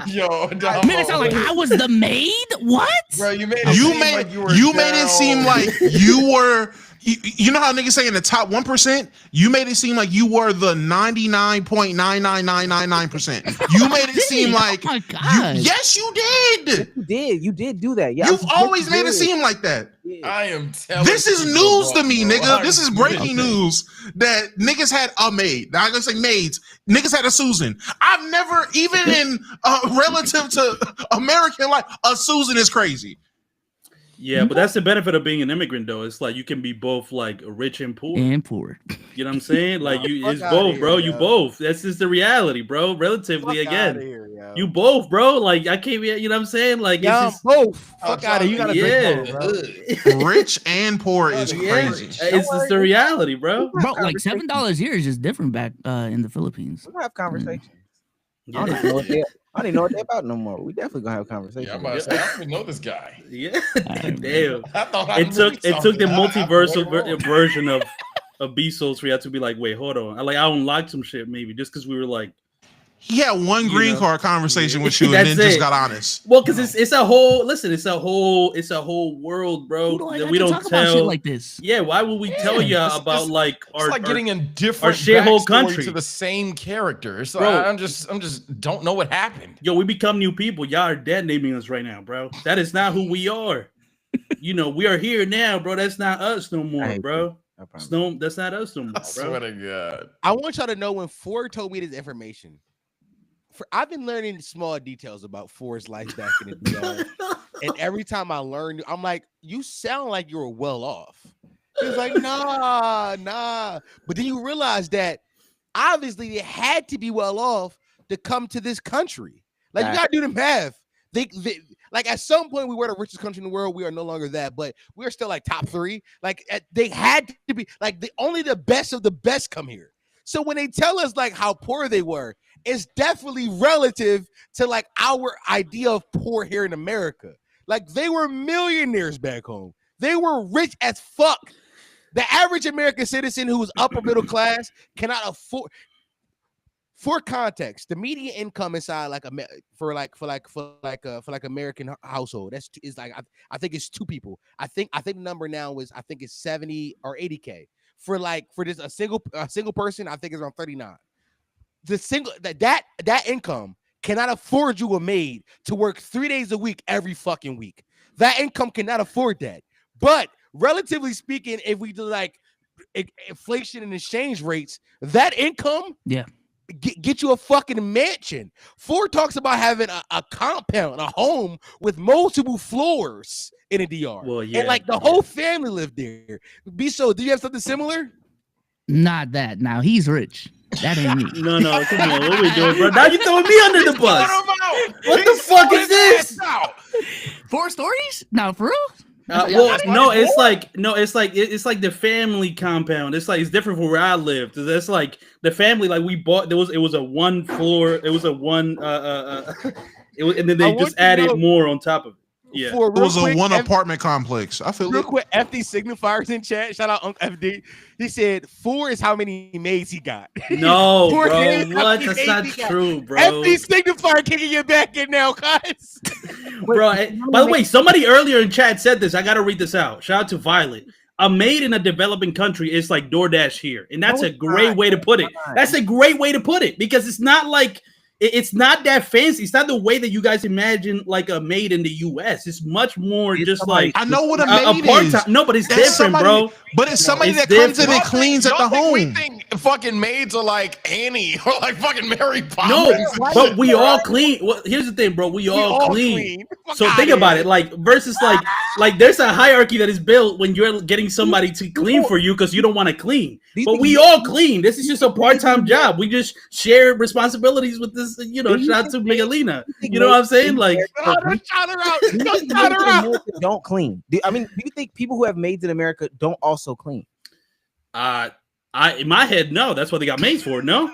Yo, Domo. Made it sound like I was the maid. What? Bro, you made it seem like you were. You know how niggas say in the top 1%? You made it seem like you were the 99.99999%. You made it seem like yes, you did. You did do that. Yeah, you've always made it seem like that. Yeah. I am telling this is news to me, nigga. This is breaking news that niggas had a maid. Now I'm gonna say maids. Niggas had a Susan. I've never, even in relative to American life, a Susan is crazy. Yeah, but that's the benefit of being an immigrant, though. It's like you can be both like rich and poor. You know what I'm saying? Like it's both, bro. You both. That's just the reality, bro. Relatively, again, you both, bro. Like I can't be. You know what I'm saying? Like it's just, both. Fuck out of here. You gotta bro. Rich and poor is crazy. It's just the reality, bro. Bro, like $7 here is just different back in the Philippines. We'll have conversations. I don't even know what they're about no more. We definitely gonna have a conversation. Yeah, I'm about to say, I don't even know this guy. Yeah, damn. I thought it took the multiversal version of Bsolz for you to be like, wait, hold on. I unlocked some shit maybe just because we were like. He had one green card conversation with you and then just got honest. Well, because it's a whole whole world, bro. That we don't talk tell about shit like this. Yeah, why would we tell you about like our getting a different shithole country to the same character? So bro, I'm just don't know what happened. Yo, we become new people. Y'all are dead naming us right now, bro. That is not who we are. We are here now, bro. That's not us no more, bro. That's not us no more, bro. I swear to God. I want y'all to know when Ford told me this information. I've been learning small details about Ford's life back in the DR, and every time I learn, I'm like, "You sound like you were well off." He was like, "Nah." But then you realize that obviously they had to be well off to come to this country. Like you gotta do the math. They like at some point we were the richest country in the world. We are no longer that, but we're still like top 3. Like they had to be like only the best of the best come here. So when they tell us like how poor they were, it's definitely relative to like our idea of poor here in America. Like they were millionaires back home. They were rich as fuck. The average American citizen who was upper middle class cannot afford. For context, the median income inside like for American household is like I think it's 2 people. I think the number now is I think it's 70 or 80K. For just a single person, I think it's around 39. The single that income cannot afford you a maid to work 3 days a week every fucking week. That income cannot afford that. But relatively speaking, if we do like inflation and exchange rates, that income, Yeah. Get you a fucking mansion. Ford talks about having a compound, a home with multiple floors in a DR. Well, yeah, and like the whole family lived there. Bsolz, do you have something similar? Not that. Now he's rich. That ain't me. No, come on. What are we doing, bro? Now you throwing me under the bus. What the fuck is this? 4 stories? No, for real? It's like the family compound. It's like it's different from where I lived. It's like the family, like we bought. It was a 1 floor. It was a one. And then they just added more on top of it. Yeah, it was a 1 apartment complex. I feel real quick. FD signifiers in chat. Shout out Uncle FD. He said 4 is how many maids he got. No, bro. What? That's not true, bro. FD signifier kicking your back in now, guys. Bro, by the way, somebody earlier in chat said this. I got to read this out. Shout out to Violet. A maid in a developing country is like DoorDash here. And that's a great way to put it. That's a great way to put it because it's not like it's not that fancy. It's not the way that you guys imagine like a maid in the US. It's much more just like I know what a maid is. No, but it's different, bro. But it's somebody that comes in and cleans at the home. We think fucking maids are like Annie or like fucking Mary Poppins. No, but we all clean. Well, here's the thing, bro. We all clean. So think about it, like versus like there's a hierarchy that is built when you're getting somebody to clean for you because you don't want to clean. But we all clean. This is just a part-time job. We just share responsibilities with this. Shout out to Miguelina. You know what I'm saying? Like, don't shout her out. Don't clean. Do you think people who have maids in America don't also clean? In my head, no. That's what they got maids for. No,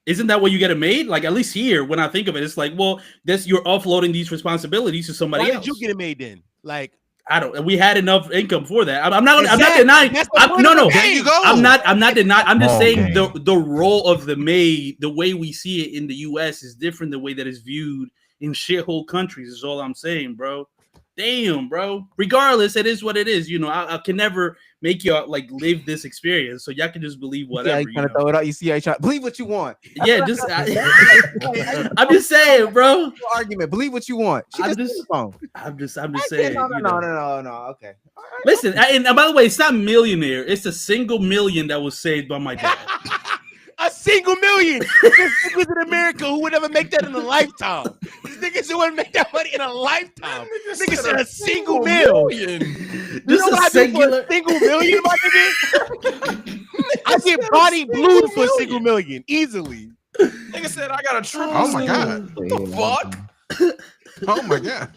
isn't that what you get a maid? Like at least here, when I think of it, it's like, well, you're offloading these responsibilities to somebody else. Why did you get a maid then? Like. I don't. We had enough income for that. I'm not denying. No. There you go. I'm not denying. I'm just saying the role of the maid, the way we see it in the U.S. is different. The way that it's viewed in shithole countries is all I'm saying, bro. Damn, bro. Regardless, it is what it is. I can never make y'all like live this experience, so y'all can just believe whatever. Yeah, you throw it out. You see, I try believe what you want. Yeah, I'm just saying, bro. Argument. Believe what you want. I'm just saying. No. Okay. Right. Listen, and by the way, it's not millionaire. It's a single million that was saved by my dad. A single million. This niggas in America who would never make that in a lifetime. These niggas who wouldn't make that money in a lifetime. Niggas said a single million. Just a singular single million, my nigga. I get body blued for a single million easily. Nigga said I got a true. Oh my god. What the fuck? Oh my god.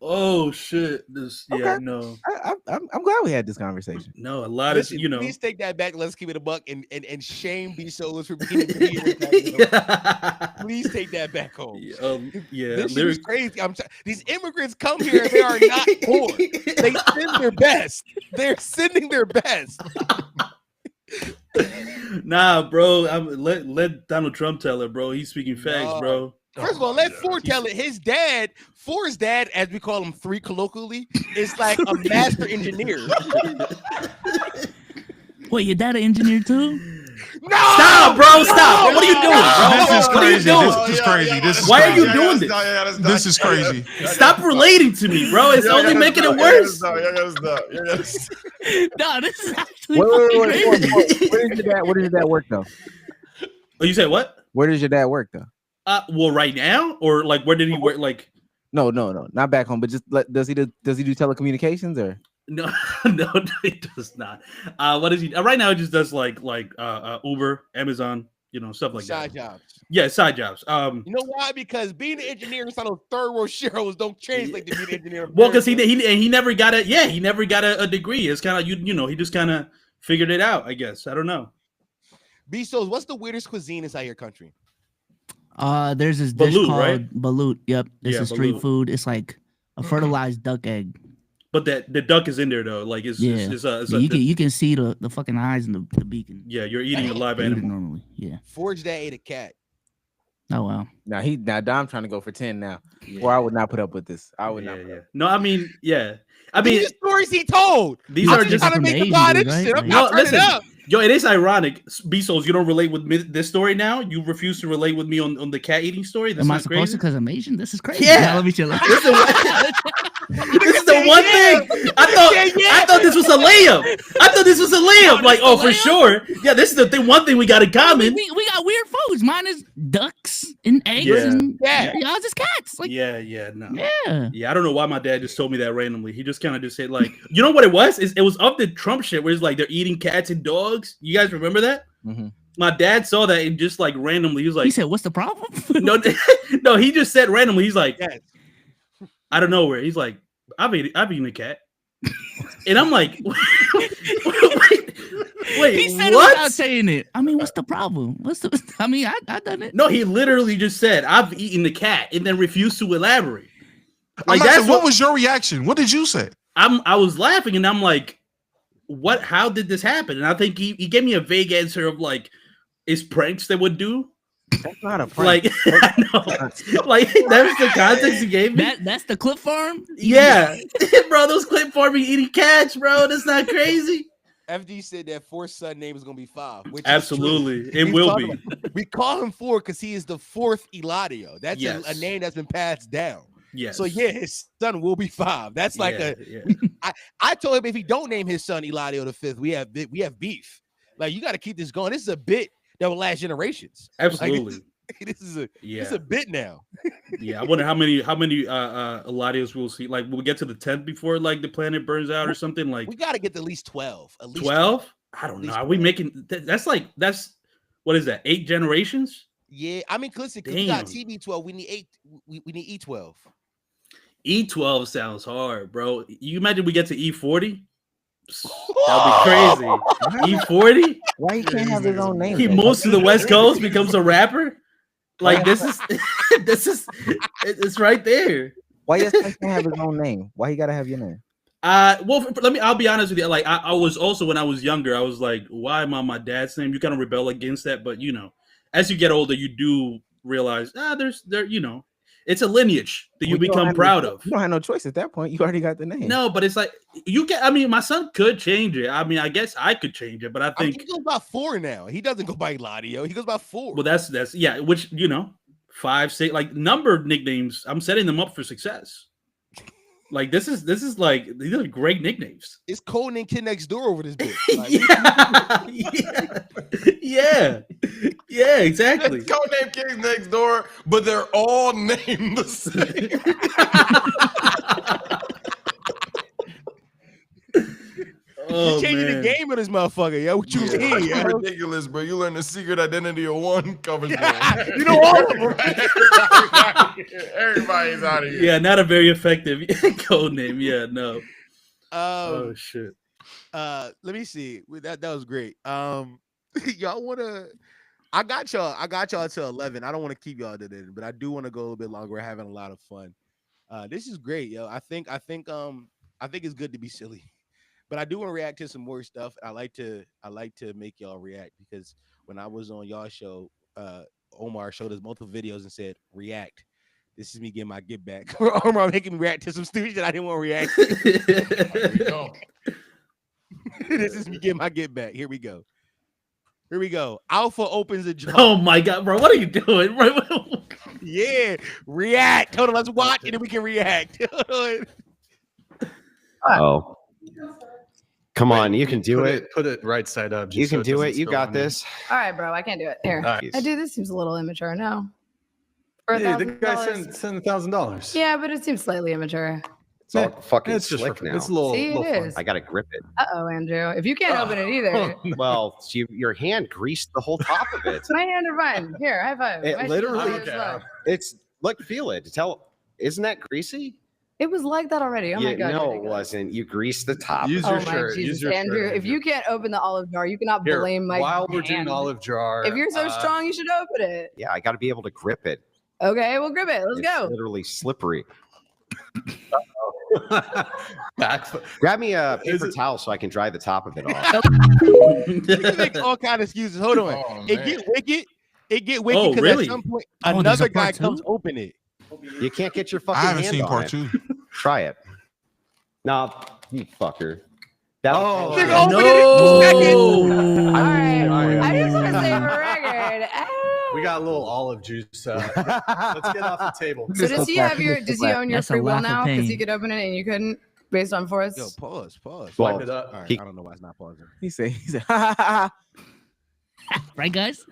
Oh shit! No. I'm glad we had this conversation. No, a lot of Please take that back. Let's keep it a buck and shame Bsolz for being here. Please take that back home. This shit is crazy. These immigrants come here and they are not poor. They send their best. They're sending their best. Nah, bro. Let Donald Trump tell it, bro. He's speaking facts, bro. First of all, let Ford tell it. Ford's dad, as we call him 3 colloquially, is like a master engineer. Wait, your dad an engineer too? No! Stop, bro! Stop! No! What are you doing, bro? This is what crazy. Are you doing? This is crazy. Why are you doing this? This is crazy. Stop relating to me, bro. It's only making it worse. No, this is actually crazy. Where does your dad work though? Oh, you said what? Where does your dad work though? Well, right now, or like, where did he work? Like, no, not back home, but just does he do telecommunications or? No, he does not. What is he? Right now, he just does like Uber, Amazon, stuff like side that. Jobs. Yeah, side jobs. You know why? Because being an engineer inside of third world shareholders don't translate to being an engineer. Well, because he never got a he never got a degree. It's kind of he just kind of figured it out. I guess I don't know. Bsolz, what's the weirdest cuisine inside your country? There's this dish balut, called right? balut. Yep, this is street balut. food. It's like a fertilized duck egg. But the duck is in there though. Like you can see the fucking eyes and the beacon. Yeah, you're eating a live animal normally. Yeah. Forge that ate a cat. Oh wow. Now Dom trying to go for 10 now. Yeah. Or I would not put up with this. I would not. No, I mean, yeah. These are stories he told. These are just trying to make a lot of shit. I'm not turning up. Yo, it is ironic, Bsolz. You don't relate with me, this story now. You refuse to relate with me on the cat eating story. That's Am I not supposed crazy? to? Because I'm Asian. This is crazy. Yeah. Let me chill. This is the one thing I thought this was a layup. Like, oh, for sure. Yeah, this is the thing. One thing we got in common. We got weird foods. Mine is ducks and eggs, and y'all's is cats. Like, yeah, no. Yeah. I don't know why my dad just told me that randomly. He just kind of just said, like, you know what it was? It was up the Trump shit where it's like they're eating cats and dogs. You guys remember that? Mm-hmm. My dad saw that and just like randomly, he was like, he said, "What's the problem?" no, he just said randomly, he's like, I don't know where. He's like, I've eaten a cat. And I'm like, wait, he said what? it without saying it. I mean, what's the problem? I done it. No, he literally just said, I've eaten the cat, and then refused to elaborate. Like, what was your reaction? What did you say? I was laughing, and I'm like, what? How did this happen? And I think he gave me a vague answer of like, is pranks that would do. That's not a prank. Like, I know. Like, that's the context he gave me. That's the clip farm? Yeah. Bro, those clip farming eating cats, bro. That's not crazy. FD said that fourth son name is going to be 5. Which absolutely. It will be. We call him 4 because he is the 4th Eladio. That's a name that's been passed down. Yes. So, yeah, his son will be 5. That's like I told him if he don't name his son Eladio the 5th, we have beef. Like, you got to keep this going. This is a bit that will last generations. Absolutely. Like, this is a bit now. Yeah, I wonder how many Eladios we'll see. Like, will we get to the 10th before like the planet burns out or something? Like, we got to get to at least 12. At least 12? I don't know. Are we making that's what is that? 8 generations? Yeah, I mean, listen, we got TB12. We need 8. We need E12. E12 sounds hard, bro. You imagine we get to E40? That'd be crazy. E40? Why he can't have his own name? He moves to the West Coast, becomes a rapper. Like this is it's right there. Why your son can't have his own name? Why he gotta have your name? Well, I'll be honest with you. Like I was also when I was younger, I was like, why am I my dad's name? You kind of rebel against that, but you know, as you get older, you do realize it's a lineage that you become proud of. You don't have no choice at that point. You already got the name. No, but it's like my son could change it. I mean, I guess I could change it, but I think he goes by 4 now. He doesn't go by Eladio. He goes by 4. Well, that's which 5, 6, like numbered nicknames. I'm setting them up for success. Like this is like these are great nicknames. It's Code Name Kid Next Door over this bitch. Like, yeah, exactly. It's Code Name Kids Next Door, but they're all named the same. You changing the game of this motherfucker, yo. What you mean? Yo? Ridiculous, bro. You learn the secret identity of one covers you know all of them. Everybody's out of here. Yeah, not a very effective code name. Yeah, no. Oh shit. Let me see. That was great. Y'all wanna? I got y'all till 11. I don't want to keep y'all to the end, but I do want to go a little bit longer. We're having a lot of fun. This is great, yo. I think it's good to be silly. But I do want to react to some more stuff. I like to make y'all react because when I was on y'all show, Omar showed us multiple videos and said, react. This is me getting my get back. Omar making me react to some stupid shit I didn't want to react to. This is me getting my get back. Here we go. Alpha opens a job. Oh my god, bro. What are you doing? Yeah. React. Hold on, let's watch and then we can react. Oh. Come on, you can do it. Put it right side up. You can do it. You got this. All right, bro. I can't do it. Here. Dude, this seems a little immature. No. Yeah, the guy sent $1,000. Yeah, but it seems slightly immature. It's all fucking it's just slick now. It's a little. See, it is. I gotta grip it. Uh-oh, Andrew. If you can't open it either. Well, your hand greased the whole top of it. My hand are fine. Here, high five. It My literally. shoes Feel it. Isn't that greasy? It was like that already. Oh my god. No, it wasn't. You greased the top. Use your shirt. Jesus, Andrew. If you can't open the olive jar, you cannot blame my While we're hand. doing olive jar. If you're so strong, you should open it. Yeah, I got to be able to grip it. Okay, we'll grip it. Let's go. Literally slippery. Grab me a paper towel so I can dry the top of it off. You make all kind of excuses. Hold on. Oh, It get wicked because really? at some point another guy comes open it. You can't get your fucking I haven't hand seen on part it. 2. Try it. No, you fucker. No. All right. I just want to say for record. We got got a little olive juice. Let's get off the table. So does he own your That's a free will laugh of now? Because pain. he could open it and you couldn't, based on Forrest. Yo, pause. Wipe it up. All right, I don't know why it's not pausing. He said, Right, guys?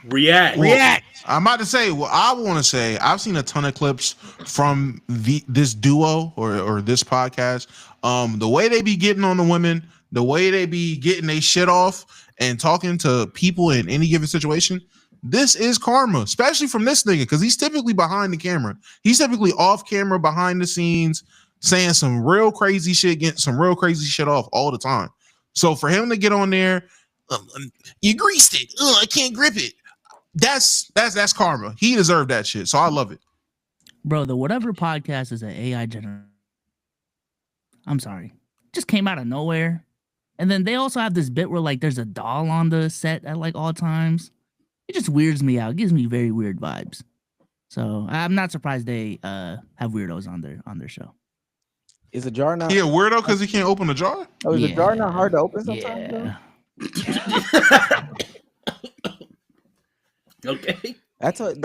React. I'm about to say what I want to say. I've seen a ton of clips from this duo or this podcast. The way they be getting on the women, the way they be getting their shit off and talking to people in any given situation. This is karma, especially from this nigga, because he's typically behind the camera. He's typically off camera, behind the scenes, saying some real crazy shit, getting some real crazy shit off all the time. So for him to get on there, you greased it. I can't grip it. That's karma. He deserved that shit. So I love it. Bro, the Whatever podcast is an AI generator. I'm sorry. Just came out of nowhere. And then they also have this bit where like there's a doll on the set at like all times. It just weirds me out. It gives me very weird vibes. So I'm not surprised they have weirdos on their show. Is a jar not? He a weirdo because he can't open a jar? Oh, is a jar not hard to open sometimes? Yeah. Okay. I told you.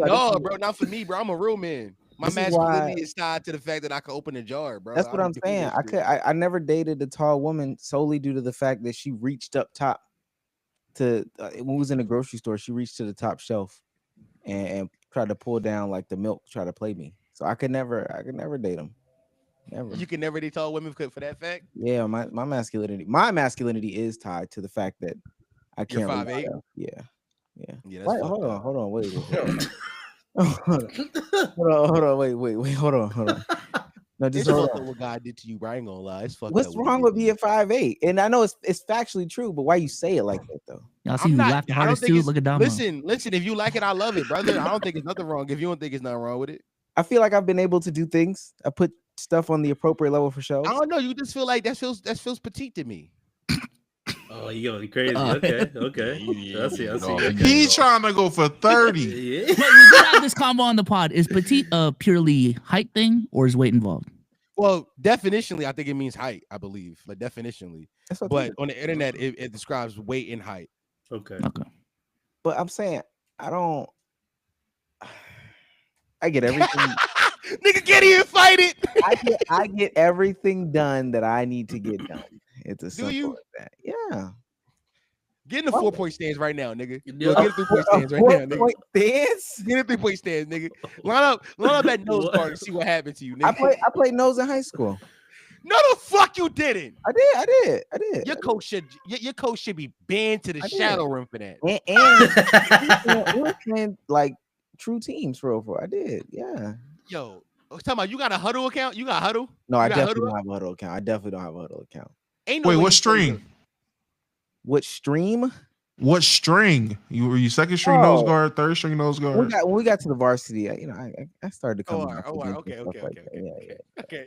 No, bro, not for me, bro. I'm a real man. My masculinity is tied to the fact that I can open a jar, bro. That's what I'm saying. I never dated a tall woman solely due to the fact that she reached up top to when we was in the grocery store. She reached to the top shelf and tried to pull down like the milk, try to play me. So I could never date them. Never. You can never date tall women for that fact. Yeah, my masculinity is tied to the fact that I can't. You're 5'8". Yeah. Yeah. Wait, hold on, wait. Hold on, wait. No, just hold on. What God did to you, bro. I ain't gonna lie. It's fucked What's up wrong with being 5'8"? And I know it's factually true, but why you say it like that though? Y'all see me laugh the hardest too. Look at Domo. Listen. If you like it, I love it, brother. I don't think it's nothing wrong. If you don't think it's nothing wrong with it, I feel like I've been able to do things. I put stuff on the appropriate level for shows. I don't know. You just feel like that feels petite to me. Oh, you going crazy? Okay. I see. Okay. He's trying to go for 30. Yeah. But we did have this combo on the pod. Is petite a purely height thing or is weight involved? Well, definitionally, I think it means height. I believe, like definitionally. But on the internet, it describes weight and height. Okay. But I'm saying I get everything. Nigga, get here and fight it. I get everything done that I need to get done. It's as simple you? as that. Yeah. Get in the 4-point stance right now, nigga. Yo, get a 3-point stance right now, nigga. 4-point stance? Get a 3-point stance, nigga. Line up that nose guard and see what happened to you, nigga. I played nose in high school. No, the fuck you didn't. I did. Your coach should be banned to the shadow rim for that. And we were playing like true teams for real. I did. Yeah. Yo, talking about you got a Huddle account? You got Huddle? No, I definitely don't have a Huddle account. I definitely don't have a Huddle account. Ain't no Wait, what stream? What stream? What string? Were you second string nose guard, third string nose guard? When we got to the varsity, I started to come. Okay.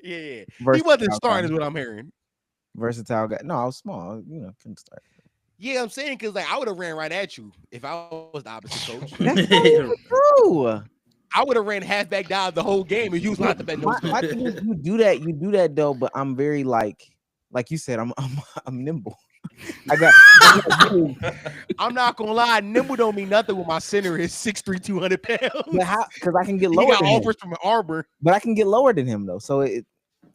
Yeah. Versatile He wasn't starting, guy. is what I'm hearing. Versatile guy. No, I was small. Couldn't start. Yeah, I'm saying because like I would have ran right at you if I was the opposite coach. That's not even true. I would have ran halfback down the whole game if you was not the best nose guard. You do that though. But I'm very like you said, I'm nimble. I'm not gonna lie, nimble don't mean nothing when my center is 6'3", 200 pounds. Because I can get lower. He got offers from Arbor, but I can get lower than him though. So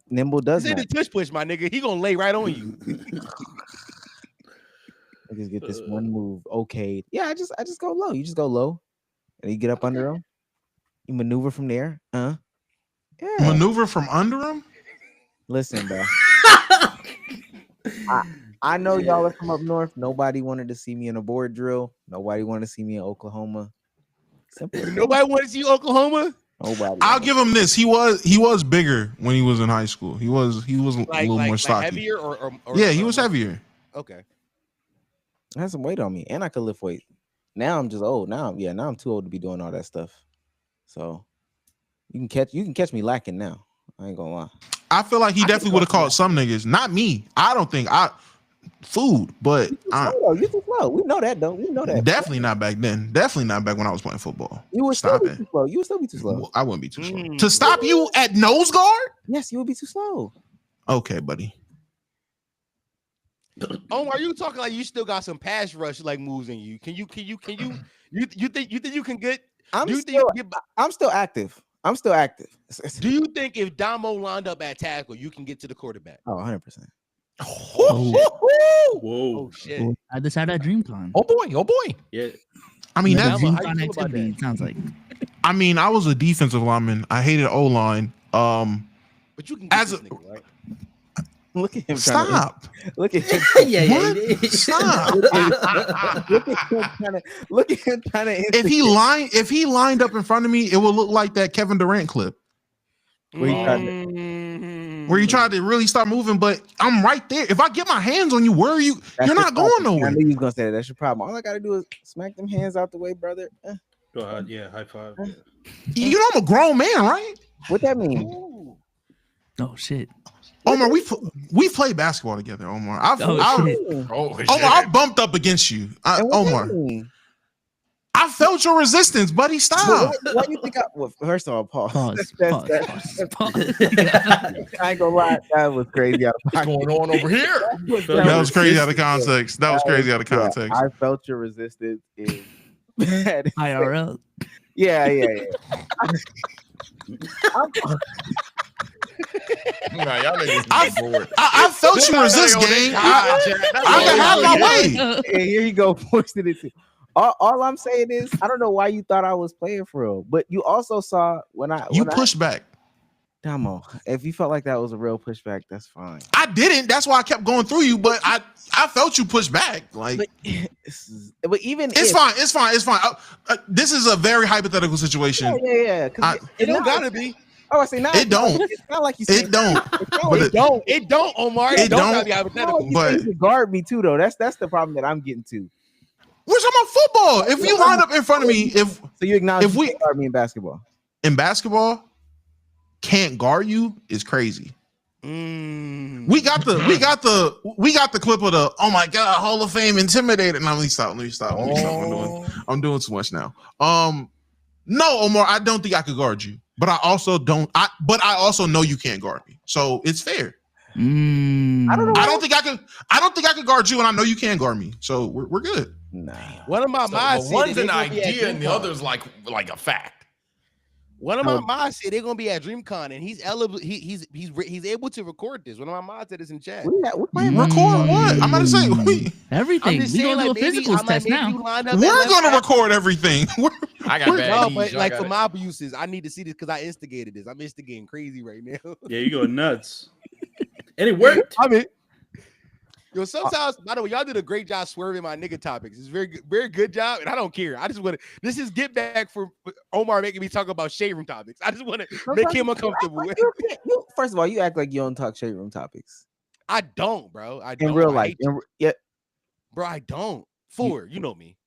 nimble does. He's in the tush push, my nigga. He gonna lay right on you. I just get this one move. Okay, yeah. I just go low. You just go low, and you get up under him. You maneuver from there. Yeah. Maneuver from under him. Listen, bro. I know y'all are from up north. Nobody wanted to see me in a board drill. Nobody wanted to see me in Oklahoma. Nobody wanted to see Oklahoma. Nobody. I'll give him this. He was bigger when he was in high school. He was a little more stocky. Heavier or yeah, he was heavier. Okay. I had some weight on me, and I could lift weight. Now I'm just old. Now I'm too old to be doing all that stuff. So you can catch me lacking now. I ain't gonna lie. I feel like he definitely would have caught some niggas. Not me. I don't think food, but you too slow. We know that though. We know that. Definitely not back then. Definitely not back when I was playing football. You would still be too slow. You would still be too slow. I wouldn't be too slow. To stop you at nose guard? Yes, you would be too slow. Okay, buddy. Omar, you talking like you still got some pass rush like moves in you? You think you can get? I'm still active. I'm still active. Do you think if Domo lined up at tackle, you can get to the quarterback? Oh, 100%. Whoa. Oh shit! I just had that DreamCon. Oh boy. Yeah. I mean, that that's DreamCon activity sounds like. I mean, I was a defensive lineman. I hated O-line. But you can get this nigga, right? Look at him. Stop. Look at him. Stop. Look at him trying to. If he lined up in front of me, it would look like that Kevin Durant clip. Where you tried to really start moving, but I'm right there. If I get my hands on you, where are you? You're not going nowhere. I knew you was gonna say that. That's your problem. All I gotta do is smack them hands out the way, brother. Go ahead. Yeah, high five. You know I'm a grown man, right? What that mean? Oh shit. Omar, we played basketball together, Omar. Omar, I bumped up against you. Omar. I felt your resistance, buddy. Stop. Why you think first of all, pause. Pause. I ain't gonna lie, that was crazy out of pocket. What's going on over here? That was crazy out of context. I felt your resistance in IRL. Yeah. I felt you resist, gang. I can have my way. And here you go, forcing it to. All I'm saying is, I don't know why you thought I was playing for real, but you also saw when you pushed back. Domo, if you felt like that was a real pushback, that's fine. I didn't. That's why I kept going through you, but I felt you push back. Like, but even it's fine. This is a very hypothetical situation. Yeah. It don't gotta be. Oh, I say now. It don't. It's not like you said. It don't. It don't, Omar. It don't. Gotta be hypothetical. But you guard me too, though. That's the problem that I'm getting to. We're talking about football. If you lined up in front of me, so you acknowledge you can't guard me in basketball. In basketball, can't guard you is crazy. We got the clip of the oh my god Hall of Fame intimidated. Now let me stop. I'm doing too much now. No, Omar, I don't think I could guard you, but I also know you can't guard me, so it's fair. I don't think I could guard you, and I know you can't guard me, so we're good. Nah. One of my mods one's an idea, and the other's like a fact. One of my mods said they're gonna be at DreamCon, and he's eligible. He's able to record this. One of my mods said it's in chat. Record what? I'm about to say everything. We gonna do a physicals test now. We're gonna record everything. I got bad no, but like for mob uses, I need to see this because I instigated this. I'm instigating crazy right now. Yeah, you going nuts. And it worked. I mean, yo, sometimes, by the way, y'all did a great job swerving my nigga topics. It's very good job, and I don't care. I just want to. This is get back for Omar making me talk about shade room topics. I just want to make him uncomfortable. First of all, you act like you don't talk shade room topics. I don't, bro. I don't. In real life, bro. I don't. You know me.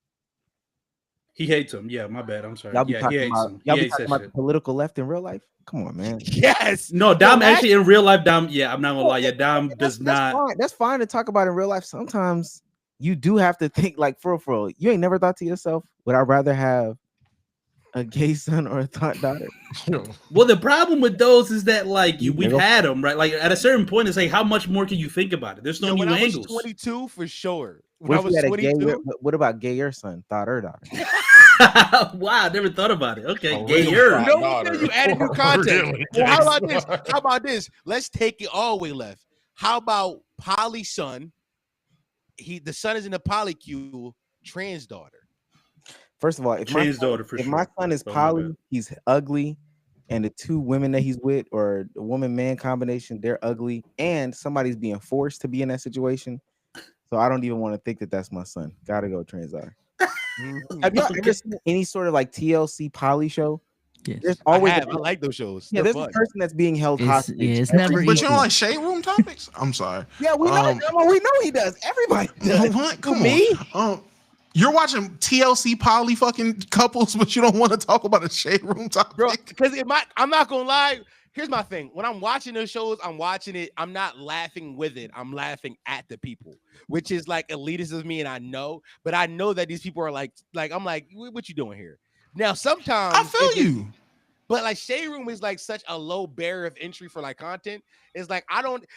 He hates him. Yeah, my bad. I'm sorry. Y'all be Yeah, he hates him. Y'all be talking about the political left in real life. Come on, man. Yes. No, Dom actually in real life, Dom. Yeah, I'm not gonna lie. Yeah, Dom does not. That's fine to talk about in real life. Sometimes you do have to think like for real. You ain't never thought to yourself, would I rather have a gay son or a daughter? Well, the problem with those is that like we've had them, right? Like at a certain point, it's like how much more can you think about it? There's no new angles. 22 for sure. When I was 22, what about gayer son, thought or daughter? Wow, I never thought about it. Okay, gayer. You added new content. Well, how about this? Let's take it all the way left. How about PolySon? The son is in the polycule, trans daughter. First of all, if my son is poly, he's ugly, and the two women that he's with, or the woman-man combination, they're ugly, and somebody's being forced to be in that situation. So I don't even want to think that that's my son. Gotta go trans daughter. Have y'all ever seen any sort of like TLC poly show? Yes. There's always I like those shows. Yeah, there's a person that's being held hostage. It's never. But you don't like shade room topics? I'm sorry. Yeah, we know he does. Everybody does. What? Come on. You're watching TLC poly fucking couples, but you don't want to talk about a shade room topic, bro. Because I'm not gonna lie. Here's my thing. When I'm watching those shows, I'm watching it. I'm not laughing with it. I'm laughing at the people, which is like elitist of me, and I know. But I know that these people are like I'm like, what you doing here? Now, sometimes I feel you. But like Shade Room is like such a low barrier of entry for like content. It's like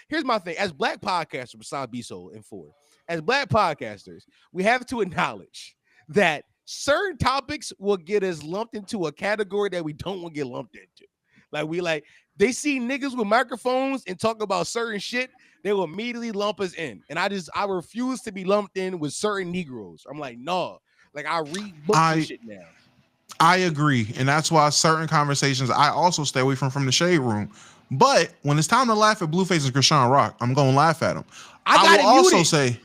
here's my thing. As black podcasters, besides Bsolz and Ford, as black podcasters, we have to acknowledge that certain topics will get us lumped into a category that we don't want to get lumped into. Like they see niggas with microphones and talk about certain shit, they will immediately lump us in. And I refuse to be lumped in with certain Negroes. I'm like, no. Like I read books and shit now. I agree. And that's why certain conversations I also stay away from the Shade Room. But when it's time to laugh at Blueface and Krishan Rock, I'm gonna laugh at him. I will also say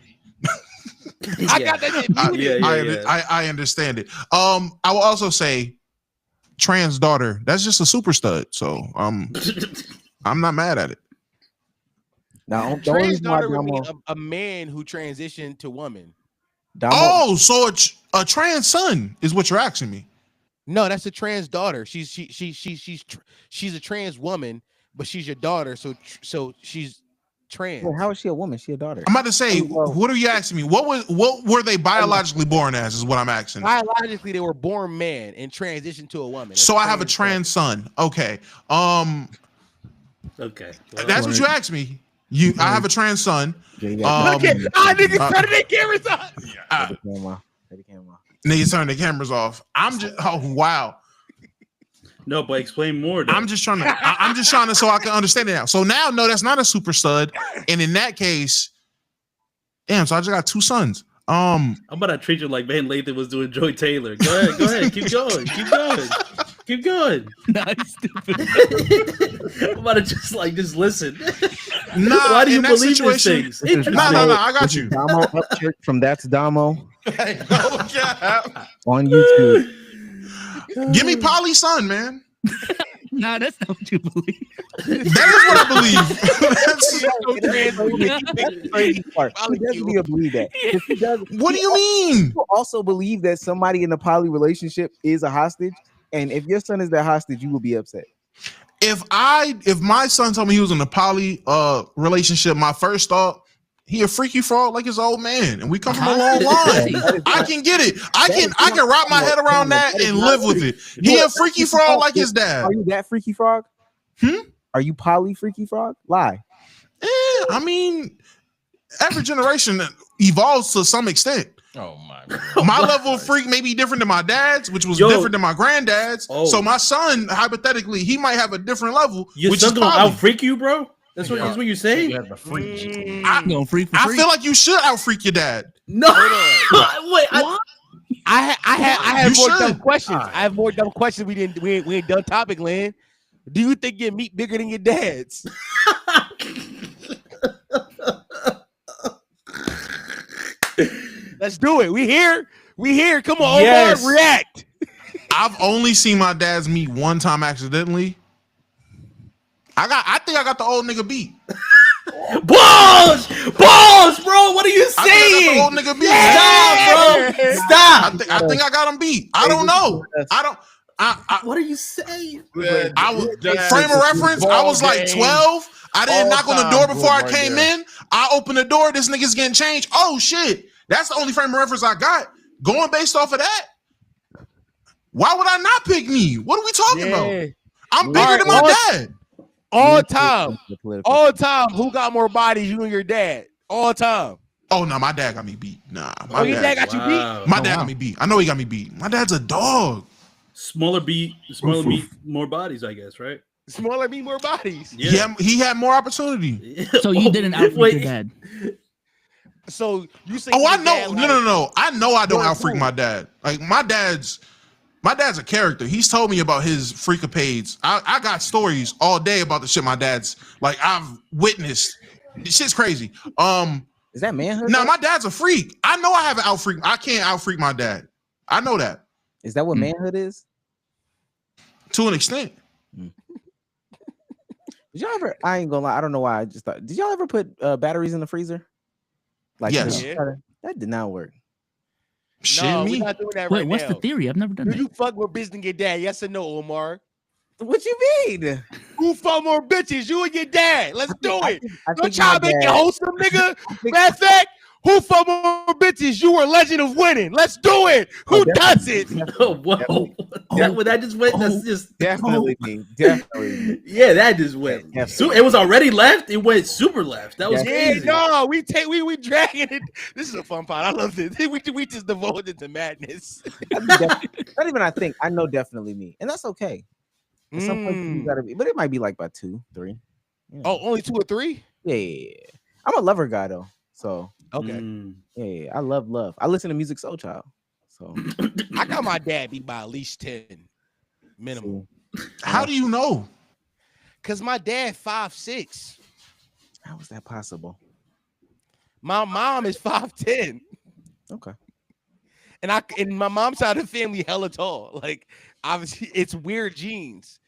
I got that muted. I understand it. I will also say trans daughter, that's just a super stud. So I'm not mad at it. Now, trans daughter would be a man who transitioned to woman. So a trans son is what you're asking me. No, that's a trans daughter. She's a trans woman, but she's your daughter. So she's trans. Well, how is she a woman? She a daughter. I'm about to say, what are you asking me? What were they biologically born as? Is what I'm asking. Biologically, they were born man and transitioned to a woman. So I have a trans son. Okay. Okay. That's what you asked me. I have a trans son. Niggas turning their cameras on. Niggas turn the cameras off. I'm just wow. No, but explain more. Though. I'm just trying to so I can understand it now. So now, no, that's not a super stud. And in that case, damn. So I just got two sons. I'm about to treat you like Van Lathan was doing Joy Taylor. Go ahead, keep going. Nice, stupid. I'm about to just listen. Nah, why do you believe these things? No, I got you. Domo Upchurch from That's Domo Hey, no cap. on YouTube. Give me PolySon, man. Nah, that's not what you believe. That is what I believe. That's crazy part. He doesn't believe that. What do you mean? People also believe that somebody in a poly relationship is a hostage, and if your son is that hostage, you will be upset. If my son told me he was in a poly relationship, my first thought, he a freaky fraud like his old man, and we come from a long line. I can get it. I can wrap my head around that and live with it. He a freaky frog like his dad. Are you that freaky frog? Are you poly freaky frog? Lie. I mean, every generation evolves to some extent. Oh my God. My level of freak may be different than my dad's, which was different than my granddad's. Oh. So my son, hypothetically, he might have a different level. Your which son is gonna poly. out freak you, bro? That's what you say. I'm gonna freak for I free. feel like you should out freak your dad. No, wait. I have more should. dumb questions. I have more dumb questions. We ain't done topic land. Do you think your meat bigger than your dad's? Let's do it. We here. Come on, Yes. Omar, react. I've only seen my dad's meat one time accidentally. I think I got the old nigga beat. Balls, bro. What are you saying? I got the old nigga beat. Stop, bro. Stop. I think I got him beat. I don't know. What are you saying? I was frame of reference. I was like 12. I didn't knock on the door before I came in. I opened the door. This nigga's getting changed. Oh shit! That's the only frame of reference I got. Going based off of that. Why would I not pick me? What are we talking about? I'm bigger than my dad. All time. Who got more bodies, you and your dad? All time. Oh no, my dad got me beat. Nah, my your dad got you beat. My dad got me beat. I know he got me beat. My dad's a dog. Smaller meat, more bodies, I guess, right? Smaller meat, more bodies. Yeah, he had more opportunity. So you didn't outfreak your dad. So you say? Oh, I know. No. I know I don't outfreak my dad. Like my dad's a character. He's told me about his freakapades. I got stories all day about the shit my dad's like I've witnessed. Shit's crazy. Is that manhood? No, my dad's a freak. I know I haven't outfreaked. I can't outfreak my dad. I know that. Is that what manhood is? To an extent. Did y'all ever? I ain't gonna lie. I don't know why. I just thought. Did y'all ever put batteries in the freezer? Like yes. That did not work. No, we're not doing that. Wait, right what's now. the theory? I've never done Do that. you fuck more bitches than your dad? Yes or no, Omar? What you mean? Who fuck more bitches? You and your dad. Let's do it. I Don't think try my to make it dad- wholesome, nigga. Matter of fact, Who for more bitches? You were a legend of winning. Let's do it. Who does it? Oh, whoa. That just went. That's just definitely me. Definitely me. Yeah, that just went. It was already left. It went super left. That was crazy. No, we dragging it. This is a fun part. I love this. We just devoted to madness. Not even I think. I know definitely me, and that's okay. At some point you gotta be, but it might be like by 2, 3. You know. Oh, only 2 or 3? Yeah. I'm a lover guy though, so okay. Yeah, I love. I listen to Music Soul Child, so I got my dad beat by at least 10 minimum. How do you know? Because my dad 5'6". How is that possible? My mom is 5'10". Okay. And my mom's side of the family hella tall. Like, obviously, it's weird genes.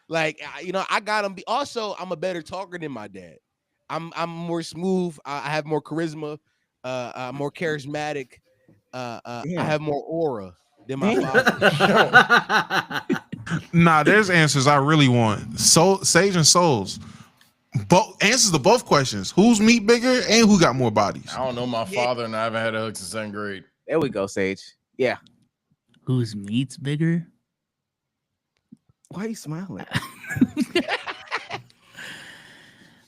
Like, I got him. Also, I'm a better talker than my dad. I'm more smooth. I have more charisma. More charismatic. I have more aura than my father. Nah, there's answers I really want. Sage and Souls. Both answers to both questions. Who's meat bigger and who got more bodies? I don't know my father, and I haven't had a hook since 7th grade. There we go, Sage. Yeah. Whose meat's bigger? Why are you smiling? I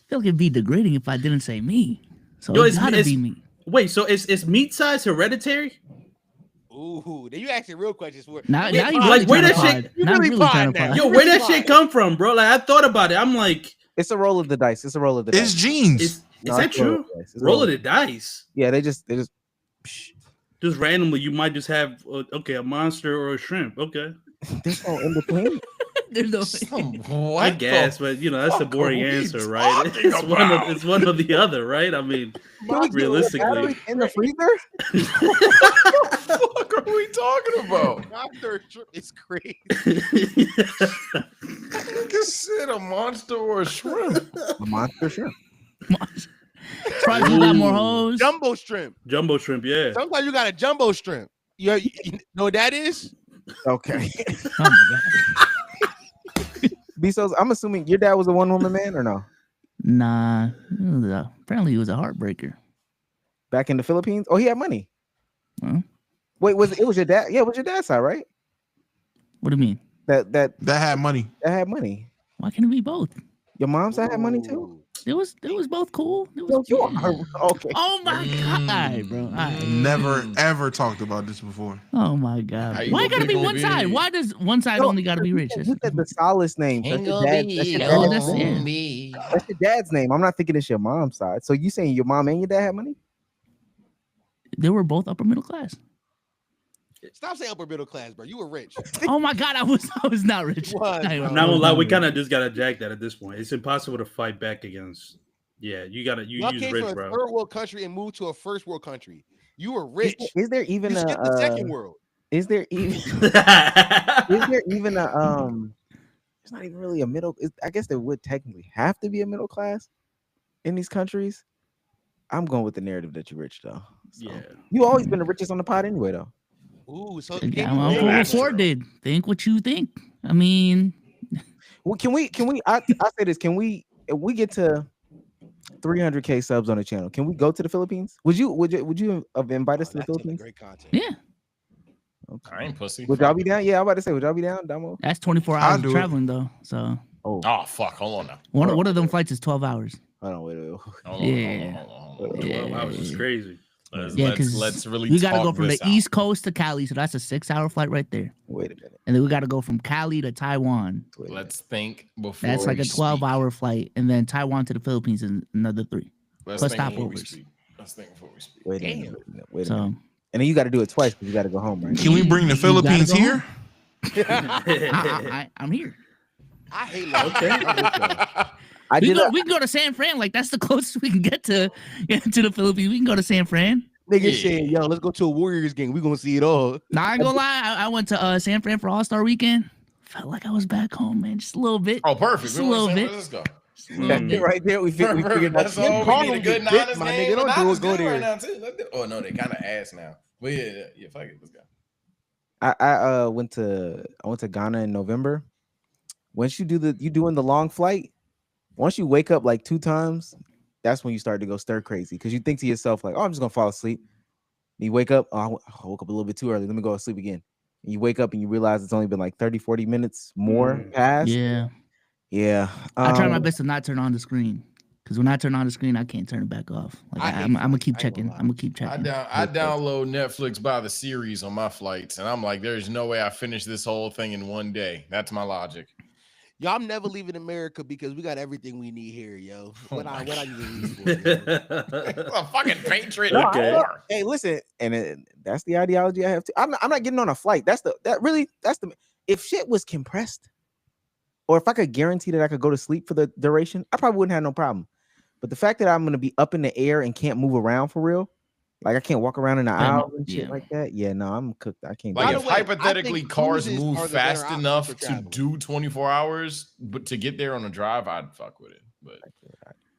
feel like it'd be degrading if I didn't say me. So it's gotta be me. Wait, so is meat size hereditary? Ooh, then you asking real questions for Now you like where that shit? Yo, where that shit come from, bro? Like I thought about it. I'm like, it's a roll of the dice. It's genes. Is that true? Roll of the dice. Yeah, they just randomly. You might just have a monster or a shrimp. Okay. There's no in between. There's no. I guess, but that's a boring answer, right? It's one of the other, right? I mean, realistically, in the freezer. What the fuck are we talking about? It's crazy. You can sit a monster or a shrimp. A monster shrimp. Probably got more hoes. Jumbo shrimp. Jumbo shrimp, yeah. Sometimes you got a jumbo shrimp. You know what that is? Okay. Oh my god. Bsolz, I'm assuming your dad was a one-woman man or no? Nah. Apparently he was a heartbreaker. Back in the Philippines? Oh, he had money. Huh? Wait, was your dad? Yeah, it was your dad's side, right? What do you mean? That had money. That had money. Why can't it be both? Your mom's side had money too? It was both cool. It was, okay. Oh my god, bro. Never ever talked about this before. Oh my god. Why gotta be one side? Why does one side only gotta be rich? Look at the Solace name. That's your dad's name. I'm not thinking it's your mom's side. So you saying your mom and your dad had money? They were both upper middle class. Stop saying upper middle class, bro. You were rich. Oh my god, I was not rich. I'm not gonna lie, we kind of just gotta jack that at this point. It's impossible to fight back against. Yeah, you Y'all use came rich, from a bro. third world country and moved to a first world country. You were rich. Is there even you skipped the second world? Is there even? Is there even a It's not even really a middle. I guess there would technically have to be a middle class in these countries. I'm going with the narrative that you're rich though. So. Yeah, you always been the richest on the pod anyway though. Ooh, so Uncle Ford did. Think what you think. I mean, well, can we? I say this. Can we? If we get to 300K subs on the channel, can we go to the Philippines? Would you invite us to the Philippines? Great content. Yeah. Okay. I ain't pussy. Would y'all be down? Yeah, I'm about to say, would y'all be down, Domo? That's 24 hours of traveling though. So. Oh fuck! Hold on now. One of them flights is 12 hours. Hold on, wait. Hold on. 12 hours is crazy. Let's really. We got to talk go from the this out. East Coast to Cali, so that's a 6-hour flight right there. Wait a minute. And then we got to go from Cali to Taiwan. Let's think before. That's like a 12-hour flight, and then Taiwan to the Philippines is another 3. Let's plus think before we stopovers. speak. Let's think before we speak. Wait a minute. Wait a minute. And then you got to do it twice because you got to go home, right? Can we bring the Philippines here? I'm here. I hate that. We can go to San Fran. Like that's the closest we can get to the Philippines. We can go to San Fran. Nigga saying, yo, let's go to a Warriors game. We gonna see it all. Nah, I ain't gonna lie. I went to San Fran for All-Star Weekend. Felt like I was back home, man. Just a little bit. Oh, perfect. Just a little bit. Right there, we figured that's all. We need a good Niners my game. nigga. Don't do it. Go there. Right now too. Oh no, they kind of ass now. But yeah, fuck it. Let's go. I went to Ghana in November. Once you doing the long flight, once you wake up like 2 times, that's when you start to go stir crazy because you think to yourself like, oh, I'm just gonna fall asleep. And you wake up, oh, I woke up a little bit too early. Let me go to sleep again. And you wake up and you realize it's only been like 30, 40 minutes more past. Yeah. Yeah. I try my best to not turn on the screen. Because when I turn on the screen, I can't turn it back off. Like I'm gonna keep checking. I'm gonna keep checking. I download Netflix by the series on my flights, and I'm like, there's no way I finish this whole thing in one day. That's my logic. Yo, I'm never leaving America because we got everything we need here, yo. What I need to leave for? A fucking patriot. No, hey, listen, and that's the ideology I have too. I'm not getting on a flight. That's the if shit was compressed, or if I could guarantee that I could go to sleep for the duration, I probably wouldn't have no problem. But the fact that I'm gonna be up in the air and can't move around for real, like I can't walk around in the aisle and shit like that. Yeah, no, I'm cooked. I can't. Like if hypothetically cars move fast enough to do 24 hours, but to get there on a drive, I'd fuck with it. But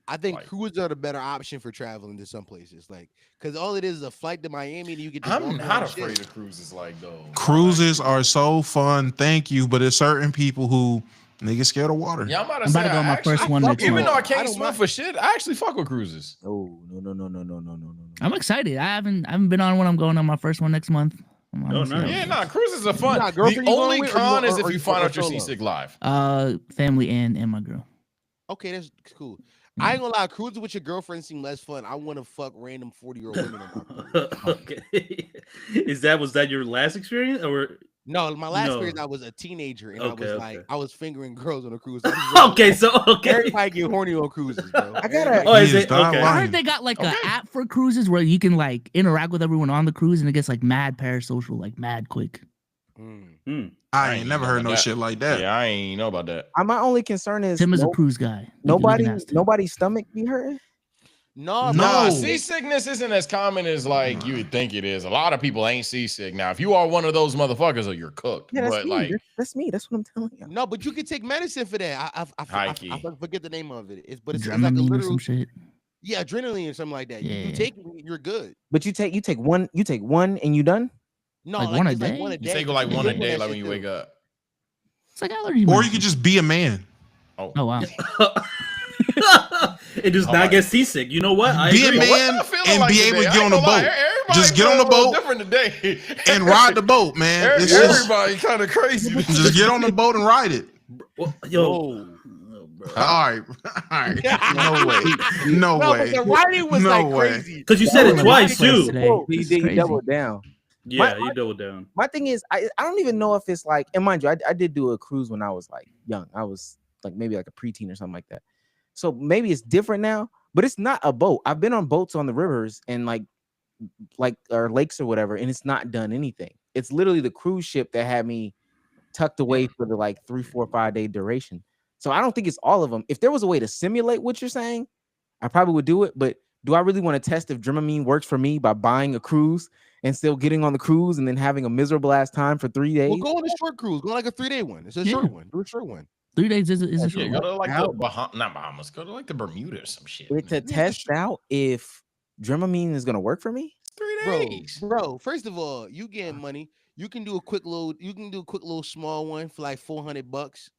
I think cruises are the better option for traveling to some places, like because all it is a flight to Miami, and you get. I'm not afraid of cruises, like though. Cruises are so fun, thank you, but there's certain people who they get scared of water. Yeah, I'm about to go on my first one next month. Even though I can't swim for shit, I actually fuck with cruises. Oh no. I'm excited. I haven't been on one. I'm going on my first one next month. Oh, nice. Yeah, nah, cruises are fun. The only con is if you find out you're seasick live. Family and my girl. Okay, that's cool. I ain't gonna lie, cruising with your girlfriend seem less fun. I want to fuck random 40-year-old women on my cruise. Okay. Was that your last experience or no? My last experience, I was a teenager and I was fingering girls on a cruise. Okay. Everybody get horny on cruises, bro. I heard they got like an app for cruises where you can like interact with everyone on the cruise and it gets like mad parasocial, like mad quick. I ain't never heard no shit like that. Yeah, I ain't know about that. My only concern is Tim is a cruise guy. Nobody's stomach be hurting. No, seasickness isn't as common as like you would think it is. A lot of people ain't seasick. Now, if you are one of those motherfuckers, you're cooked. Yeah, but like that's me. That's what I'm telling you. No, but you can take medicine for that. I forget the name of it. It's like a literal some shit. Yeah, adrenaline or something like that. Yeah. You take it, you're good. But you take one and you done. No, like one a day. You take like one a day, like when you wake up. It's like allergy. Or you could just be a man. Oh wow. It does not get seasick. You know what? Be a man and be able to get on a boat. Just get on the boat different today. and ride the boat, man. Everybody kind of crazy. Just get on the boat and ride it. Yo. All right. No way. The riding was crazy. Because you said it twice too. You doubled down. Yeah, you doubled down. My thing is, I don't even know if it's like, and mind you, I did do a cruise when I was like young. I was like maybe like a preteen or something like that. So maybe it's different now, but it's not a boat. I've been on boats on the rivers and like or lakes or whatever, and it's not done anything. It's literally the cruise ship that had me tucked away for the like 3, 4, 5 day duration. So I don't think it's all of them. If there was a way to simulate what you're saying, I probably would do it. But do I really want to test if Dramamine works for me by buying a cruise and still getting on the cruise and then having a miserable ass time for 3 days? Well, go on a short cruise. Go on like a 3-day one. It's a short one. Do a short one. 3 days is a short one. Go to like the not Bahamas. Go to like the Bermuda or some shit. To test out if Dramamine is gonna work for me. 3 days, bro. First of all, you get money. You can do a quick little. You can do a quick little small one for like $400.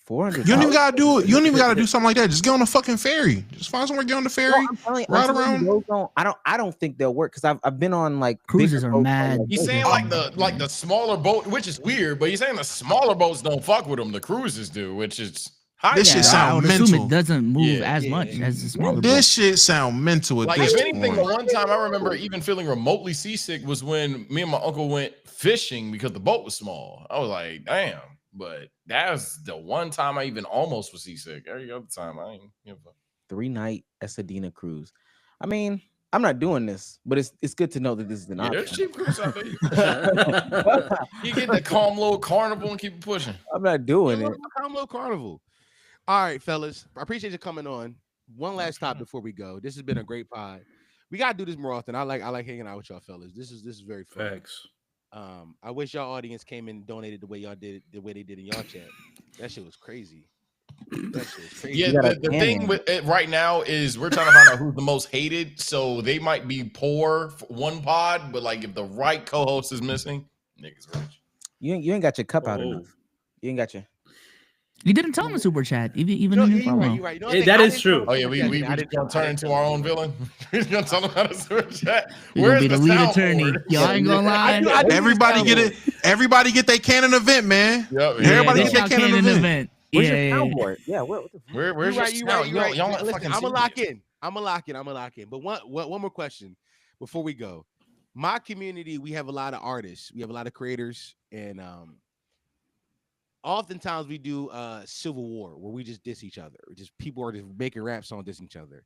400. You don't even gotta do it. You don't even gotta do something like that. Just get on a fucking ferry. Just find somewhere, get on the ferry. Ride around. I don't think they'll work because I've been on like cruises are mad. He's saying like the smaller boat, which is weird, but he's saying the smaller boats don't fuck with them. The cruises do, which is high. This shit sound mental. It doesn't move as much as the smaller boat. This shit sound mental. Like if anything, the one time I remember even feeling remotely seasick was when me and my uncle went fishing because the boat was small. I was like, damn. But that was the one time I even almost was seasick. Every other time I ain't. 3-night Esadena cruise. I mean, I'm not doing this, but it's good to know that this is an option. There's cheap cruise out there. You get the calm little carnival and keep it pushing. I'm not doing it. Calm little carnival. All right, fellas. I appreciate you coming on. One last stop before we go. This has been a great pod. We gotta do this more often. I like hanging out with y'all fellas. This is very fun. Facts. I wish y'all audience came and donated the way y'all did, the way they did in y'all chat. That shit was crazy. That shit was crazy. Yeah, the thing with it right now is we're trying to find out who's the most hated. So they might be poor for one pod, but like if the right co-host is missing, niggas rich. You ain't got your cup out enough. You ain't got your. You didn't tell him a super chat, even in your promo. You're right. You know Hey, that is true. Oh yeah, we gonna turn into our own villain. We're gonna tell them how to super chat. You're gonna be the lead attorney. Y'all ain't gonna lie. Everybody get their canon event, man. Yep, Everybody get their canon event. Where's Yeah, your yeah. soundboard? Yeah, what the Where's you your right. sound? You right. Y'all Listen, fucking I'm gonna serious. lock in. But one more question before we go. My community, we have a lot of artists, we have a lot of creators, and oftentimes we do civil war where we just diss each other. Just people are just making rap songs dissing each other.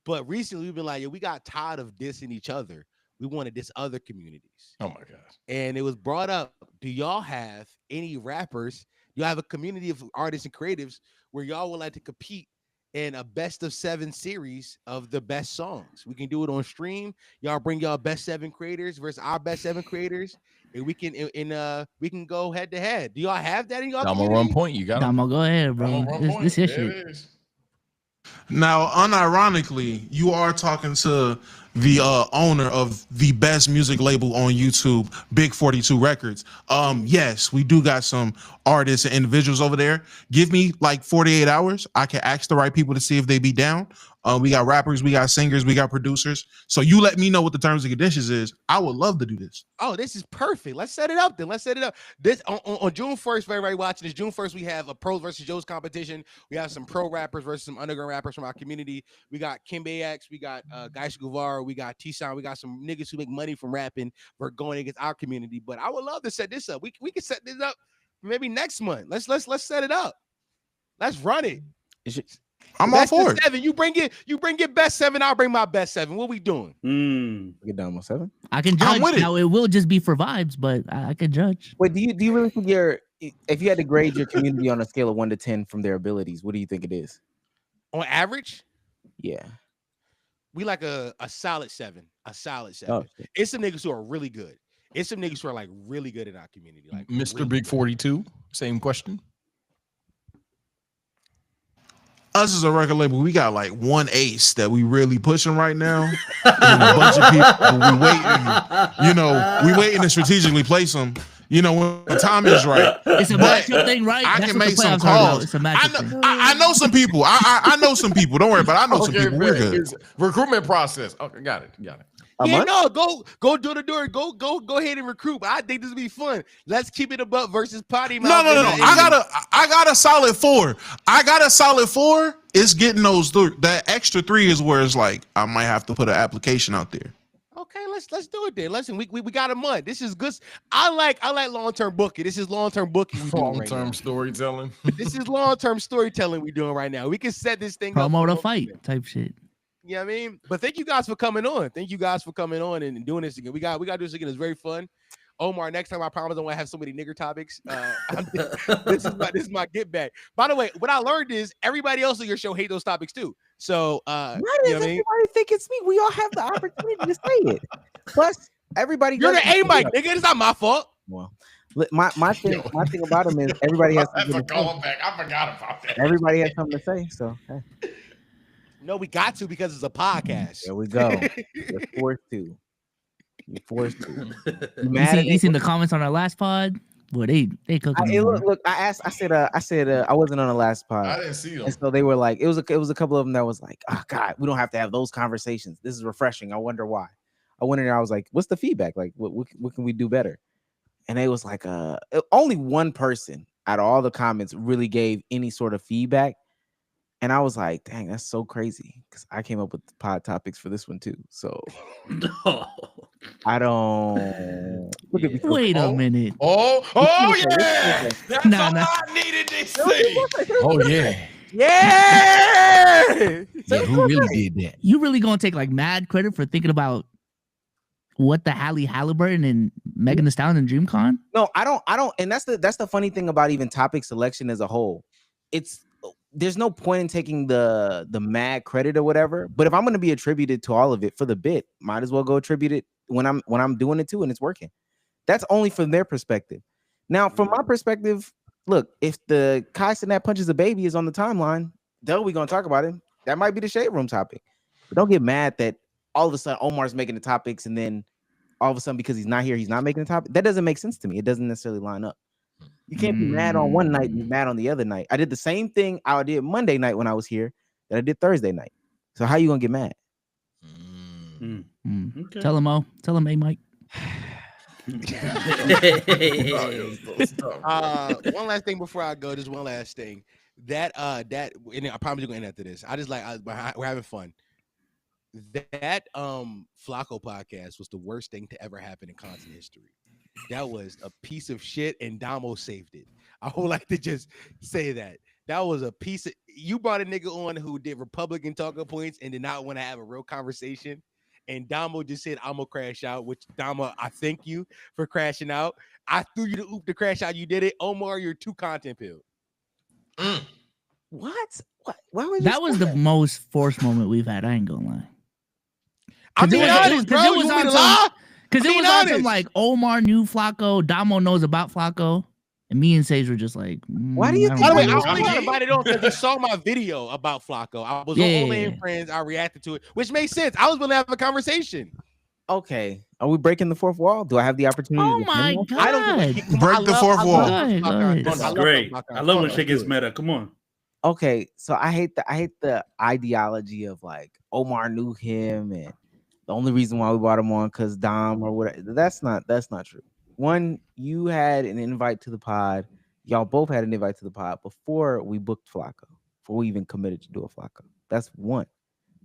But recently we've been like, we got tired of dissing each other. We want to diss other communities. Oh my god! And it was brought up. Do y'all have any rappers? You have a community of artists and creatives where y'all would like to compete in a best of 7 series of the best songs. We can do it on stream. Y'all bring y'all best 7 creators versus our best 7 creators, and we can we can go head to head. Do y'all have that in y'all? I'm gonna run point. You got it. Damo, go ahead, bro. This his shit. It is. Now, unironically, you are talking to the owner of the best music label on YouTube, Big 42 Records. Yes, we do got some artists and individuals over there. Give me like 48 hours. I can ask the right people to see if they be down. We got rappers, we got singers, we got producers. So you let me know what the terms and conditions is. I would love to do this. Oh, this is perfect. Let's set it up then. Let's set it up. This on June 1st, for everybody watching this, June 1st, we have a pros versus Joe's competition. We have some pro rappers versus some underground rappers from our community. We got Kimbe X, we got Geisha Guevara, we got T-Sound, we got some niggas who make money from rapping. We're going against our community. But I would love to set this up. We can set this up maybe next month. Let's set it up. Let's run it. I'm all for it. 7. You bring it best 7. I'll bring my best 7. What we doing? Get down with 7. I can judge. Now it will just be for vibes, but I can judge. Wait, do you really think if you had to grade your community on a scale of 1 to 10 from their abilities, what do you think it is? On average? Yeah. We like a solid 7. A solid 7. Oh, it's some niggas who are really good. It's some niggas who are like really good in our community. Like Mr. Really Big 42, same question. Us as a record label, we got like one ace that we really pushing right now, and a bunch of people we waiting to strategically place them. You know, when the time is right. It's a matchup thing, right? I That's can what make the some playoffs are about. calls. It's a matchup thing. I know some people. I know some people. Don't worry about it. I know some people. We're good. It's recruitment process. Okay, got it. No, go door to door. Go ahead and recruit. I think this will be fun. Let's keep it above versus Poddy. No. I got a solid 4. I got a solid 4. It's getting those that extra 3 is where it's like I might have to put an application out there. Okay, let's do it then. Listen, we got a month. This is good. I like long-term booking. This is long-term booking. Long-term storytelling. This is long-term storytelling we doing right now. We can set this thing up. Promote a fight type shit. You know what I mean? But thank you guys for coming on. Thank you guys for coming on and doing this again. We got to do this again. It's very fun. Omar, next time I promise I won't have so many nigger topics. This is my get back. By the way, what I learned is everybody else on your show hate those topics too. So why does everybody think it's me? We all have the opportunity to say it. Plus, everybody. You're the A mic, nigga. It's not my fault. Well, my thing about them is everybody has something to say. I forgot about that. Everybody has something to say. So hey. No, we got to because it's a podcast. There we go. You're forced to. You're forced to. You seen the comments on our last pod? Well, they cooking. Look. I said I wasn't on the last pod. I didn't see them. And so they were like, it was a couple of them that was like, oh God, we don't have to have those conversations. This is refreshing. I wonder why. I went in there. I was like, what's the feedback? Like, what can we do better? And it was like, only one person out of all the comments really gave any sort of feedback. And I was like, dang, that's so crazy. Because I came up with the pod topics for this one too. So no. I don't look at me. Wait a minute. Oh yeah. That's all I needed to see. Oh yeah. Yeah. Who really did that? You really gonna take like mad credit for thinking about what the Halliburton and Megan Thee Stallion and DreamCon? No, I don't. And that's the funny thing about even topic selection as a whole. There's no point in taking the mad credit or whatever. But if I'm going to be attributed to all of it for the bit, might as well go attribute it when I'm doing it too and it's working. That's only from their perspective. Now, from my perspective, look, if the Kai Cenat punches a baby is on the timeline, then we're going to talk about it. That might be the Shade Room topic. But don't get mad that all of a sudden Omar's making the topics and then all of a sudden because he's not here, he's not making the topic. That doesn't make sense to me. It doesn't necessarily line up. You can't be mad on one night and be mad on the other night. I did the same thing I did Monday night when I was here that I did Thursday night. So how you gonna get mad? Okay. Tell him, Tell him, Mike. One last thing before I go. Just one last thing. And I promise you're gonna end after this. We're having fun. That Flacco podcast was the worst thing to ever happen in content history. That was a piece of shit, and Domo saved it. I would like to just say that. That was a piece of. You brought a nigga on who did Republican talking points and did not want to have a real conversation. And Domo just said, I'm gonna crash out, which Domo, I thank you for crashing out. I threw you the oop to crash out. You did it. Omar, you're too content pilled. What? Why was that was the most forced moment we've had? I ain't gonna lie. I mean, because it was on some like Omar knew Flacco, Domo knows about Flacco, and me and Sage were just like, why do you think? By the way, I invited on because you saw my video about Flacco. I was on Only in Friends. I reacted to it, which made sense. I was willing to have a conversation. Okay, are we breaking the fourth wall? Do I have the opportunity? Oh my god! I don't break the fourth wall. This is great. I love when shit gets meta. Come on. Okay, so I hate the ideology of like Omar knew him and the only reason why we brought him on because Dom or whatever. That's not true. One, you had an invite to the pod. Y'all both had an invite to the pod before we booked Flacco, before we even committed to do a Flacco. That's one.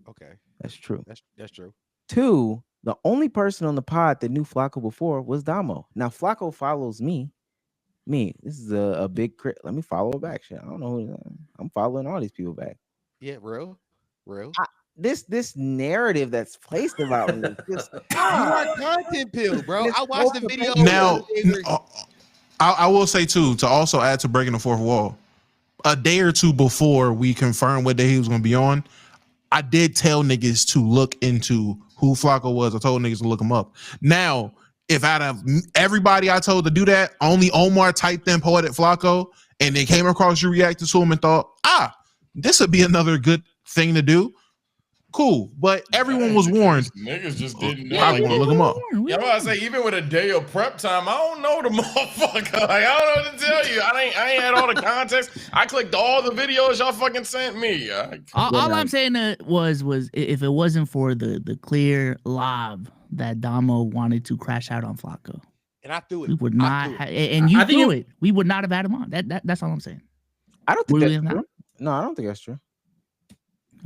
Okay, that's true. That's true. Two, the only person on the pod that knew Flacco before was Domo. Now Flacco follows me. This is a big crit. Let me follow it back. Shit, I don't know. I'm following all these people back. Yeah, real. This narrative that's placed about me. You are content pill, bro. I watched the video. Now, I will say too, to also add to breaking the fourth wall, a day or two before we confirmed what day he was going to be on, I did tell niggas to look into who Flacco was. I told niggas to look him up. Now, if out of everybody I told to do that, only Omar typed in Poetic Flacco, and they came across you, reacted to him, and thought, this would be another good thing to do. Cool, but everyone was warned. Niggas just didn't know. Probably want to look him up. Yeah, I say even with a day of prep time, I don't know the motherfucker. Like, I don't know what to tell you. I ain't had all the context. I clicked all the videos y'all fucking sent me. All I'm saying was if it wasn't for the clear lob that Domo wanted to crash out on Flacco, and I threw it, we would not. And you threw it. We would not have had him on. That's all I'm saying. I don't think that's true. No, I don't think that's true.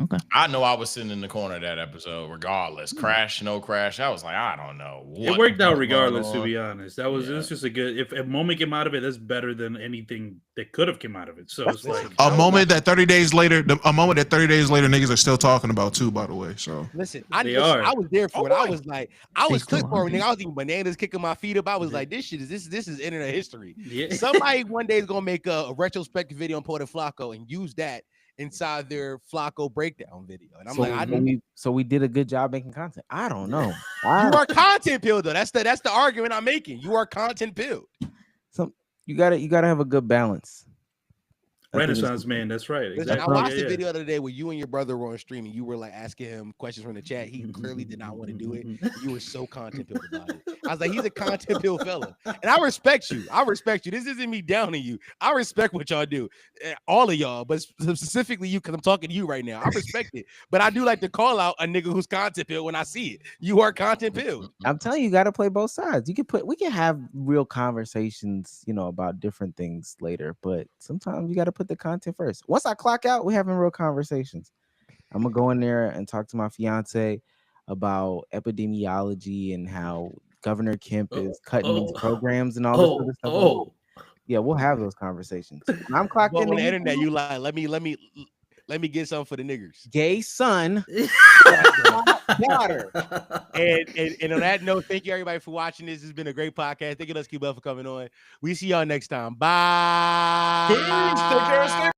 Okay. I know I was sitting in the corner of that episode regardless. Crash, no crash. I was like, I don't know. It worked out regardless, to be honest. It was just a good, if a moment came out of it, that's better than anything that could have come out of it. So it's like a moment that 30 days later, niggas are still talking about too, by the way. So listen, I was there for it. I was like, I was clicked for it, nigga. I was eating bananas, kicking my feet up. I was like, this is internet history. Yeah. Somebody one day is gonna make a retrospective video on Poetic Flacco and use that inside their Flacco breakdown video. And I'm so we did a good job making content. I don't know. You are content pilled though. That's the argument I'm making. You are content pilled. So you gotta have a good balance. Renaissance man, that's right. Listen, I watched the video the other day where you and your brother were on stream and you were like asking him questions from the chat. He clearly did not want to do it. You were so content pilled about it. I was like, he's a content pilled fella. And I respect you. This isn't me downing you. I respect what y'all do. All of y'all, but specifically you, because I'm talking to you right now. I respect it. But I do like to call out a nigga who's content pilled when I see it. You are content pilled. I'm telling you, got to play both sides. We can have real conversations, about different things later, but sometimes you got to put the content first. Once I clock out, we're having real conversations. I'm gonna go in there and talk to my fiance about epidemiology and how Governor Kemp is cutting these programs and all this other stuff. Yeah, we'll have those conversations. When I'm clocked in on the internet. You lie. Let me get something for the niggers. Gay son, daughter. And on that note, thank you everybody for watching. This has been a great podcast. Thank you, Let's Keep Up for coming on. We see y'all next time. Bye. Peace. Take care. Stay